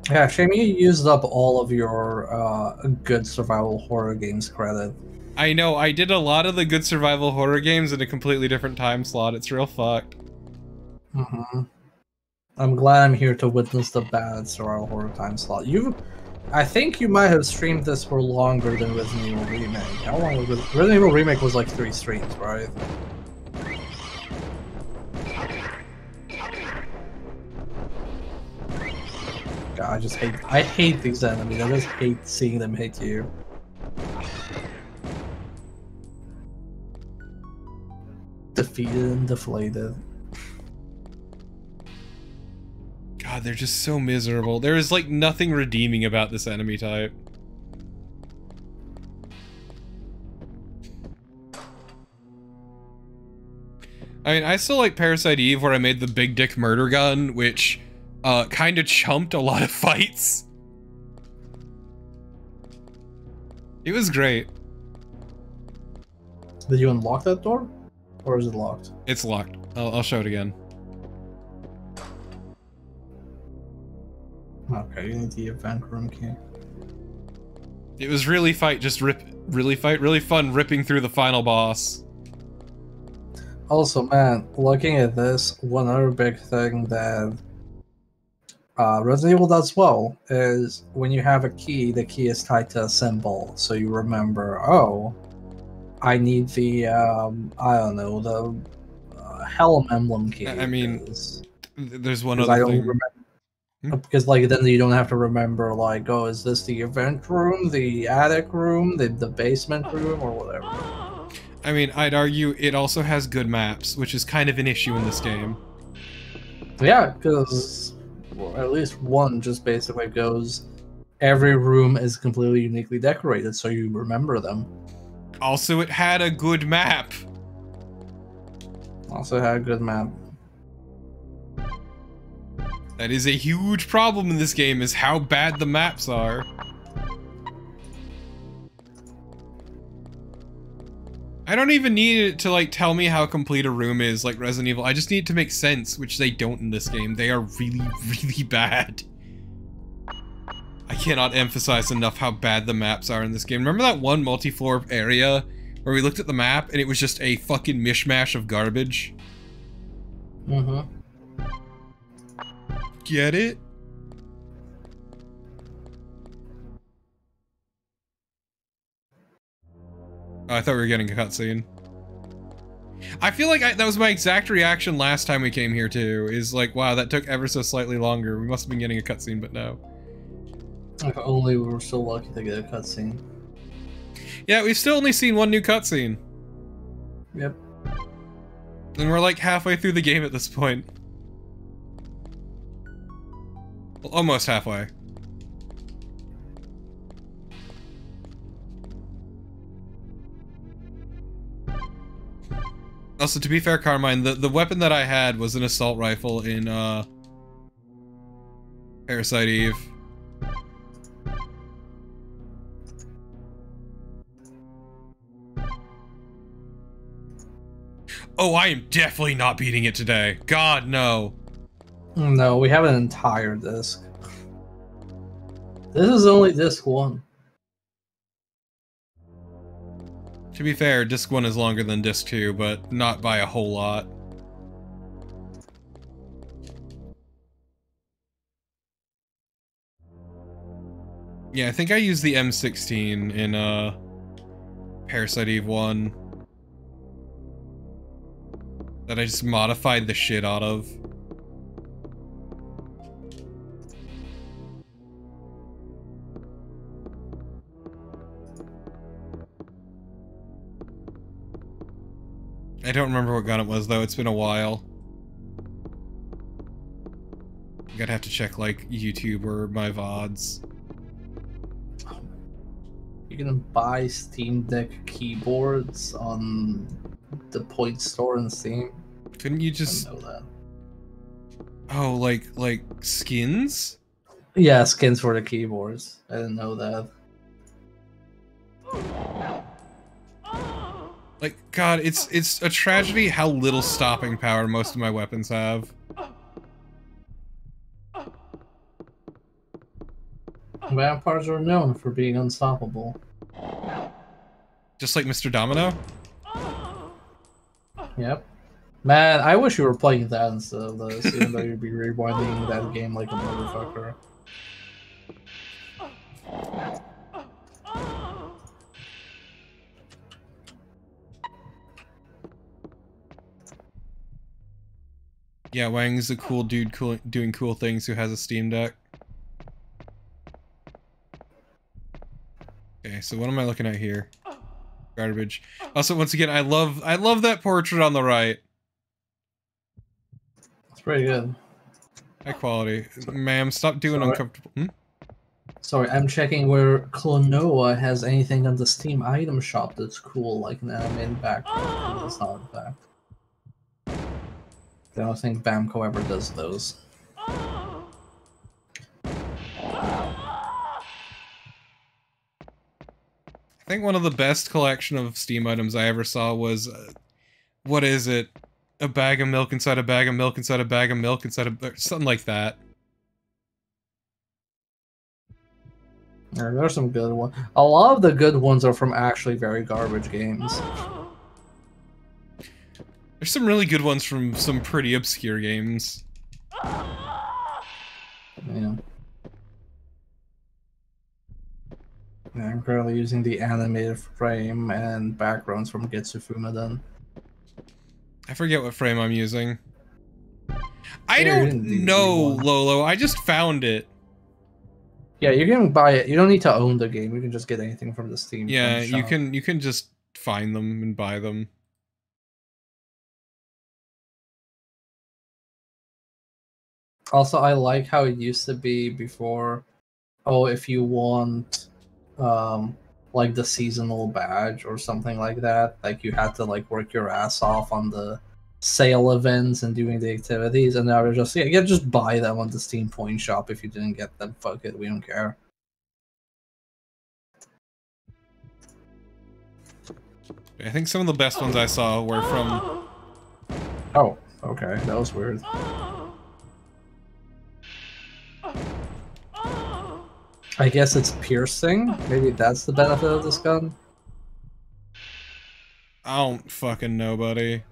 Yeah, shame you used up all of your good survival horror games credit. I know, I did a lot of the good survival horror games in a completely different time slot. It's real fucked. Mm-hmm. I'm glad I'm here to witness the bad survival horror time slot. I think you might have streamed this for longer than Resident Evil Remake. How long was it? Resident Evil Remake was like 3 streams, right? God, I hate these enemies. I just hate seeing them hit you. Defeated and deflated. God, they're just so miserable. There is like nothing redeeming about this enemy type. I mean, I still like Parasite Eve where I made the big dick murder gun, which kind of chumped a lot of fights. It was great. Did you unlock that door? Or is it locked? It's locked. I'll show it again. Okay, you need the event room key. It was really really fun ripping through the final boss. Also, man, looking at this, one other big thing that Resident Evil does well is when you have a key, the key is tied to a symbol, so you remember, oh, I need the, I don't know, the Helm emblem key. I mean, there's one I other don't thing. remember. Because, like, then you don't have to remember, like, oh, is this the event room, the attic room, the basement room, or whatever. I mean, I'd argue it also has good maps, which is kind of an issue in this game. Yeah, because at least one just basically goes, every room is completely uniquely decorated, so you remember them. Also, it had a good map. Also had a good map. That is a huge problem in this game, is how bad the maps are. I don't even need it to, like, tell me how complete a room is, like Resident Evil. I just need it to make sense, which they don't in this game. They are really, really bad. I cannot emphasize enough how bad the maps are in this game. Remember that one multi-floor area where we looked at the map and it was just a fucking mishmash of garbage? Mm-hmm. Get it? Oh, I thought we were getting a cutscene. I feel like that was my exact reaction last time we came here too, is like, wow, that took ever so slightly longer. We must have been getting a cutscene, but no. If only we were so lucky to get a cutscene. Yeah, we've still only seen one new cutscene. Yep. And we're like halfway through the game at this point. Well, almost halfway. Also, to be fair, Carmine, the weapon that I had was an assault rifle in, Parasite Eve. Oh, I am definitely not beating it today. God, no. No, we have an entire disc. This is only disc 1. To be fair, disc 1 is longer than disc 2, but not by a whole lot. Yeah, I think I used the M16 in, Parasite Eve 1. That I just modified the shit out of. I don't remember what gun it was, though. It's been a while. I'm gonna have to check, like, YouTube or my VODs. You can buy Steam Deck keyboards on the Point Store in Steam. Couldn't you just... I know that. Oh, like skins? Yeah, skins for the keyboards. I didn't know that. Like, God, it's a tragedy how little stopping power most of my weapons have. Vampires are known for being unstoppable. Just like Mr. Domino? Yep. Man, I wish you were playing that instead of this, even though you'd be rewinding that game like a motherfucker. Yeah, Wang's a cool dude doing cool things who has a Steam Deck. Okay, so what am I looking at here? Garbage. Also, once again, I love that portrait on the right. It's pretty good. High quality. Ma'am, stop doing uncomfortable. Hmm? Sorry, I'm checking where Klonoa has anything on the Steam item shop that's cool, like an animated background. It's not, in fact. I don't think Bamco ever does those. I think one of the best collection of Steam items I ever saw was, what is it? A bag of milk inside a bag of milk inside a bag of milk inside a... something like that. There's some good ones. A lot of the good ones are from actually very garbage games. There's some really good ones from some pretty obscure games. Yeah. I'm currently using the animated frame and backgrounds from Getsu Fumaden. I forget what frame I'm using. I Yeah, you don't didn't do know, one. Lolo. I just found it. Yeah, you can buy it. You don't need to own the game. You can just get anything from the Steam. Yeah, you shop. can just find them and buy them. Also, I like how it used to be before. Oh, if you want, like the seasonal badge or something like that, like you had to like work your ass off on the sale events and doing the activities, and now they're just yeah, just buy them on the Steam Point shop. If you didn't get them, fuck it, we don't care. I think some of the best ones I saw were from... Oh, okay, that was weird. I guess it's piercing? Maybe that's the benefit of this gun? I don't fucking know, buddy.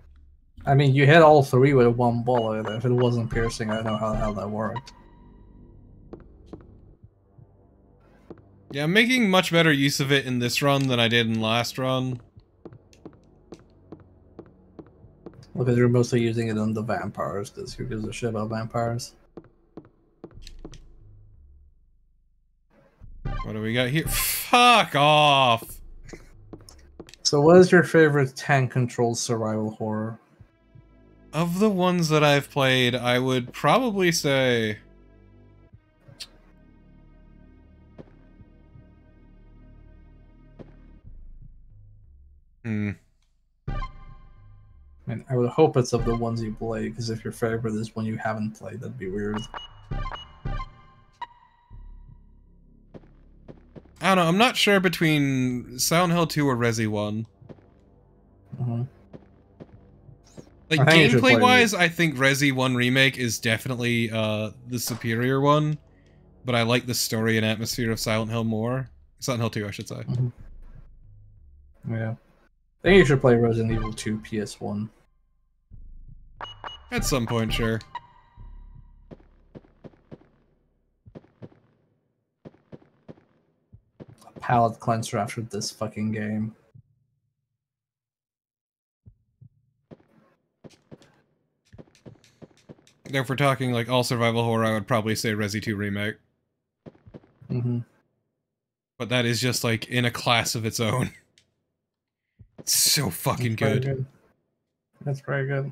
I mean, you hit all three with one bullet. If it wasn't piercing, I don't know how the hell that worked. Yeah, I'm making much better use of it in this run than I did in last run. Because you're mostly using it on the vampires, because who gives a shit about vampires? What do we got here? Fuck off! So what is your favorite tank-controlled survival horror? Of the ones that I've played, I would probably say... I mean, I would hope it's of the ones you play, because if your favorite is one you haven't played, that'd be weird. I don't know, I'm not sure between Silent Hill 2 or Resi 1. Like, I think you should play gameplay-wise, I think Resi 1 Remake is definitely the superior one, but I like the story and atmosphere of Silent Hill more. Silent Hill 2, I should say. Yeah. I think you should play Resident Evil 2 PS1. At some point, sure. Palate cleanser after this fucking game. If we're talking like all survival horror, I would probably say Resi 2 Remake. But that is just like in a class of its own. It's so fucking good. That's very good.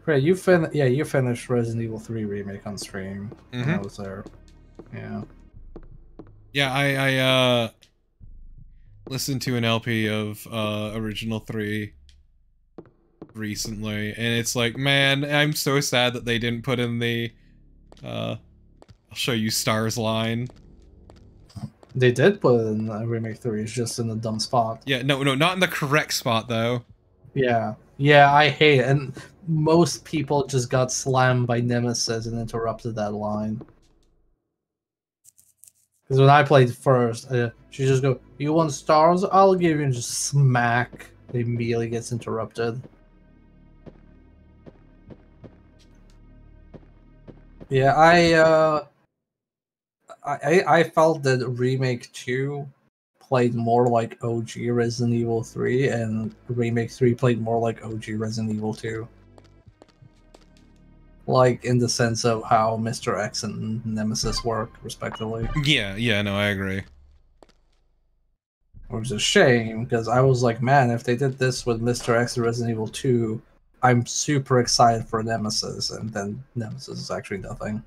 Great, you finished Resident Evil 3 Remake on stream when I was there. Yeah. Yeah, I listened to an LP of Original 3 recently, and it's like, man, I'm so sad that they didn't put in the I'll show you stars line. They did put in Remake 3, it's just in a dumb spot. Yeah, no, not in the correct spot, though. Yeah. Yeah, I hate it. And most people just got slammed by Nemesis and interrupted that line. Because when I played first, she just go, "You want stars? I'll give you," and just smack. It immediately gets interrupted. Yeah, I felt that Remake 2 played more like OG Resident Evil 3, and Remake 3 played more like OG Resident Evil 2. Like, in the sense of how Mr. X and Nemesis work, respectively. Yeah, no, I agree. Which is a shame, because I was like, man, if they did this with Mr. X and Resident Evil 2, I'm super excited for Nemesis, and then Nemesis is actually nothing.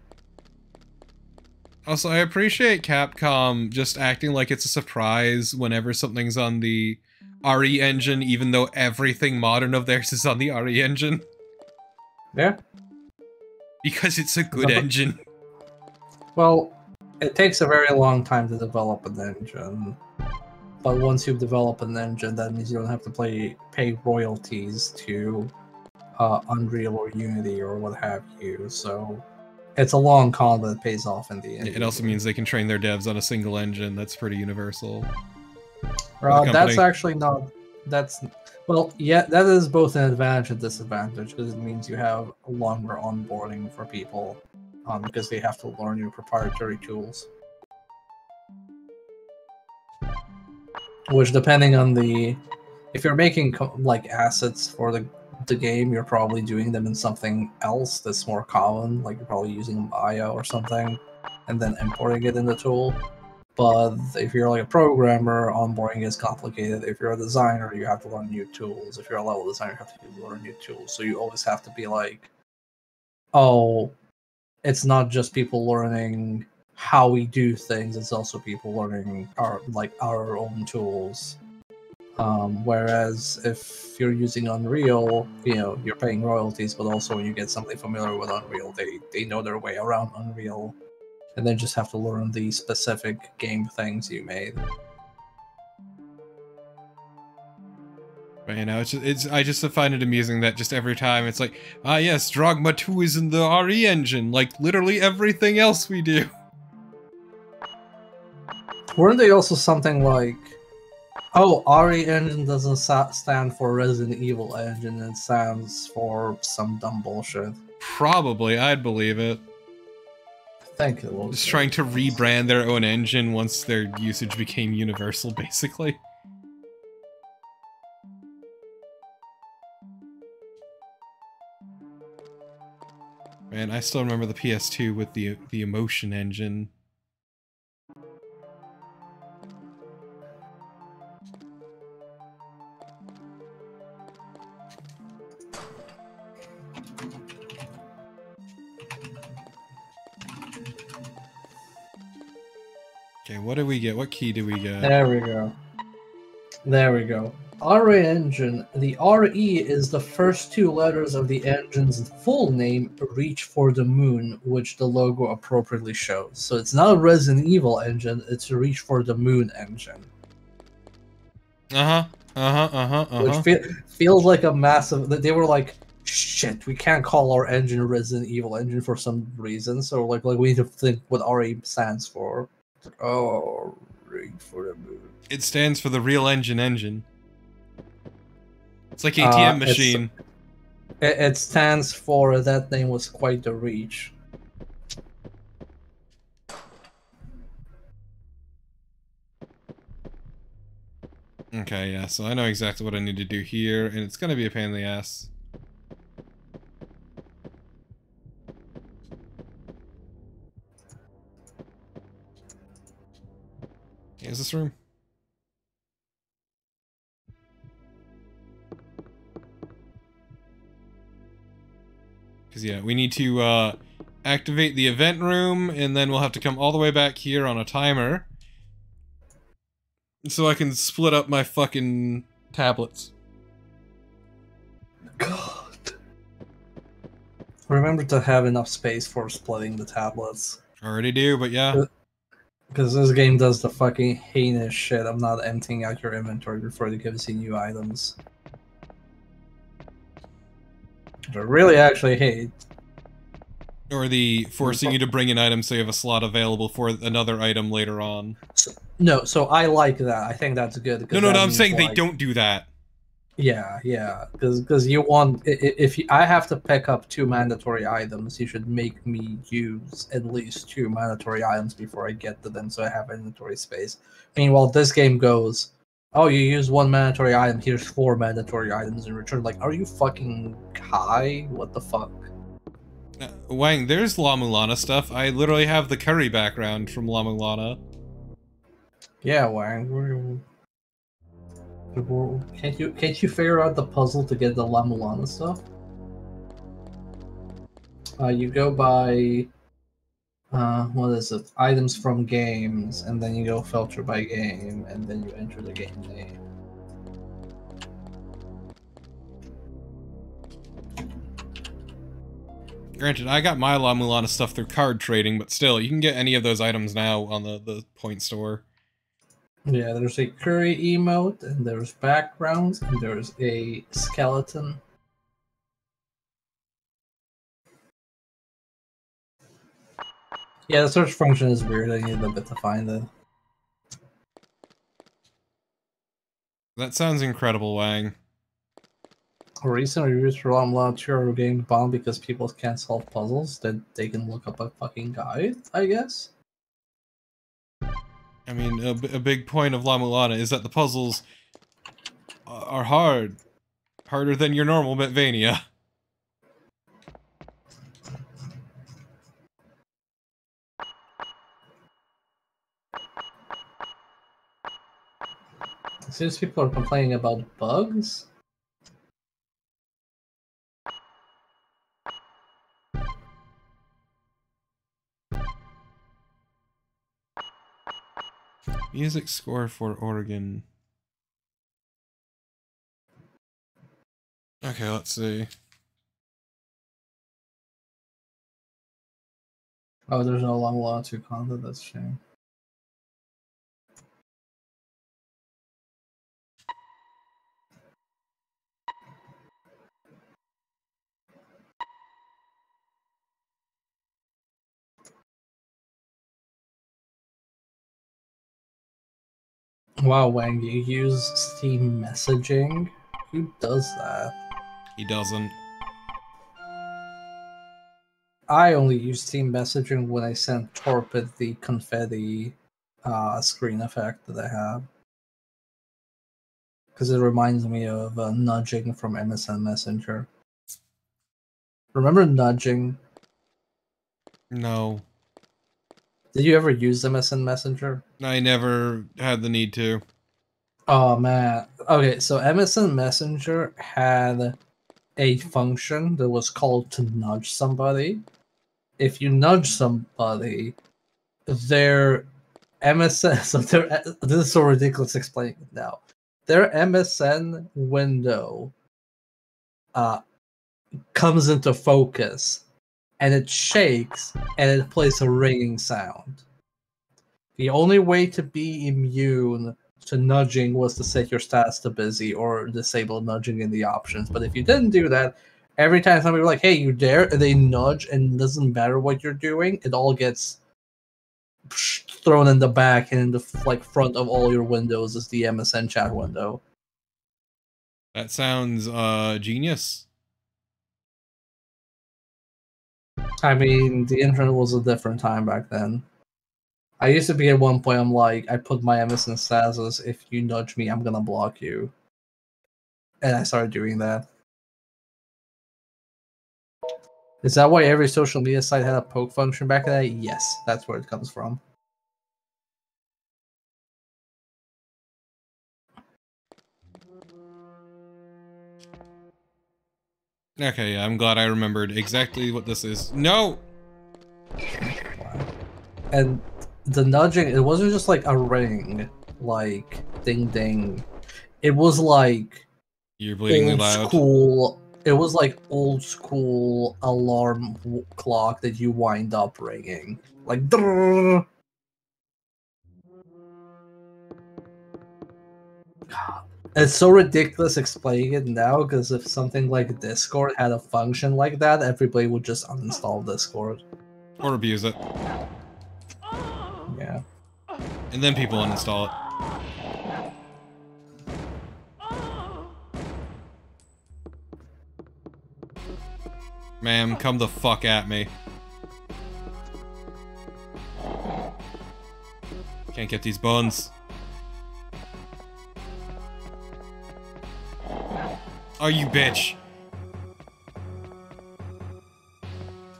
Also, I appreciate Capcom just acting like it's a surprise whenever something's on the RE engine, even though everything modern of theirs is on the RE engine. Yeah. Because it's a good engine. Well, it takes a very long time to develop an engine. But once you've developed an engine, that means you don't have to pay royalties to Unreal or Unity or what have you, so it's a long con, but it pays off in the end. It also means they can train their devs on a single engine. That's pretty universal. That's actually not... Well, yeah, that is both an advantage and disadvantage, because it means you have a longer onboarding for people, because they have to learn your proprietary tools. Which, depending on the... If you're making, like, assets for the game, you're probably doing them in something else that's more common, like you're probably using Maya or something, and then importing it in the tool. But if you're like a programmer, onboarding is complicated. If you're a designer, you have to learn new tools. If you're a level designer, you have to learn new tools. So you always have to be like, oh, it's not just people learning how we do things, it's also people learning our own tools. Whereas if you're using Unreal, you're paying royalties, but also when you get somebody familiar with Unreal, they know their way around Unreal. and then just have to learn the specific game things you made. But, you know, I just find it amusing that just every time it's like, ah yes, Drogma 2 is in the RE engine, like literally everything else we do. Weren't they also something like, oh, RE engine doesn't stand for Resident Evil engine, it stands for some dumb bullshit. Probably, I'd believe it. I think it was. Just trying to rebrand their own engine once their usage became universal, basically. Man, I still remember the PS2 with the Emotion engine. Okay, what do we get? What key do we get? There we go. There we go. RE engine. The RE is the first two letters of the engine's full name, Reach for the Moon, which the logo appropriately shows. So it's not a Resident Evil engine, it's a Reach for the Moon engine. Which feels like a massive... They were like, shit, we can't call our engine a Resident Evil engine for some reason, so like we need to think what RE stands for. Oh, Reach for the Moon. It stands for the Real Engine. It's like ATM machine. It stands for that name was quite the reach. Okay, yeah, so I know exactly what I need to do here, and it's gonna be a pain in the ass. Is this room? Because, yeah, we need to activate the event room, and then we'll have to come all the way back here on a timer. So I can split up my fucking tablets. God. Remember to have enough space for splitting the tablets. Already do, but yeah. Because this game does the fucking heinous shit. I'm not emptying out your inventory before it gives you new items. I really actually hate. Or the forcing you to bring an item so you have a slot available for another item later on. So I like that. I think that's good. No, I'm saying they don't do that. Yeah, because you want... If I have to pick up 2 mandatory items, you should make me use at least 2 mandatory items before I get to them, so I have inventory space. Meanwhile, this game goes, oh, you use 1 mandatory item, here's 4 mandatory items in return. Like, are you fucking high? What the fuck? Wang, there's La Mulana stuff. I literally have the curry background from La Mulana. Yeah, Wang, can't you figure out the puzzle to get the La Mulana stuff? You go by what is it? Items from games, and then you go filter by game, and then you enter the game name. Granted, I got my La Mulana stuff through card trading, but still, you can get any of those items now on the point store. Yeah, there's a curry emote, and there's backgrounds, and there's a skeleton. Yeah, the search function is weird. I need a bit to find it. That sounds incredible, Wang. Recent reviews for La Mulana 2 are getting bombed because people can't solve puzzles. That they can look up a fucking guide, I guess. I mean, a big point of La Mulana is that the puzzles are hard. Harder than your normal Metroidvania. It seems people are complaining about bugs. Music score for Oregon. Okay, let's see. Oh, there's no long latitude content. That's a shame. Wow, Wang, you use Steam messaging? Who does that? He doesn't. I only use Steam messaging when I send Torpid the confetti screen effect that I have. Because it reminds me of nudging from MSN Messenger. Remember nudging? No. Did you ever use MSN Messenger? I never had the need to. Oh man. Okay, so MSN Messenger had a function that was called to nudge somebody. If you nudge somebody, their MSN, so this is so ridiculous explaining it now. Their MSN window comes into focus and it shakes and it plays a ringing sound. The only way to be immune to nudging was to set your stats to busy or disable nudging in the options. But if you didn't do that, every time somebody was like, hey, you dare, and they nudge and it doesn't matter what you're doing, it all gets thrown in the back, and in the front of all your windows is the MSN chat window. That sounds genius. I mean, the internet was a different time back then. I used to be at one point, I'm like, I put my MSN stats as, if you nudge me, I'm gonna block you. And I started doing that. Is that why every social media site had a poke function back then? Yes, that's where it comes from. Okay, yeah, I'm glad I remembered exactly what this is. No! And the nudging, it wasn't just like a ring, like ding ding. It was like You're bleedingly old loud. school. It was like old school alarm clock that you wind up ringing, like. Drrr. It's so ridiculous explaining it now, because if something like Discord had a function like that, everybody would just uninstall Discord. Or abuse it. Yeah. And then people uninstall it. Ma'am, come the fuck at me. Can't get these buns. Oh, you bitch.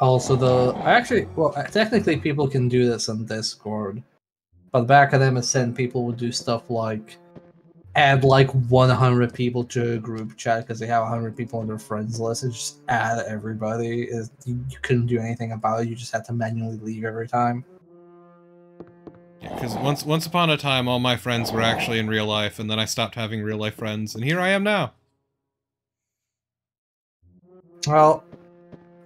Also, technically people can do this on Discord, but back at MSN, people would do stuff like add like 100 people to a group chat because they have 100 people on their friends list and just add everybody. You couldn't do anything about it. You just had to manually leave every time. Yeah, because once upon a time, all my friends were actually in real life, and then I stopped having real life friends, and here I am now. Well,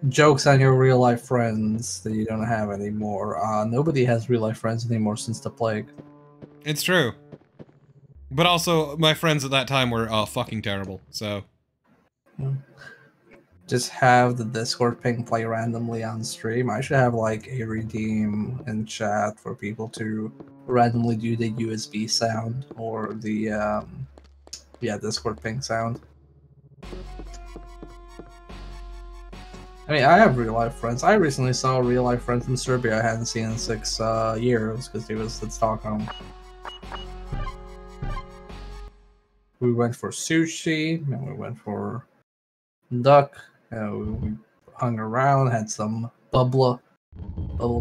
jokes on your real life friends that you don't have anymore. Nobody has real life friends anymore since the plague. It's true. But also, my friends at that time were fucking terrible, so... Just have the Discord ping play randomly on stream. I should have like a redeem in chat for people to randomly do the USB sound or the Discord ping sound. I mean, I have real life friends. I recently saw a real life friend from Serbia I hadn't seen in 6 years because he was in Stockholm. We went for sushi, and we went for duck. We hung around, had some bubble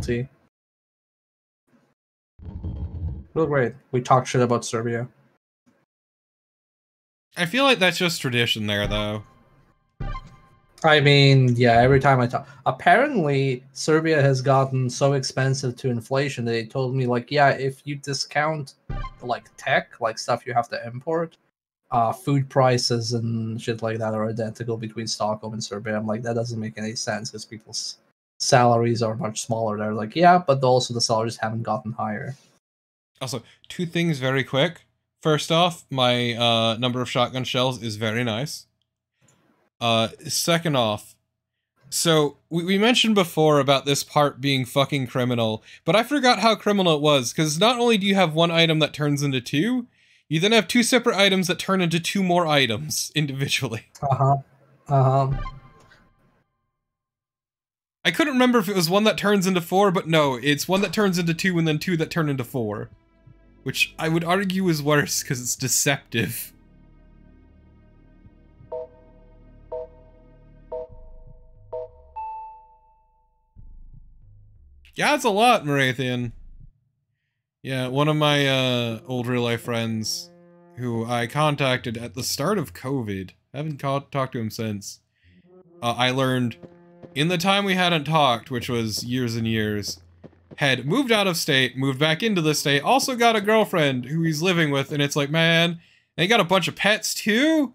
tea. Real great. We talked shit about Serbia. I feel like that's just tradition there, though. I mean, yeah, every time I talk... Apparently, Serbia has gotten so expensive to inflation that they told me, like, yeah, if you discount, like, tech, like, stuff you have to import, food prices and shit like that are identical between Stockholm and Serbia. I'm like, that doesn't make any sense, because salaries are much smaller. They're like, yeah, but also the salaries haven't gotten higher. Also, two things very quick. First off, my number of shotgun shells is very nice. Second off, so we mentioned before about this part being fucking criminal, but I forgot how criminal it was, because not only do you have one item that turns into two, you then have two separate items that turn into two more items individually. I couldn't remember if it was one that turns into 4, but no, it's one that turns into 2 and then 2 that turn into 4. Which I would argue is worse, because it's deceptive. Yeah, it's a lot, Marathian. Yeah, one of my old real-life friends, who I contacted at the start of COVID, I haven't talked to him since, I learned, in the time we hadn't talked, which was years and years, had moved out of state, moved back into the state, also got a girlfriend who he's living with, and it's like, man, and he got a bunch of pets too?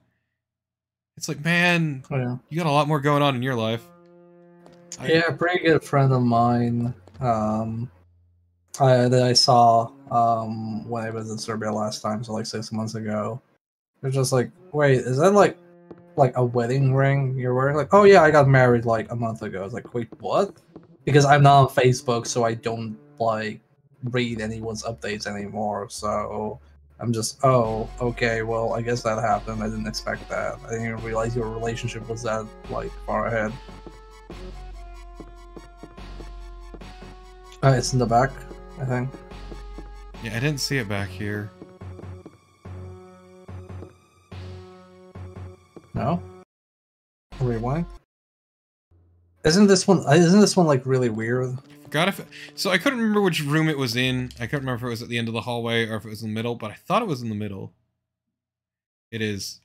It's like, man, Oh, yeah. you got a lot more going on in your life. Yeah, a pretty good friend of mine that I saw when I was in Serbia last time, so like 6 months ago. They're just like, wait, is that like a wedding ring you're wearing? Like, oh yeah, I got married like a month ago. I was like, wait, what? Because I'm not on Facebook, so I don't like read anyone's updates anymore. So I'm just, oh, okay, well, I guess that happened. I didn't expect that. I didn't even realize your relationship was that like far ahead. It's in the back, I think. Yeah, I didn't see it back here. No? Rewind? Isn't this one like really weird? Forgot if so I couldn't remember which room it was in. I couldn't remember if it was at the end of the hallway or if it was in the middle, but I thought it was in the middle. It is.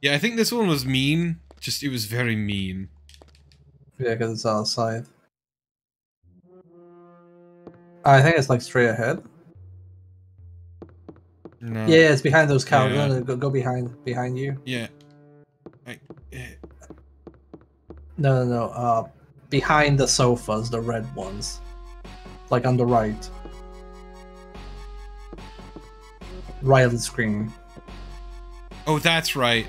Yeah, I think this one was mean. Just, it was very mean. Yeah, because it's outside. I think it's like straight ahead. No. Yeah, it's behind those couches. Yeah. No, go behind you. Yeah. No. Behind the sofas, the red ones, like on the right. Right of the screen. Oh, that's right.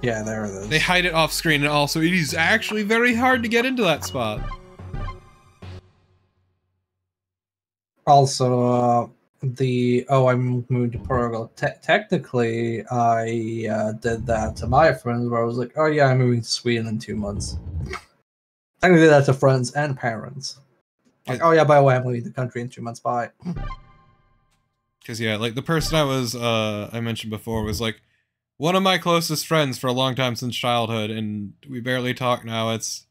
Yeah, there it is. They hide it off screen, and also it is actually very hard to get into that spot. Also, I'm moving to Portugal. Technically, I did that to my friends, where I was like, oh yeah, I'm moving to Sweden in 2 months. Technically, that to friends and parents. Like, oh yeah, by the way, I'm leaving the country in 2 months. Bye. Because yeah, like the person I mentioned before was like one of my closest friends for a long time since childhood, and we barely talk now. It's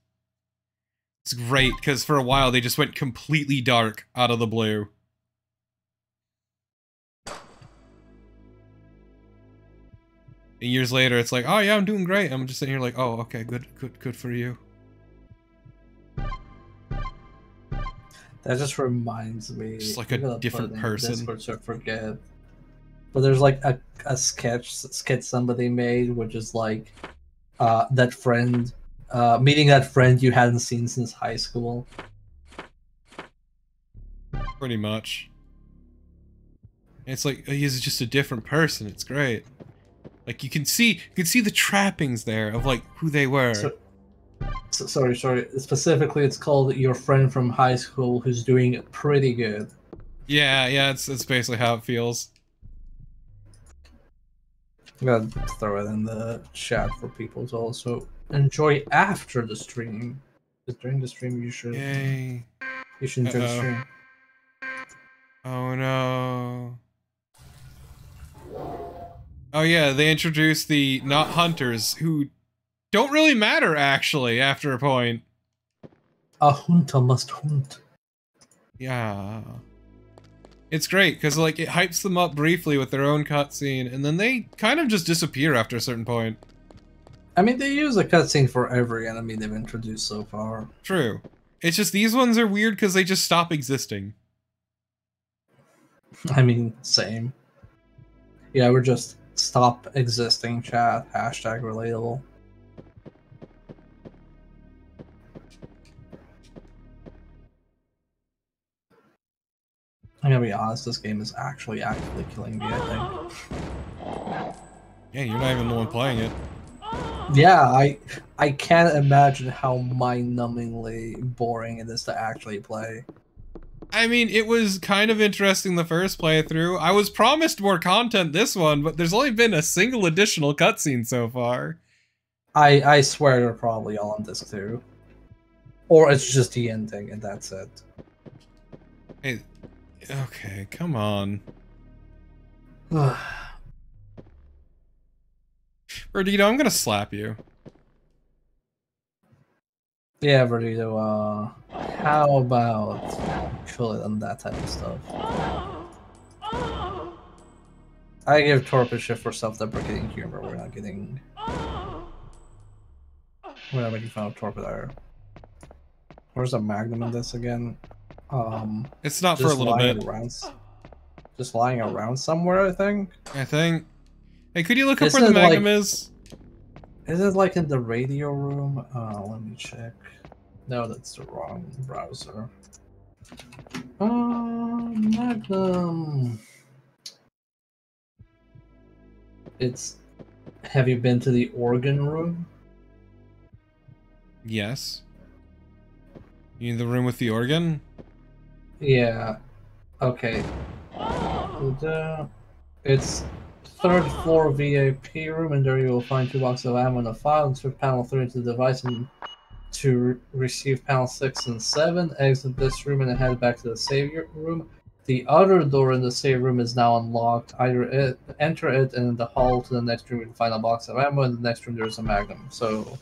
great, because for a while they just went completely dark out of the blue. And years later, it's like, oh yeah, I'm doing great. I'm just sitting here like, oh, okay, good for you. That just reminds me. Just like a different person. Discord to forget. But there's like a skit somebody made, which is like that friend meeting that friend you hadn't seen since high school. Pretty much. It's like he's just a different person. It's great. Like you can see the trappings there of like who they were. Sorry. Specifically, it's called Your Friend from High School Who's Doing Pretty Good. Yeah, it's basically how it feels. I'm gonna throw it in the chat for people to also enjoy after the stream. Because during the stream, you should Yay. enjoy the stream. Oh no. Oh yeah, they introduced the not hunters, who don't really matter actually after a point. A hunter must hunt. Yeah. It's great, because like it hypes them up briefly with their own cutscene, and then they kind of just disappear after a certain point. I mean, they use a cutscene for every enemy they've introduced so far. True. It's just these ones are weird because they just stop existing. I mean, same. Yeah, we're just stop existing, chat. #relatable. I'm gonna be honest, this game is actually actively killing me, I think. Yeah, you're not even the one playing it. Yeah, I can't imagine how mind-numbingly boring it is to actually play. I mean, it was kind of interesting the first playthrough. I was promised more content this one, but there's only been a single additional cutscene so far. I swear they're probably all on disc 2. Or it's just the ending and that's it. Hey, okay, come on. Verdito, I'm gonna slap you. Yeah, Verdito, how about chill it on that type of stuff? I give Torpid shit for self-deprecating humor. We're not making fun of Torpid Ire. Where's the Magnum in this again? It's not for a little bit. Just lying around somewhere, I think. Hey, could you look up where the Magnum is? Is it like in the radio room? Let me check. No, that's the wrong browser. Magnum. It's. Have you been to the organ room? Yes. You mean the room with the organ? Yeah. Okay. It's third floor VIP room, and there you will find 2 boxes of ammo and a file. Insert panel 3 into the device and to receive panel 6 and 7. Exit this room and then head back to the save room. The other door in the save room is now unlocked. Enter it, and in the hall to the next room you can find a box of ammo. In the next room there's a Magnum. So,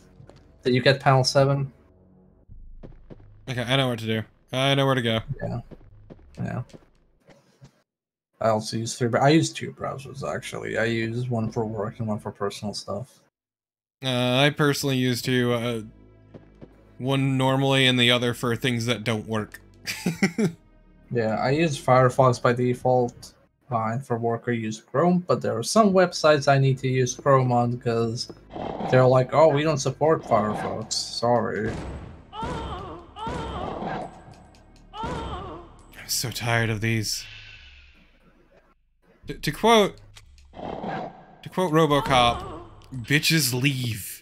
did you get panel 7? Okay, I know what to do. I know where to go. Yeah. I also use 3, but I use 2 browsers actually. I use one for work and one for personal stuff. I personally use 2. One normally and the other for things that don't work. Yeah, I use Firefox by default. And for work I use Chrome, but there are some websites I need to use Chrome on because they're like, oh, we don't support Firefox. Sorry. I'm so tired of these. To quote RoboCop, bitches leave.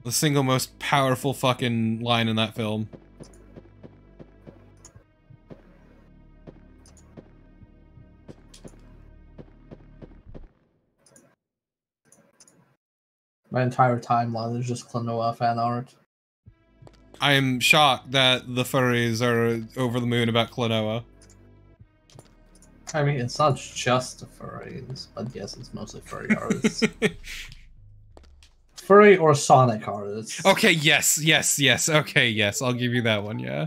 The single most powerful fucking line in that film. My entire timeline is just Klonoa fan art. I am shocked that the furries are over the moon about Klonoa. I mean, it's not just the furries, but yes, it's mostly furry artists. Furry or Sonic artists. Okay, yes. Okay, yes, I'll give you that one, yeah.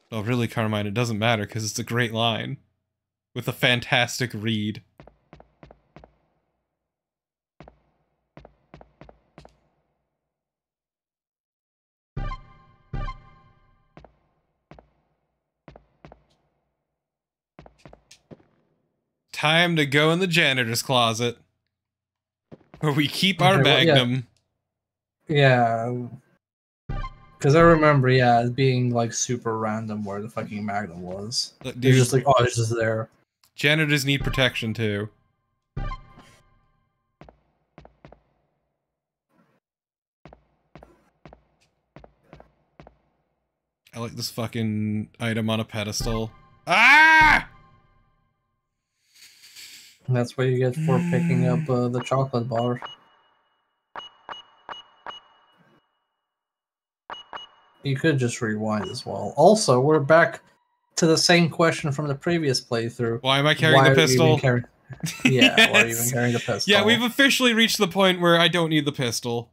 Oh, really, Carmine, it doesn't matter because it's a great line. With a fantastic read. Time to go in the janitor's closet. Where we keep our Magnum. Yeah. Because I remember, yeah, it being like super random where the fucking Magnum was. Dude, They're just like, oh, it's just there. Janitors need protection too. I like this fucking item on a pedestal. Ah! And that's what you get for picking up the chocolate bar. You could just rewind as well. Also, we're back to the same question from the previous playthrough. Why am I carrying the pistol? Yeah, Yes. why are you even carrying the pistol? Yeah, we've officially reached the point where I don't need the pistol.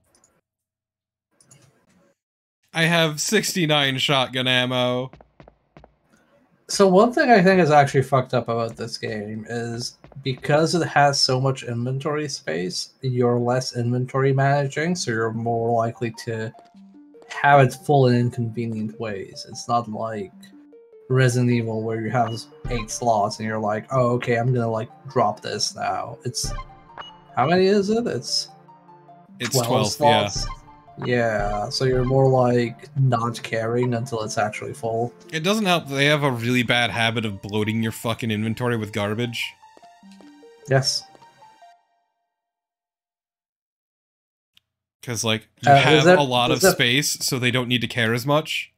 I have 69 shotgun ammo. So one thing I think is actually fucked up about this game is because it has so much inventory space, you're less inventory managing, so you're more likely to have it full in inconvenient ways. It's not like Resident Evil where you have 8 slots and you're like, oh, okay, I'm gonna like drop this now. It's how many is it? It's 12, slots. Yeah, so you're more like not caring until it's actually full. It doesn't help that they have a really bad habit of bloating your fucking inventory with garbage. Yes. Because, like, you have a lot of space, so they don't need to care as much.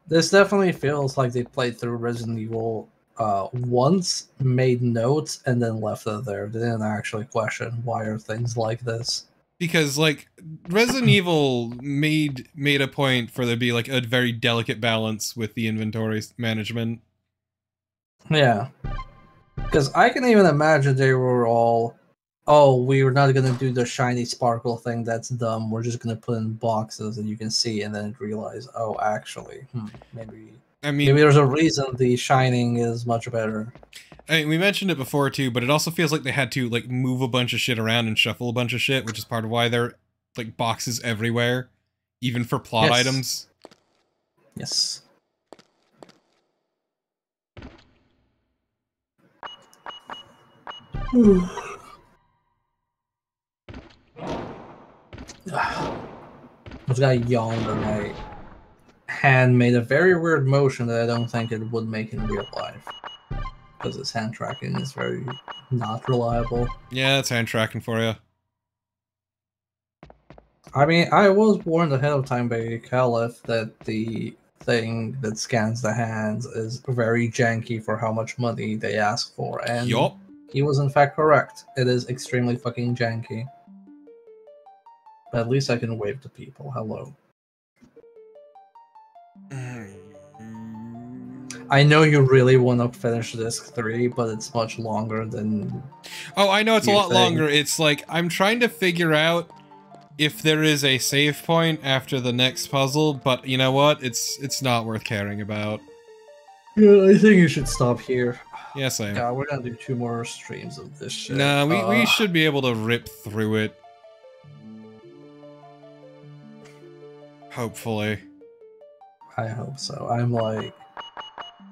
This definitely feels like they played through Resident Evil once, made notes, and then left it there. They didn't actually question why are things like this. Because, like, Resident Evil made a point for there to be, like, a very delicate balance with the inventory management. Yeah. Because I can even imagine they were all, oh, we're not going to do the shiny sparkle thing, that's dumb. We're just going to put in boxes that you can see, and then realize, oh, actually, maybe there's a reason the shining is much better. I mean, we mentioned it before too, but it also feels like they had to like move a bunch of shit around and shuffle a bunch of shit, which is part of why there are like boxes everywhere, even for plot items. Yes. I've got yawned and my hand made a very weird motion that I don't think it would make in real life. Because its hand tracking is very not reliable. Yeah, it's hand tracking for you. I mean, I was warned ahead of time by Caliph that the thing that scans the hands is very janky for how much money they ask for, and he was in fact correct. It is extremely fucking janky. But at least I can wave to people. Hello. I know you really want to finish Disc 3, but it's much longer than... Oh, I know it's a lot longer. It's like, I'm trying to figure out if there is a save point after the next puzzle, but you know what? It's not worth caring about. Yeah, I think you should stop here. Yeah, same. God, we're gonna do 2 more streams of this shit. Nah, we should be able to rip through it. Hopefully. I hope so. I'm like...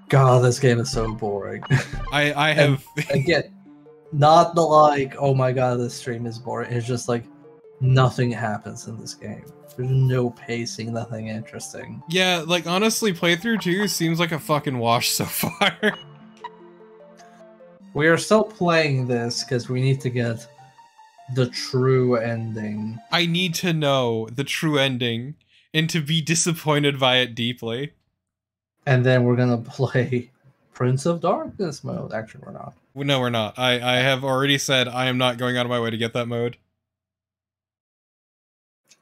God, this game is so boring. I have... Again, not the like, oh my god, this stream is boring. It's just like, nothing happens in this game. There's no pacing, nothing interesting. Yeah, like, honestly, playthrough 2 seems like a fucking wash so far. We are still playing this because we need to get the true ending. I need to know the true ending, and to be disappointed by it deeply. And then we're gonna play Prince of Darkness mode. Actually, we're not. No, we're not. I have already said I am not going out of my way to get that mode.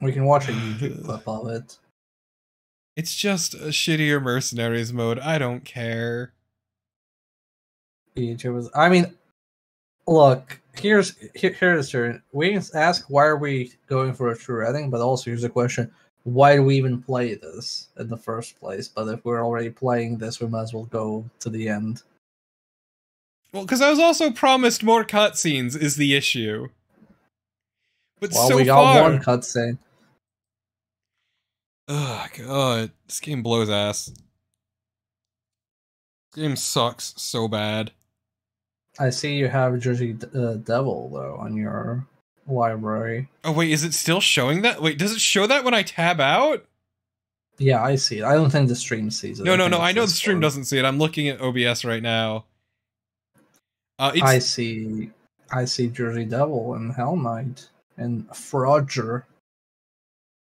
We can watch a YouTube clip of it. It's just a shittier Mercenaries mode. I don't care. I mean, look, here's the we can ask why are we going for a true ending, but also here's a question. Why do we even play this in the first place? But if we're already playing this, we might as well go to the end. Well, because I was also promised more cutscenes is the issue. But well, so we got one cutscene. Oh god, this game blows ass. This game sucks so bad. I see you have Jersey Devil though on your library. Oh wait, is it still showing that? Wait, does it show that when I tab out? Yeah, I see it. I don't think the stream sees it. No, I know the stream doesn't see it. I'm looking at OBS right now. I see Jersey Devil and Hell Knight and Frogger.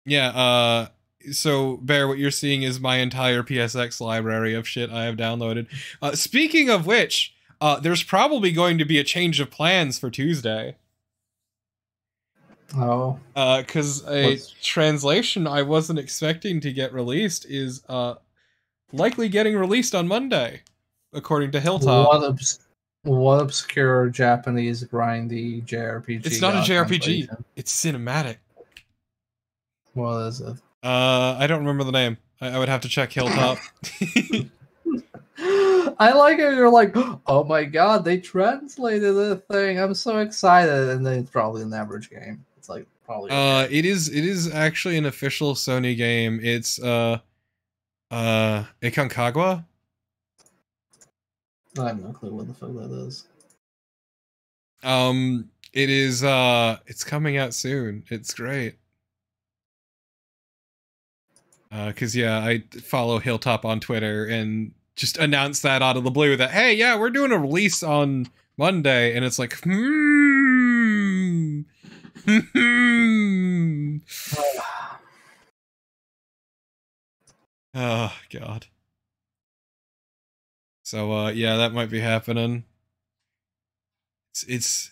Yeah, so Bear, what you're seeing is my entire PSX library of shit I have downloaded. Speaking of which, there's probably going to be a change of plans for Tuesday. Oh. Because a translation I wasn't expecting to get released is likely getting released on Monday, according to Hilltop. What obscure Japanese grindy JRPG? It's not a JRPG. It's cinematic. What is it? I don't remember the name. I would have to check Hilltop. I like it. You're like, oh my god, they translated the thing. I'm so excited, and then it's probably an average game. It's like probably. It is actually an official Sony game. It's Aconcagua. I have no clue what the fuck that is. It is it's coming out soon. It's great. Cause yeah, I follow Hilltop on Twitter and just announced that out of the blue that, hey, yeah, we're doing a release on Monday, and it's like, oh god. So yeah, that might be happening. It's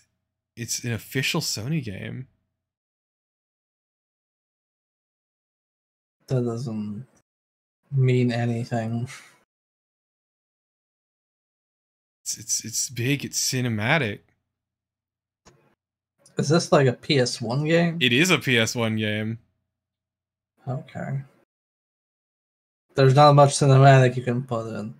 an official Sony game. That doesn't mean anything. It's big, it's cinematic. Is this like a PS1 game? It is a PS1 game. Okay. There's not much cinematic you can put in.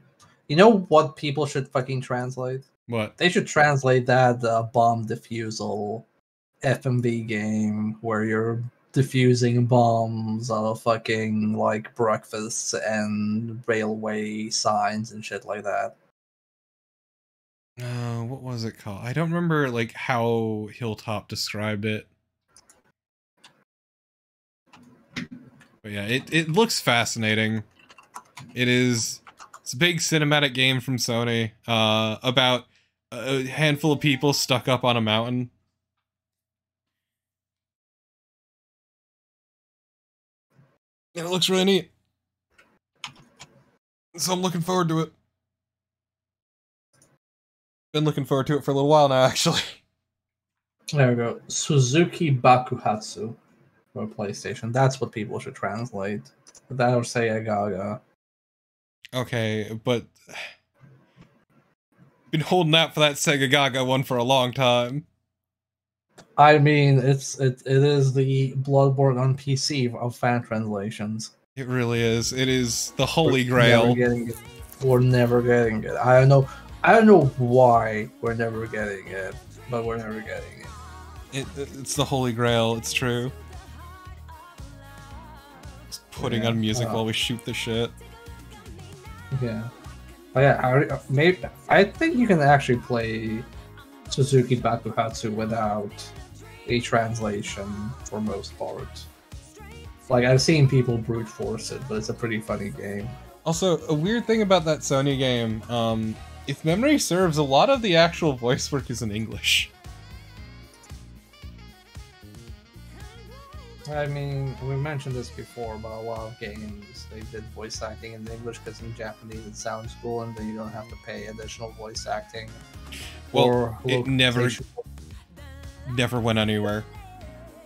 You know what people should fucking translate? What? They should translate that bomb defusal FMV game where you're defusing bombs out of fucking like breakfasts and railway signs and shit like that. What was it called? I don't remember like how Hilltop described it. But yeah, it looks fascinating. It's a big cinematic game from Sony, about a handful of people stuck up on a mountain. And it looks really neat. So I'm looking forward to it. Been looking forward to it for a little while now, actually. There we go. Suzuki Bakuhatsu for PlayStation. That's what people should translate. But that or Sega Gaga. Okay, but been holding out for that Sega Gaga one for a long time. I mean, it is the Bloodborne on PC of fan translations. It really is. It is the holy grail. We're never getting it. I don't know why we're never getting it, but we're never getting it. It's the holy grail. It's true. Just putting on music while we shoot the shit. Yeah. But yeah, I think you can actually play Suzuki Bakuhatsu without a translation for most part. Like, I've seen people brute force it, but it's a pretty funny game. Also, a weird thing about that Sony game, if memory serves, a lot of the actual voice work is in English. I mean, we mentioned this before, but a lot of games, they did voice acting in English because in Japanese it sounds cool and then you don't have to pay additional voice acting. Well, it never went anywhere.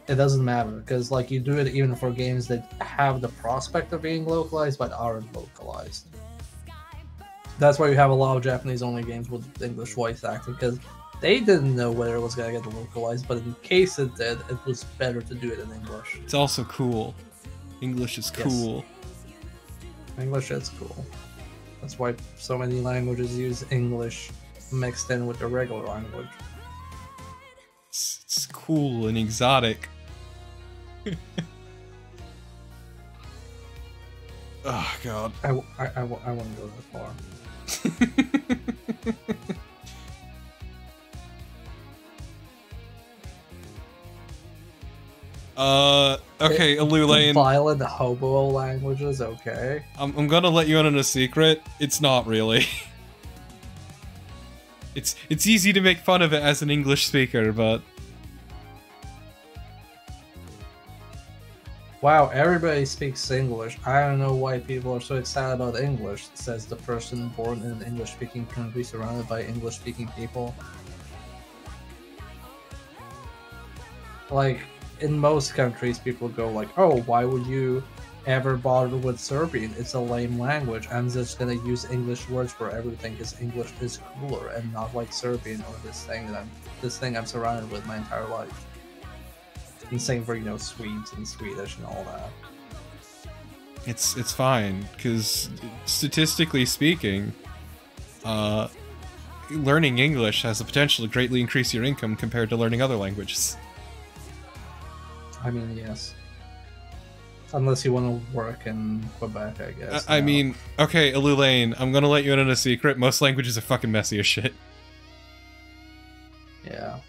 It doesn't matter, because like you do it even for games that have the prospect of being localized but aren't localized. That's why you have a lot of Japanese-only games with English voice acting, because they didn't know whether it was going to get localized, but in case it did, it was better to do it in English. It's also cool. English is cool. Yes. English is cool. That's why so many languages use English mixed in with the regular language. It's cool and exotic. Oh god. I wouldn't go that far. Okay, Alulain. Violent hobo languages, okay. I'm gonna let you in on a secret. It's not really. It's easy to make fun of it as an English speaker, but... Wow, everybody speaks English. I don't know why people are so excited about English, says the person born in an English-speaking country surrounded by English-speaking people. Like, in most countries, people go like, oh, why would you ever bother with Serbian? It's a lame language. I'm just gonna use English words for everything because English is cooler and not like Serbian or this thing I'm surrounded with my entire life. And same for, you know, Swedes and Swedish and all that. It's fine, because statistically speaking, learning English has the potential to greatly increase your income compared to learning other languages. I mean, yes. Unless you want to work in Quebec, I guess. I now. mean, okay, Lulaine, I'm gonna let you in on a secret. Most languages are fucking messy as shit. Yeah.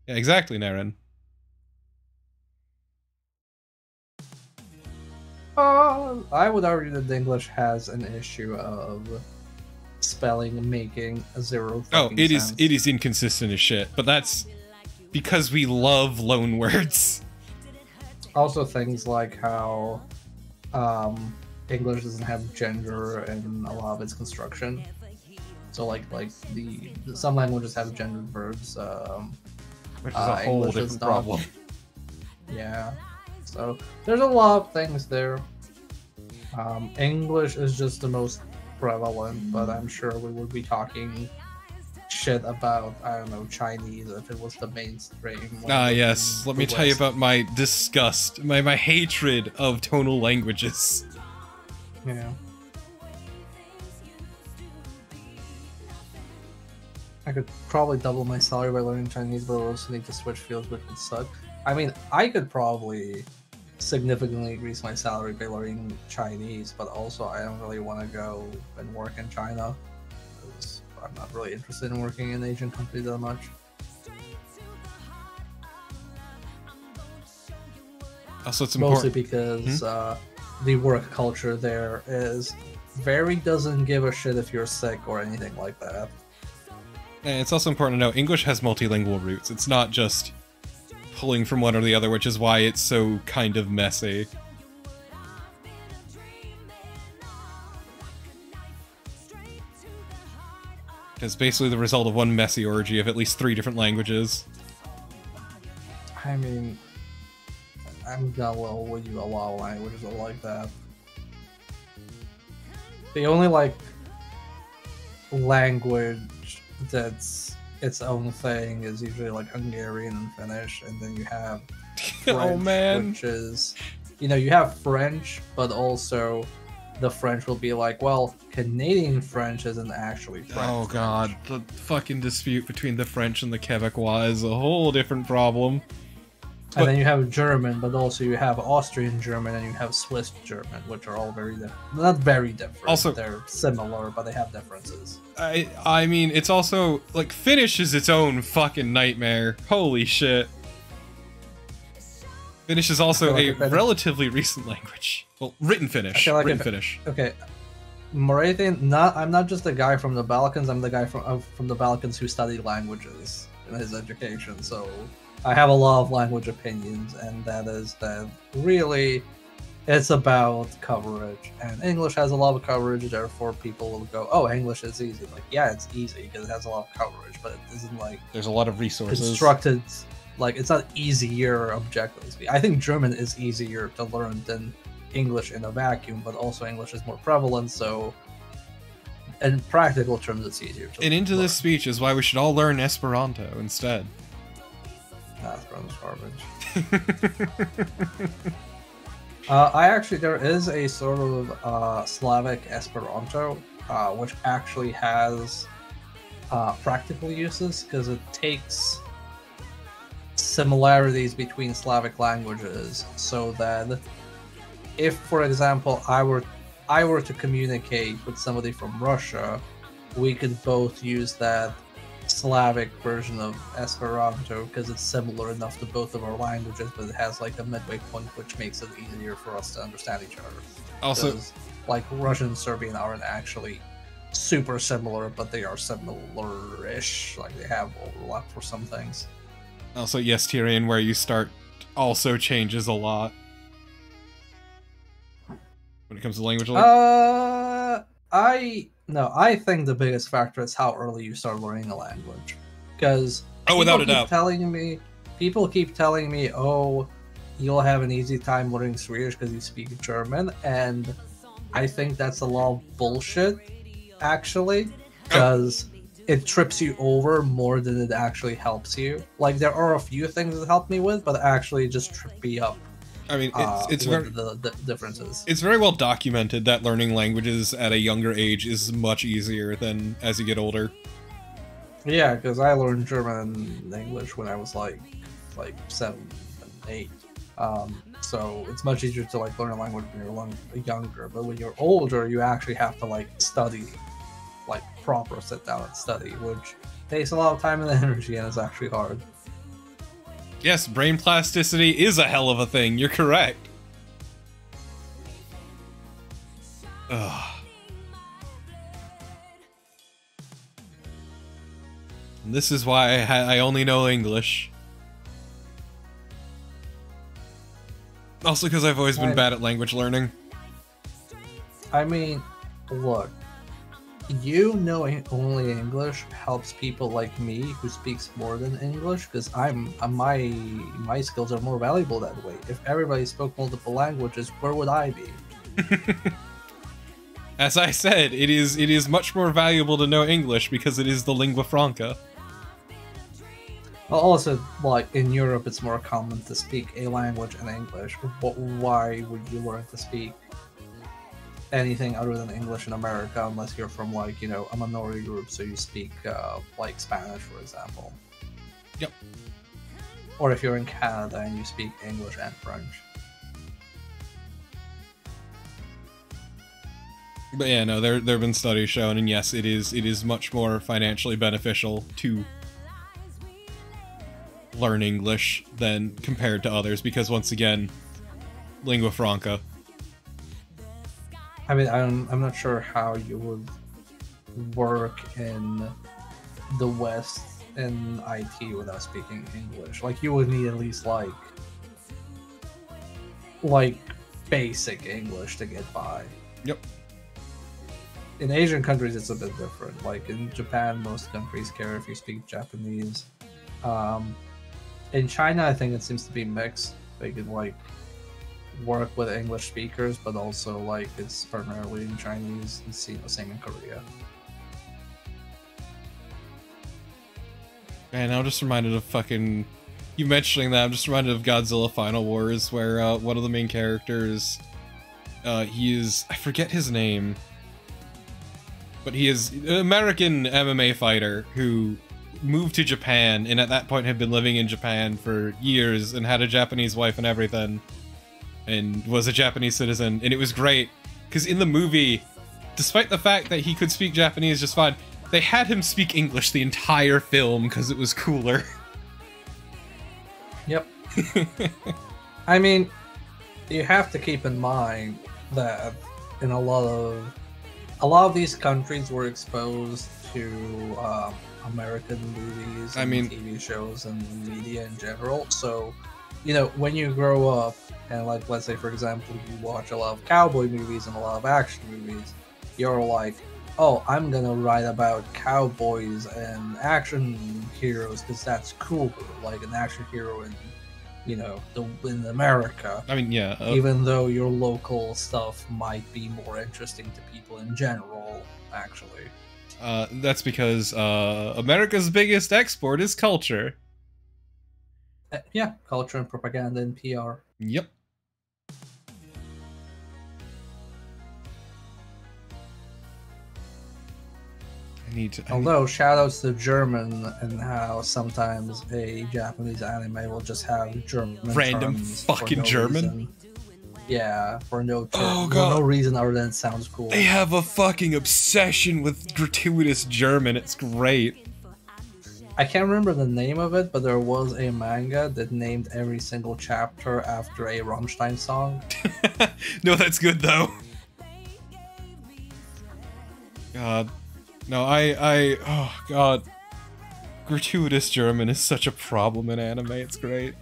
Yeah, exactly, Naren. I would argue that English has an issue of spelling making zero. Oh, fucking it sense. is inconsistent as shit, but that's because we love loan words. Also, things like how English doesn't have gender in a lot of its construction. So, like the some languages have gendered verbs. Which is a whole English is different not. problem. Yeah. So there's a lot of things there. English is just the most prevalent, but I'm sure we would be talking shit about, I don't know, Chinese if it was the mainstream. Yes. Let me tell you about my disgust, my hatred of tonal languages. Yeah. I could probably double my salary by learning Chinese, but I also need to switch fields, which would suck. I mean, I could probably significantly increase my salary by learning Chinese, but also I don't really want to go and work in China, because I'm not really interested in working in Asian countries that much. Also, it's Mostly important. because the work culture there is very doesn't give a shit if you're sick or anything like that. And it's also important to know English has multilingual roots. It's not just pulling from one or the other, which is why it's so kind of messy. It's basically the result of one messy orgy of at least 3 different languages. I mean, I'm gonna low when you allow languages like that. The only language that's its own thing is usually like Hungarian and Finnish, and then you have French, Oh, man. which is, you have French, but also the French will be like, well, Canadian French isn't actually French. Oh god, the fucking dispute between the French and the Quebecois is a whole different problem. And then you have German, but also you have Austrian German and you have Swiss German, which are all very different. Not very different. Also- they're similar, but they have differences. I mean, it's also, like, Finnish is its own fucking nightmare. Holy shit. Finnish is also I feel a like if any- relatively recent language. Well, written Finnish. feel like Written if- Finnish. Okay, Morathian. I'm not just the guy from the Balkans. I'm the guy from the Balkans who studied languages in his education. So I have a lot of language opinions, and that is that really, it's about coverage. And English has a lot of coverage. Therefore, people will go, "Oh, English is easy." Like, yeah, it's easy because it has a lot of coverage, but it isn't like There's a lot of resources. constructed. Like, it's not easier objectively speaking. I think German is easier to learn than English in a vacuum, but also English is more prevalent, so in practical terms it's easier to And into learn. this speech is why we should all learn Esperanto instead. That's garbage. There is a sort of Slavic Esperanto, which actually has practical uses, because it takes similarities between Slavic languages, so that if, for example, I were to communicate with somebody from Russia, we could both use that Slavic version of Esperanto because it's similar enough to both of our languages, but it has like a midway point which makes it easier for us to understand each other. Also, 'Cause, like, Russian and Serbian aren't actually super similar, but they are similar-ish. Like, they have overlap for some things. yes, Tyrion, where you start also changes a lot. When it comes to language learning. I think the biggest factor is how early you start learning a language. Because Without a doubt. people keep telling me, oh, you'll have an easy time learning Swedish because you speak German, and I think that's a lot of bullshit, actually, because it trips you over more than it actually helps you. Like, there are a few things that help me with, but actually just trip me up. I mean, it's with very the differences. it's very well documented that learning languages at a younger age is much easier than as you get older. Yeah, because I learned German and English when I was like like 7 and 8. So it's much easier to like learn a language when you're younger. But when you're older, you actually have to like study, like proper sit down and study, which takes a lot of time and energy, and it's actually hard. Yes, brain plasticity is a hell of a thing. You're correct. Ugh. And this is why I only know English. Also because I've always been bad at language learning. I mean, look, you knowing only English helps people like me who speaks more than English, because my skills are more valuable that way. If everybody spoke multiple languages, where would I be? As I said, it is much more valuable to know English because it is the lingua franca. Well, also, like in Europe, it's more common to speak a language in English. But why would you learn to speak anything other than English in America unless you're from, like, you know, a minority group, so you speak like Spanish, for example? Yep. Or if you're in Canada and you speak English and French. But yeah, no, there have been studies shown, and yes, it is much more financially beneficial to learn English than compared to others, because once again, lingua franca. I mean, I'm not sure how you would work in the West in IT without speaking English. Like, you would need at least like basic English to get by. Yep. In Asian countries, it's a bit different. Like in Japan, most countries care if you speak Japanese. In China, I think it seems to be mixed. They can like work with English speakers, but also like it's primarily in Chinese. And same in Korea. Man, I'm just reminded of fucking... You mentioning that, I'm just reminded of Godzilla Final Wars, where one of the main characters, he is... I forget his name. But he is an American MMA fighter who moved to Japan, and at that point had been living in Japan for years, and had a Japanese wife and everything, and was a Japanese citizen, and it was great, because in the movie, despite the fact that he could speak Japanese just fine, they had him speak English the entire film, because it was cooler. Yep. I mean, you have to keep in mind that in a lot of these countries were exposed to American movies and TV shows and media in general. So, you know, when you grow up and, like, let's say, for example, you watch a lot of cowboy movies and a lot of action movies, you're like, oh, I'm gonna write about cowboys and action heroes because that's cooler, like an action hero in, you know, in America. I mean, yeah. Even though your local stuff might be more interesting to people in general, actually. That's because America's biggest export is culture. Yeah, culture and propaganda and PR. Yep. Although, shoutouts to German and how sometimes a Japanese anime will just have German random terms fucking for no German. Reason. Yeah, for no God. no reason other than it sounds cool. They have a fucking obsession with gratuitous German. It's great. I can't remember the name of it, but there was a manga that named every single chapter after a Rammstein song. No, that's good though. God. No, oh god. Gratuitous German is such a problem in anime, it's great.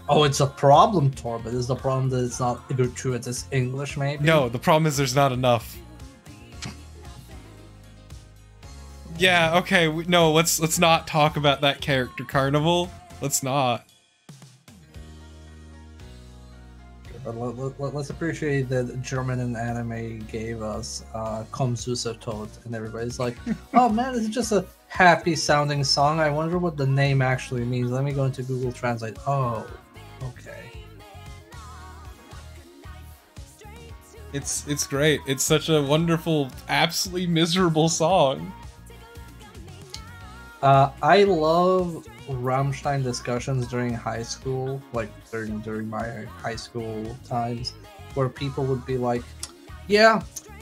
Oh, it's a problem, Torben. Is the problem that it's not gratuitous English, maybe? No, the problem is there's not enough. Yeah, okay, no, let's not talk about that character, Carnival. Let's not. But let's appreciate that German and anime gave us Komm süßer Tod, and everybody's like, oh man, this is just a happy sounding song. I wonder what the name actually means. Let me go into Google Translate. Oh, okay. It's great. It's such a wonderful, absolutely miserable song. I love Rammstein discussions during high school, like during my high school times, where people would be like, "Yeah,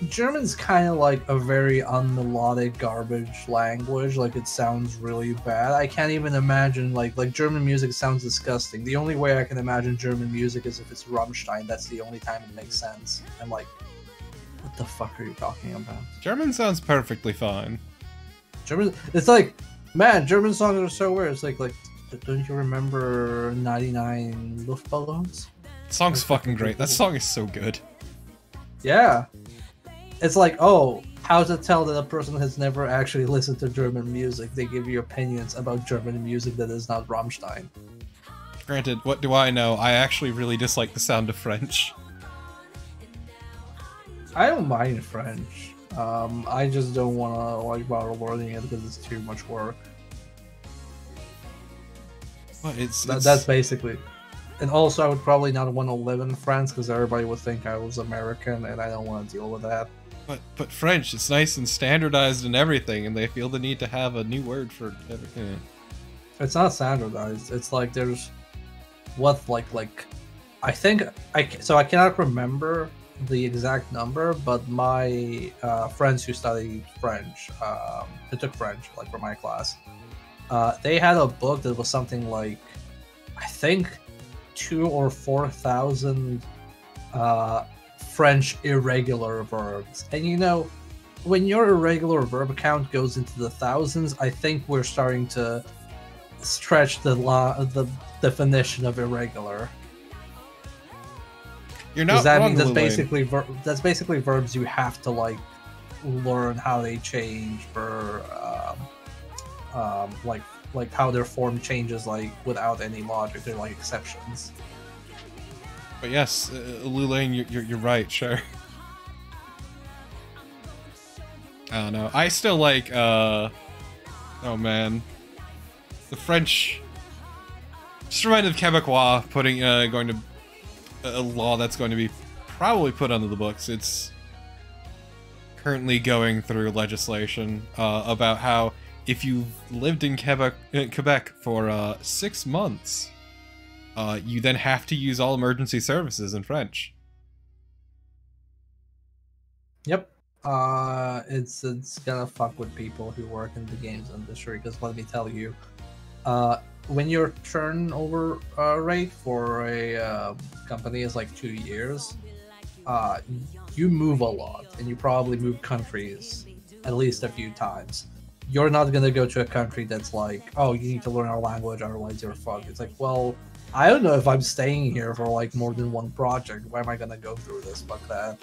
German's kind of like a very unmelodic garbage language. Like it sounds really bad. I can't even imagine like German music sounds disgusting. The only way I can imagine German music is if it's Rammstein. That's the only time it makes sense." I'm like, "What the fuck are you talking about?" German sounds perfectly fine. German, it's like, man, German songs are so weird. It's like, don't you remember 99 Luftballons? The song's fucking great. That song is so good. Yeah. It's like, oh, how to tell that a person has never actually listened to German music? They give you opinions about German music that is not Rammstein. Granted, what do I know? I actually really dislike the sound of French. I don't mind French. I just don't want to like bother learning it because it's too much work. Well, That's basically. And also, I would probably not want to live in France because everybody would think I was American, and I don't want to deal with that. But French, it's nice and standardized and everything, and they feel the need to have a new word for everything. It's not standardized. It's like there's what like I think I cannot remember the exact number, but my friends who studied French, who took French like for my class, they had a book that was something like I think 2,000 or 4,000 French irregular verbs, and you know, when your irregular verb count goes into the thousands, I think we're starting to stretch the definition of irregular. You're not wrong, that's basically verbs you have to like learn how they change for like how their form changes like without any logic. They're like exceptions. But yes, Lulaine, you're right, sure. I don't know. I still like, oh man. The French... Just reminded of Quebecois putting, going to... a law that's going to be probably put under the books. It's currently going through legislation about how if you've lived in Quebec for 6 months, you then have to use all emergency services in French. Yep. It's gonna fuck with people who work in the games industry, because let me tell you, when your turnover rate for a company is like 2 years, you move a lot, and you probably move countries at least a few times. You're not gonna go to a country that's like, oh, you need to learn our language, otherwise you're fucked. It's like, well, I don't know if I'm staying here for like more than one project. Why am I gonna go through this? Fuck that.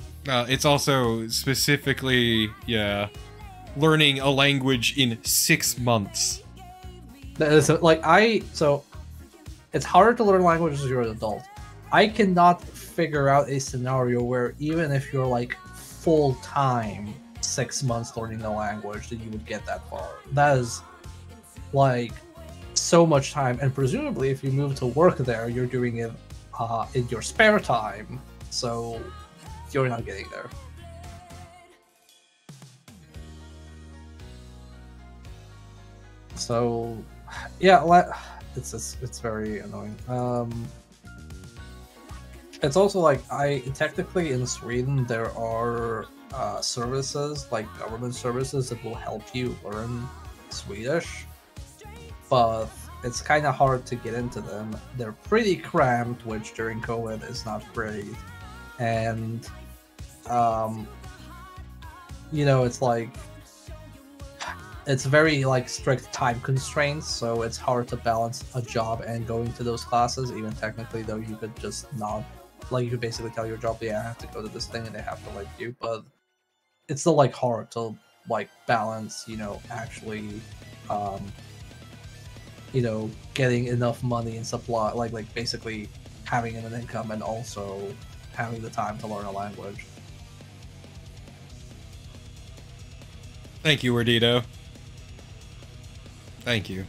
It's also specifically, yeah, learning a language in 6 months. So it's harder to learn languages as you're an adult. I cannot figure out a scenario where even if you're like full time 6 months learning a language, that you would get that far. That is like so much time, and presumably if you move to work there, you're doing it in your spare time, so you're not getting there. So yeah, it's very annoying. It's also like technically in Sweden there are services like government services that will help you learn Swedish, but it's kind of hard to get into them. They're pretty cramped, which during COVID is not great, and you know, it's like it's very like strict time constraints, so it's hard to balance a job and going to those classes. Even technically, though, you could just not, like, you could basically tell your job, yeah, I have to go to this thing, and they have to like you, but it's still like hard to like balance, you know, actually you know, getting enough money and supply, like basically having an income and also having the time to learn a language. Thank you, Ardito. Thank you.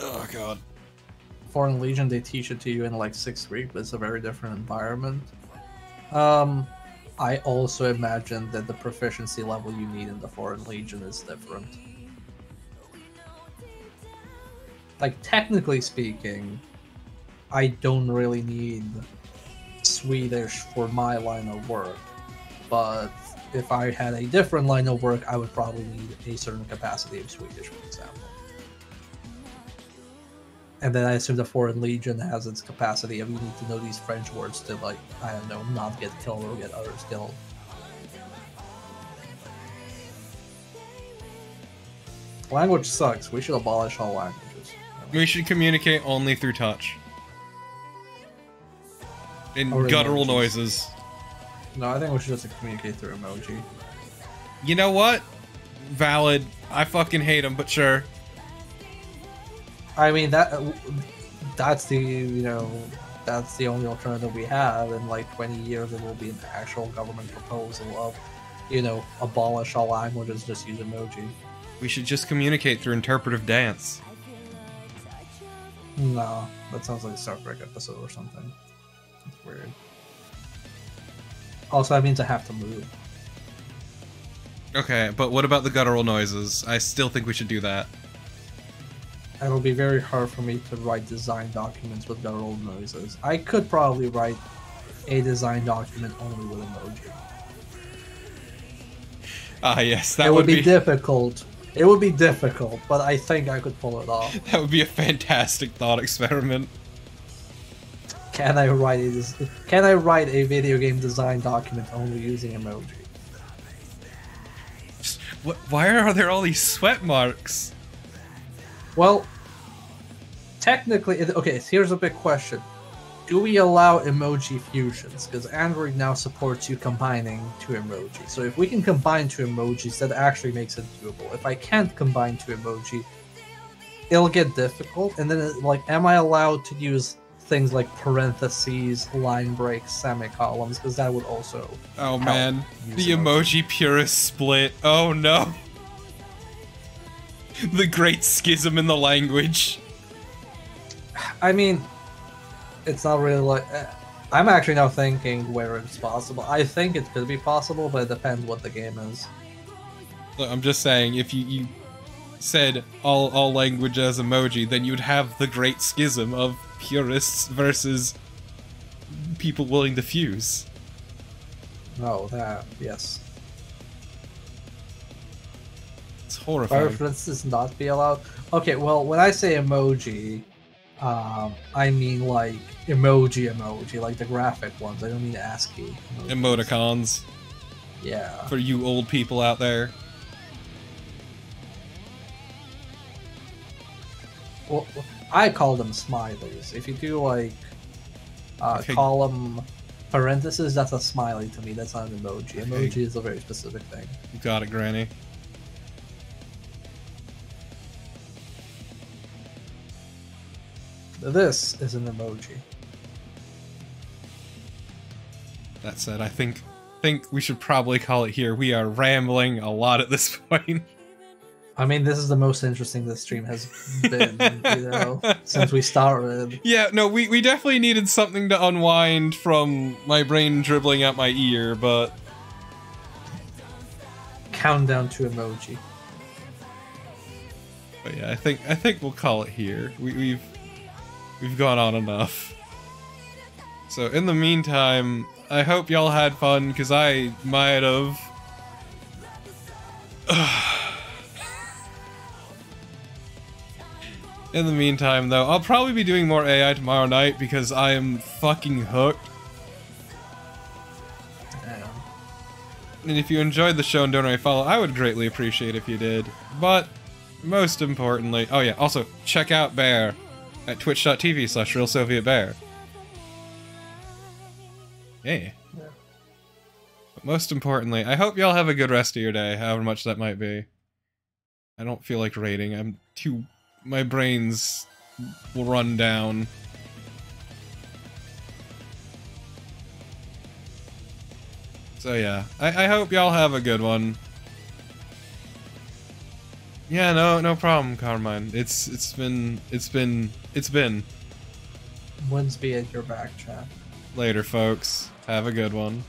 Oh god. Foreign Legion, they teach it to you in like 6th week, but it's a very different environment. I also imagine that the proficiency level you need in the Foreign Legion is different. Like, technically speaking, I don't really need Swedish for my line of work, but if I had a different line of work, I would probably need a certain capacity of Swedish, for example. And then I assume the Foreign Legion has its capacity of you need to know these French words to, like, I don't know, not get killed or get others killed. Language sucks. We should abolish all languages. We should communicate only through touch. In Or guttural emojis. noises. No, I think we should just communicate through emoji. You know what? Valid. I fucking hate them, but sure. I mean, that's the, you know, that's the only alternative we have. In like 20 years, it will be an actual government proposal of, you know, abolish all languages, just use emoji. We should just communicate through interpretive dance. No, that sounds like a Star Trek episode or something. That's weird. Also, that means I have to move. Okay, but what about the guttural noises? I still think we should do that. It'll be very hard for me to write design documents with guttural noises. I could probably write a design document only with emoji. Ah, yes, that It would be difficult. It would be difficult, but I think I could pull it off. That would be a fantastic thought experiment. Can I write a video game design document only using emoji? Why are there all these sweat marks? Well, technically, okay, here's a big question. Do we allow emoji fusions? Because Android now supports you combining two emojis. So if we can combine two emojis, that actually makes it doable. If I can't combine two emoji, it'll get difficult. And then, like, am I allowed to use things like parentheses, line breaks, semicolons? Because that would also Oh help man, use the emoji purist split. Oh no. The great schism in the language. I mean, it's not really like... I'm actually now thinking where it's possible. I think it could be possible, but it depends what the game is. Look, I'm just saying, if you said all language as emoji, then you'd have the great schism of purists versus people willing to fuse. Oh, that, yes. It's horrifying. References not be allowed? Okay, well, when I say emoji, I mean like emoji, like the graphic ones. I don't mean ASCII. Emoticons. Yeah. For you old people out there. Well, I call them smileys. If you do like Okay. column parentheses, that's a smiley to me. That's not an emoji. Emoji is a very specific thing. You got it, Granny. This is an emoji. That said, I think we should probably call it here. We are rambling a lot at this point. I mean, this is the most interesting this stream has been, you know, since we started. Yeah, no, we definitely needed something to unwind from my brain dribbling out my ear, but Countdown to emoji. yeah, I think we'll call it here. We've gone on enough. So in the meantime, I hope y'all had fun, because I might have. In the meantime, though, I'll probably be doing more AI tomorrow night because I am fucking hooked. Damn. And if you enjoyed the show and don't already follow, I would greatly appreciate if you did. But most importantly, oh yeah, also check out Bear at twitch.tv/RealSovietBear. Yeah. But most importantly, I hope y'all have a good rest of your day, however much that might be. I don't feel like rating. My brains will run down. So yeah, I hope y'all have a good one. Yeah, no problem, Carmine. It's been. Winsby at your back, chat. Later, folks. Have a good one.